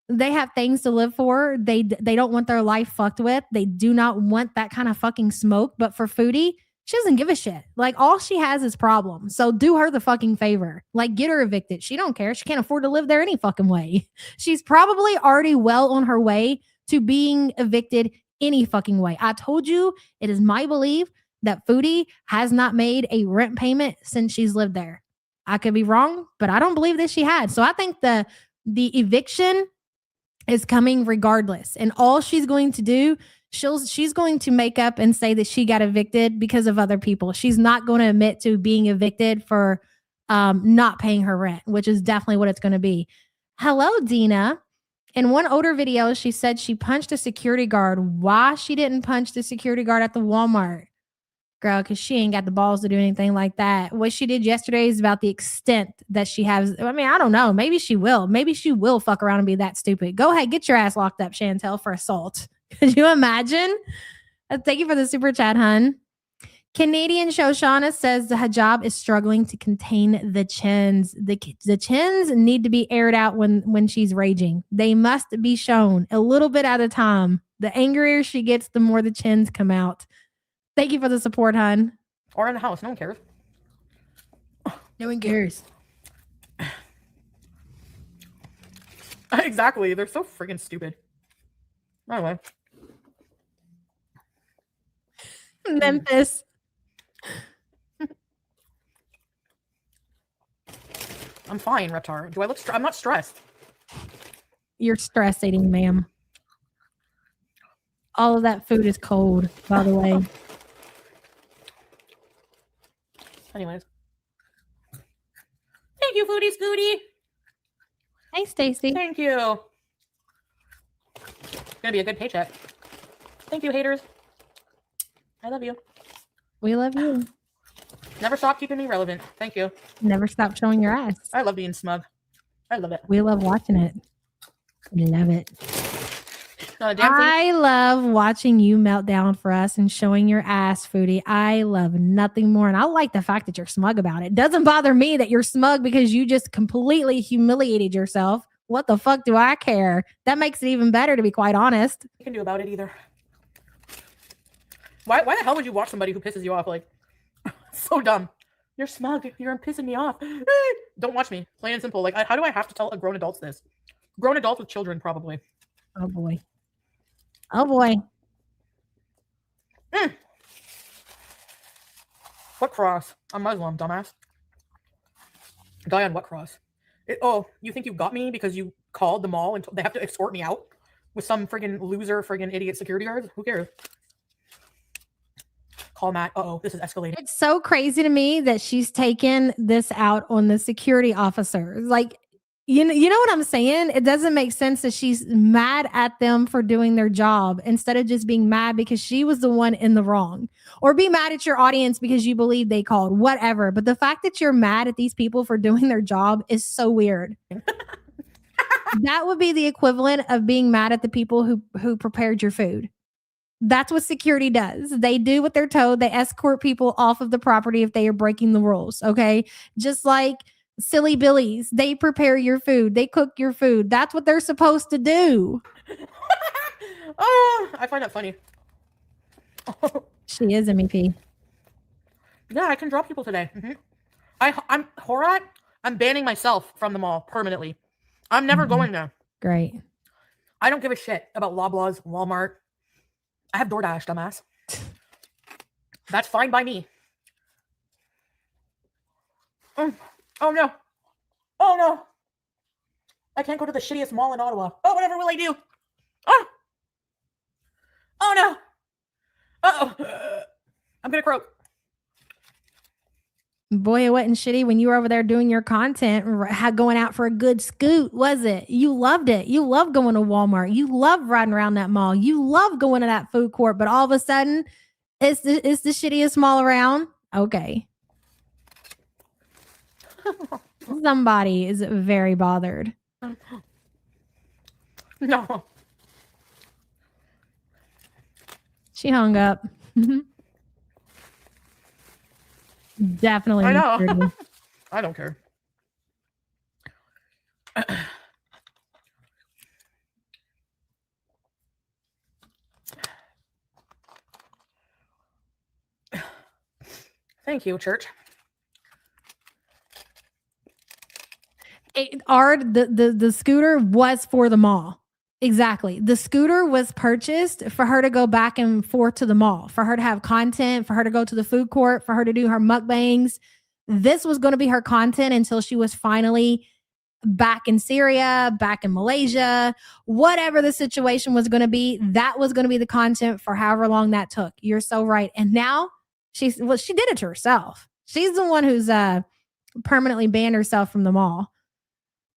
they have things to live for. They don't want their life fucked with. They do not want that kind of fucking smoke. But for Foodie, she doesn't give a shit. Like, all she has is problems. So do her the fucking favor. Like, get her evicted. She don't care. She can't afford to live there any fucking way. She's probably already well on her way to being evicted any fucking way. I told you, it is my belief that Foodie has not made a rent payment since she's lived there. I could be wrong, but I don't believe that she had. So I think the eviction is coming regardless. And all she's going to do, she's going to make up and say that she got evicted because of other people. She's not going to admit to being evicted for not paying her rent, which is definitely what it's going to be. Hello, Dina. In one older video, she said she punched a security guard. Why she didn't punch the security guard at the Walmart? Girl, because she ain't got the balls to do anything like that. What she did yesterday is about the extent that she has. I mean, I don't know. Maybe she will. Maybe she will fuck around and be that stupid. Go ahead, get your ass locked up, Chantel, for assault. Could you imagine? Thank you for the super chat, hun. Canadian Shoshana says the hijab is struggling to contain the chins. The chins need to be aired out when she's raging. They must be shown a little bit at a time. The angrier she gets, the more the chins come out. Thank you for the support, hun. Or in the house. No one cares. No one cares. Exactly. They're so freaking stupid. Anyway. Memphis. I'm fine, Reptar. Do I look I'm not stressed. You're stress eating, ma'am. All of that food is cold, by the way. Anyways. Thank you, Foodie Scooty. Hey, Stacy. Thank you. It's gonna be a good paycheck. Thank you, haters. I love you. We love you. Never stop keeping me relevant. Thank you. Never stop showing your ass. I love being smug. I love it. We love watching it. We love it. Not a damn thing. I love watching you melt down for us and showing your ass, Foodie. I love nothing more. And I like the fact that you're smug about it. Doesn't bother me that you're smug because you just completely humiliated yourself. What the fuck do I care? That makes it even better, to be quite honest. You can do about it either. Why the hell would you watch somebody who pisses you off? Like, so dumb. You're smug. You're pissing me off. Don't watch me. Plain and simple. Like, how do I have to tell grown adults this? Grown adults with children, probably. Oh, boy. Oh, boy. What cross? I'm Muslim, dumbass. Diane, what cross? You think you got me because you called the mall and they have to escort me out with some friggin' loser, friggin' idiot security guards? Who cares? Call Matt. This is escalating. It's so crazy to me that she's taken this out on the security officers. Like, you know what I'm saying? It doesn't make sense that she's mad at them for doing their job instead of just being mad because she was the one in the wrong. Or be mad at your audience because you believe they called, whatever. But the fact that you're mad at these people for doing their job is so weird. That would be the equivalent of being mad at the people who prepared your food. That's what security does. They do what they're told. They escort people off of the property if they are breaking the rules. Okay. Just like silly billies, they prepare your food. They cook your food. That's what they're supposed to do. I find that funny. She is MEP. Yeah, I can drop people today. I'm Horat. I'm banning myself from the mall permanently. I'm never going there. Great. I don't give a shit about Loblaws, Walmart. I have DoorDash, dumbass. That's fine by me. Oh no. Oh no. I can't go to the shittiest mall in Ottawa. Oh, whatever will I do? Oh no. Uh-oh. I'm gonna croak. Boy, it wasn't shitty when you were over there doing your content, going out for a good scoot, was it? You loved it. You love going to Walmart. You love riding around that mall. You love going to that food court. But all of a sudden, it's the shittiest mall around. Okay. Somebody is very bothered. No. She hung up. Definitely. I know. I don't care. Thank you, church. The scooter was for the mall. Exactly. The scooter was purchased for her to go back and forth to the mall, for her to have content, for her to go to the food court, for her to do her mukbangs. This was going to be her content until she was finally back in Syria, back in Malaysia, whatever the situation was going to be. That was going to be the content for however long that took. You're so right. And now she did it to herself. She's the one who's permanently banned herself from the mall.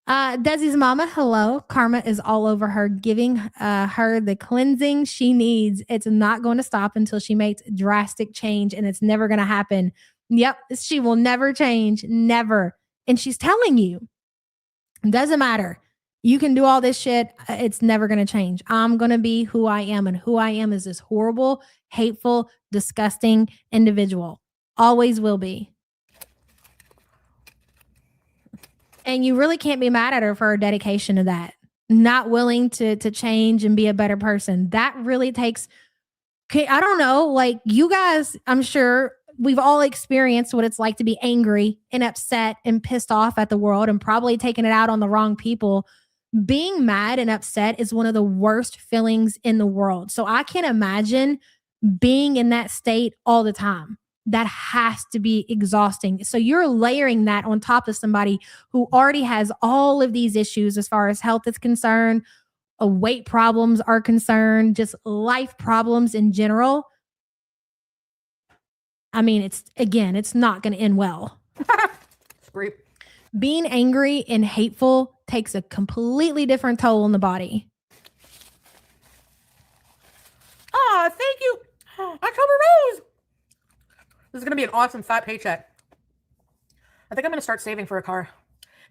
Desi's mama, hello. Karma is all over her, giving her the cleansing she needs. It's not going to stop until she makes drastic change, and it's never going to happen. Yep, she will never change, never. And she's telling you, it doesn't matter. You can do all this shit. It's never going to change. I'm going to be who I am, and who I am is this horrible, hateful, disgusting individual. Always will be. And you really can't be mad at her for her dedication to that. Not willing to change and be a better person. That really takes, I don't know, like you guys, I'm sure we've all experienced what it's like to be angry and upset and pissed off at the world and probably taking it out on the wrong people. Being mad and upset is one of the worst feelings in the world. So I can't imagine being in that state all the time. That has to be exhausting. So you're layering that on top of somebody who already has all of these issues as far as health is concerned, weight problems are concerned, just life problems in general. I mean, it's not going to end well. Great. Being angry and hateful takes a completely different toll on the body. Thank you, October Rose. This is going to be an awesome fat paycheck. I think I'm going to start saving for a car.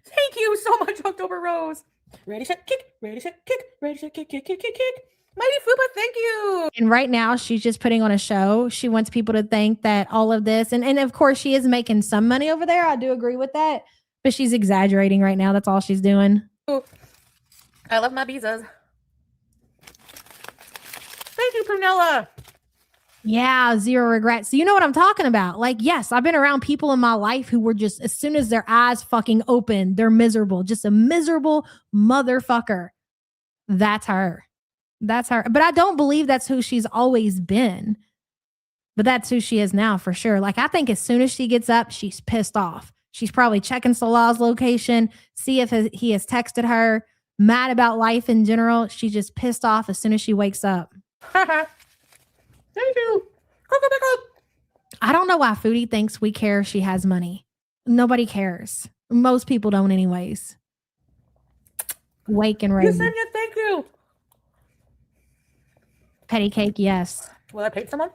Thank you so much, October Rose. Ready, set, kick. Ready, set, kick. Ready, set, kick, kick, kick, kick, kick. Mighty Fupa, thank you. And right now, she's just putting on a show. She wants people to think that all of this, and of course, she is making some money over there. I do agree with that. But she's exaggerating right now. That's all she's doing. Ooh. I love my visas. Thank you, Prunella. Yeah, zero regrets. So you know what I'm talking about. Like, yes, I've been around people in my life who were just, as soon as their eyes fucking open, they're miserable. Just a miserable motherfucker. That's her. That's her. But I don't believe that's who she's always been. But that's who she is now for sure. Like, I think as soon as she gets up, she's pissed off. She's probably checking Salah's location, see if he has texted her, mad about life in general. She's just pissed off as soon as she wakes up. Thank you. I don't know why Foodie thinks we care if she has money. Nobody cares. Most people don't anyways. Wake and ready. Yesenia, thank you. Petty cake, yes. Will I pay someone?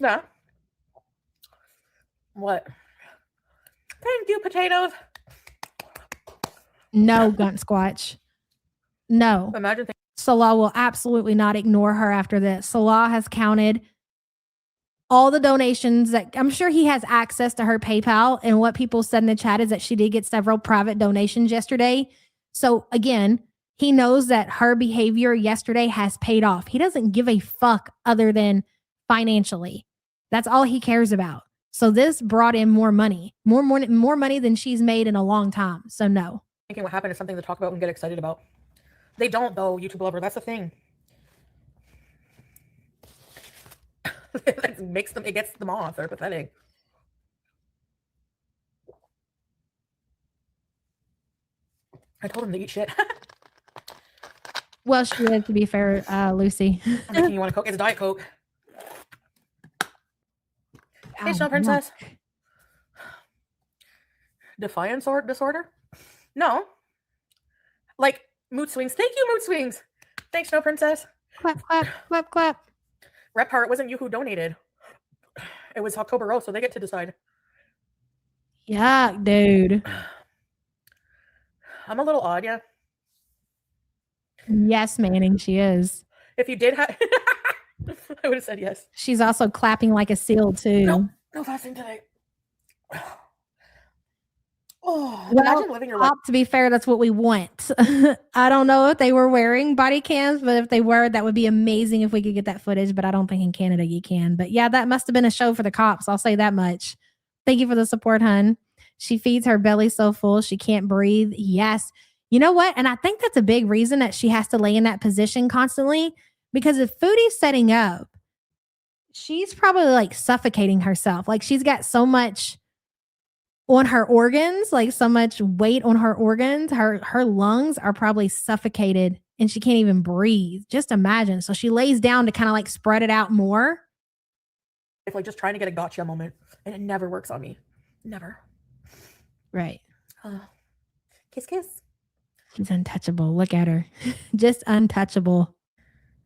Yeah. What? Thank you, potatoes. No, Gunt Squatch. No. Imagine. Salah will absolutely not ignore her after this. Salah has counted all the donations that I'm sure he has access to her PayPal. And what people said in the chat is that she did get several private donations yesterday. So again, he knows that her behavior yesterday has paid off. He doesn't give a fuck other than financially. That's all he cares about. So this brought in more money than she's made in a long time. So no. Thinking what happened is something to talk about and get excited about. They don't though, YouTube lover. That's the thing. It gets them off. They're pathetic. I told him to eat shit. Well, she is, to be fair, Lucy. I'm thinking you want a Coke? It's Diet Coke. Hey, Snow Princess. Defiance or disorder? No. Like mood swings. Thank you, mood swings. Thanks, Snow Princess. Clap, clap, clap, clap. Rep Heart, it wasn't you who donated. It was October Rose, so they get to decide. Yeah, dude. I'm a little odd, yeah. Yes, Manning, she is. If you did have, I would have said yes. She's also clapping like a seal too. No fasting today. Oh, well, imagine living your life. To be fair, that's what we want. I don't know if they were wearing body cams, but if they were, that would be amazing if we could get that footage. But I don't think in Canada you can. But yeah, that must have been a show for the cops. I'll say that much. Thank you for the support, hun. She feeds her belly so full she can't breathe. Yes. You know what? And I think that's a big reason that she has to lay in that position constantly, because if Foodie's setting up, she's probably like suffocating herself. Like she's got so much on her organs, like so much weight on her organs. Her lungs are probably suffocated and she can't even breathe. Just imagine. So she lays down to kind of like spread it out more. It's like just trying to get a gotcha moment, and it never works on me. Never. Right. Kiss, kiss. She's untouchable. Look at her. Just untouchable.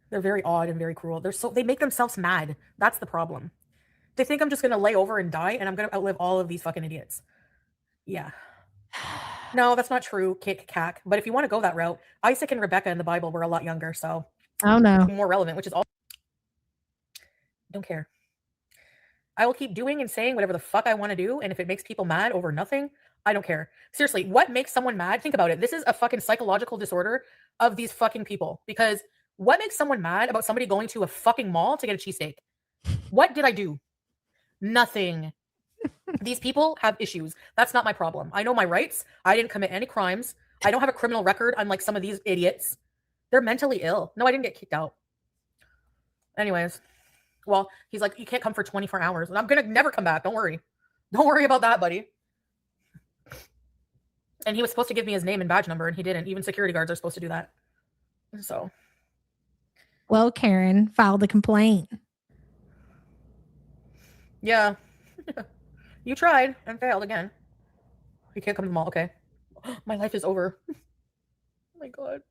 They're very odd and very cruel. They make themselves mad. That's the problem. They think I'm just gonna lay over and die, and I'm gonna outlive all of these fucking idiots. Yeah. No, that's not true. Kick, cack. But if you want to go that route, Isaac and Rebecca in the Bible were a lot younger, so oh no, more relevant. Which is all. Don't care. I will keep doing and saying whatever the fuck I want to do, and if it makes people mad over nothing, I don't care. Seriously, what makes someone mad? Think about it. This is a fucking psychological disorder of these fucking people. Because what makes someone mad about somebody going to a fucking mall to get a cheesesteak? What did I do? Nothing. These people have issues. That's not my problem. I know my rights. I didn't commit any crimes. I don't have a criminal record, unlike some of these idiots. They're mentally ill. No, I didn't get kicked out. Anyways. Well, he's like, you can't come for 24 hours. And I'm going to never come back. Don't worry. Don't worry about that, buddy. And he was supposed to give me his name and badge number, and he didn't. Even security guards are supposed to do that. So. Well, Karen filed a complaint. Yeah. You tried and failed again. You can't come to the mall. Okay. My life is over. Oh my God.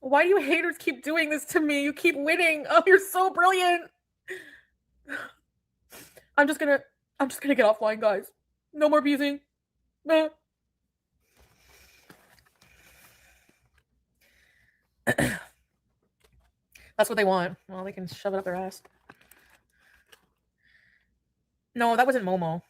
Why do you haters keep doing this to me? You keep winning. Oh, you're so brilliant. I'm just gonna get offline, guys. No more abusing. No. That's what they want. Well, they can shove it up their ass. No, that wasn't Momo.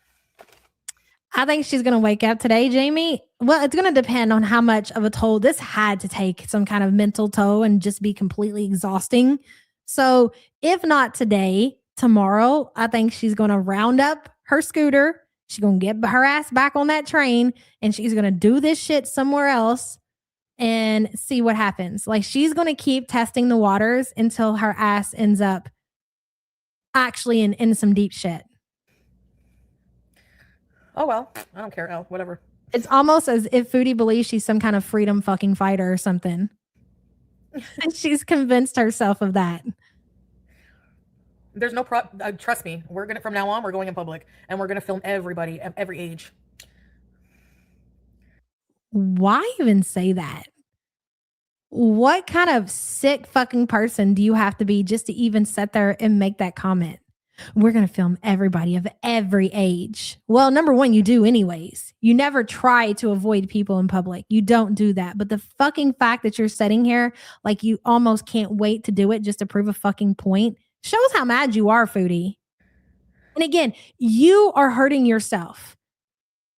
I think she's going to wake up today, Jamie. Well, it's going to depend on how much of a toll. This had to take some kind of mental toll and just be completely exhausting. So if not today, tomorrow, I think she's going to round up her scooter. She's going to get her ass back on that train, and she's going to do this shit somewhere else and see what happens. Like, she's going to keep testing the waters until her ass ends up actually in some deep shit. Oh, well, I don't care, Elle. Whatever. It's almost as if Foodie believes she's some kind of freedom fucking fighter or something. And she's convinced herself of that. There's no trust me. From now on, we're going in public and we're going to film everybody at every age. Why even say that? What kind of sick fucking person do you have to be just to even sit there and make that comment? We're going to film everybody of every age. Well, number one, you do anyways. You never try to avoid people in public. You don't do that. But the fucking fact that you're sitting here like you almost can't wait to do it just to prove a fucking point shows how mad you are, Foodie. And again, you are hurting yourself.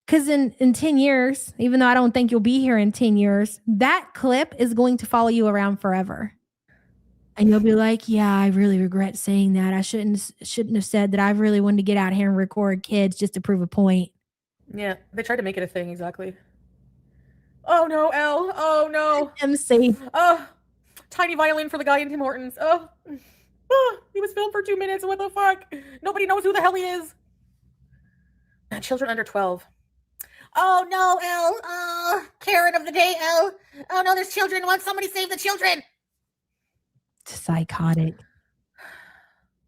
Because in 10 years, even though I don't think you'll be here in 10 years, that clip is going to follow you around forever. And you'll be like, yeah, I really regret saying that. I shouldn't have said that. I really wanted to get out here and record kids just to prove a point. Yeah, they tried to make it a thing, exactly. Oh no, Elle. Oh no. MC. Oh, tiny violin for the guy in Tim Hortons. Oh, he was filmed for 2 minutes. What the fuck? Nobody knows who the hell he is. Children under 12. Oh no, Elle. Oh, Karen of the day, Elle. Oh no, there's children. Won't somebody save the children? Psychotic.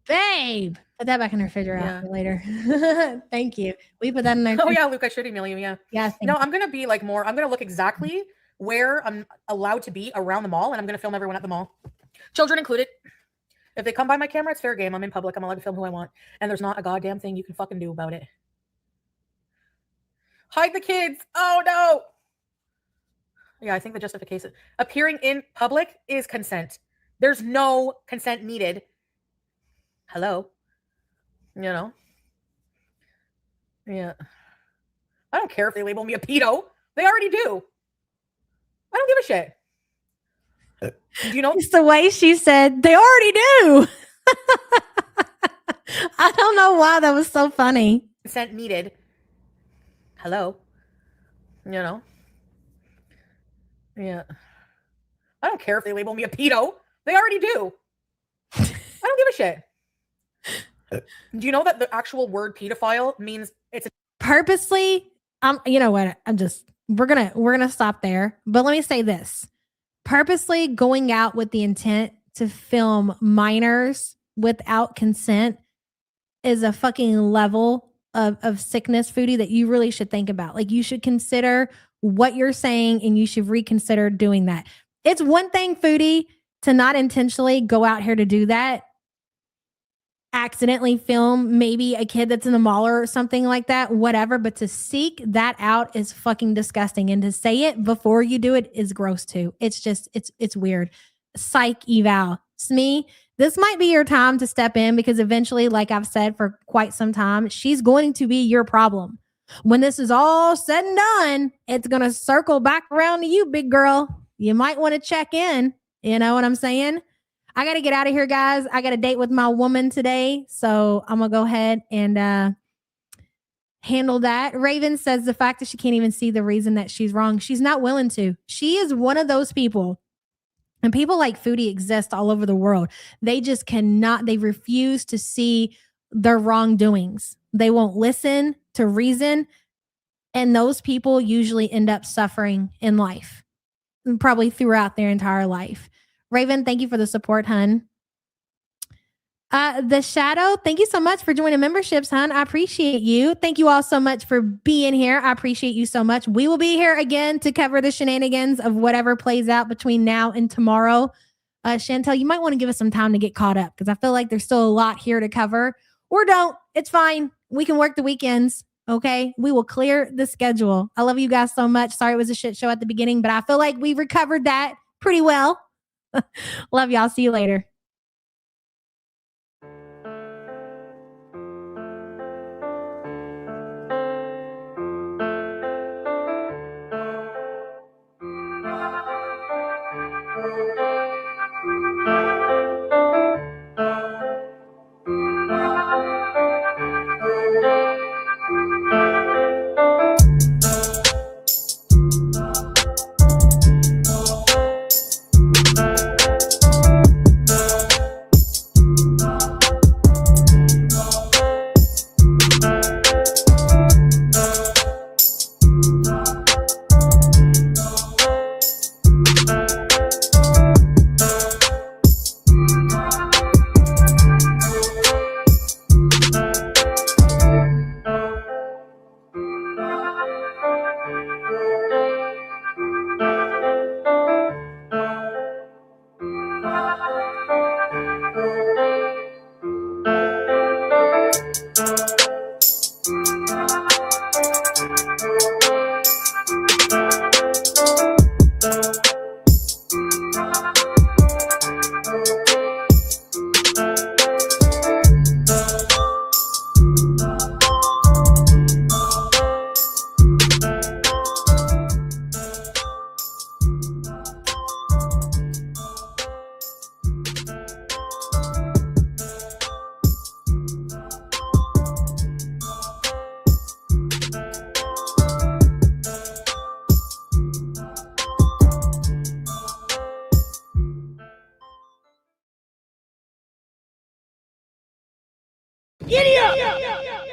Babe. Put that back in the refrigerator. Yeah. Later. Thank you. We put that in there. Oh yeah, Luke, I should email you. Yeah. Yeah. No, I'm going to be like more, I'm going to look exactly where I'm allowed to be around the mall, and I'm going to film everyone at the mall. Children included. If they come by my camera, it's fair game. I'm in public. I'm allowed to film who I want. And there's not a goddamn thing you can fucking do about it. Hide the kids. Oh no. Yeah, I think the justification. Appearing in public is consent. There's no consent needed. Hello. You know? Yeah. I don't care if they label me a pedo. They already do. I don't give a shit. Do you know? It's the way she said, they already do. I don't know why that was so funny. Consent needed. Hello. You know? Yeah. I don't care if they label me a pedo. They already do. I don't give a shit. Do you know that the actual word pedophile means it's Purposely, you know what? We're gonna stop there. But let me say this. Purposely going out with the intent to film minors without consent is a fucking level of sickness, Foodie, that you really should think about. Like, you should consider what you're saying and you should reconsider doing that. It's one thing, Foodie, to not intentionally go out here to do that, accidentally film maybe a kid that's in the mall or something like that, whatever, but to seek that out is fucking disgusting. And to say it before you do it is gross too. It's just, it's weird. Psych eval. Smee, this might be your time to step in, because eventually, like I've said for quite some time, she's going to be your problem. When this is all said and done, it's going to circle back around to you, big girl. You might want to check in. You know what I'm saying? I got to get out of here, guys. I got a date with my woman today. So I'm going to go ahead and handle that. Raven says the fact that she can't even see the reason that she's wrong. She's not willing to. She is one of those people. And people like Foodie exist all over the world. They just cannot, they refuse to see their wrongdoings. They won't listen to reason. And those people usually end up suffering in life, probably throughout their entire life. Raven, thank you for the support, hun. The Shadow, thank you so much for joining memberships, hun. I appreciate you. Thank you all so much for being here. I appreciate you so much. We will be here again to cover the shenanigans of whatever plays out between now and tomorrow. Chantel, you might want to give us some time to get caught up, because I feel like there's still a lot here to cover. Or don't. It's fine. We can work the weekends. Okay. We will clear the schedule. I love you guys so much. Sorry it was a shit show at the beginning, but I feel like we recovered that pretty well. Love y'all. See you later. Giddy up!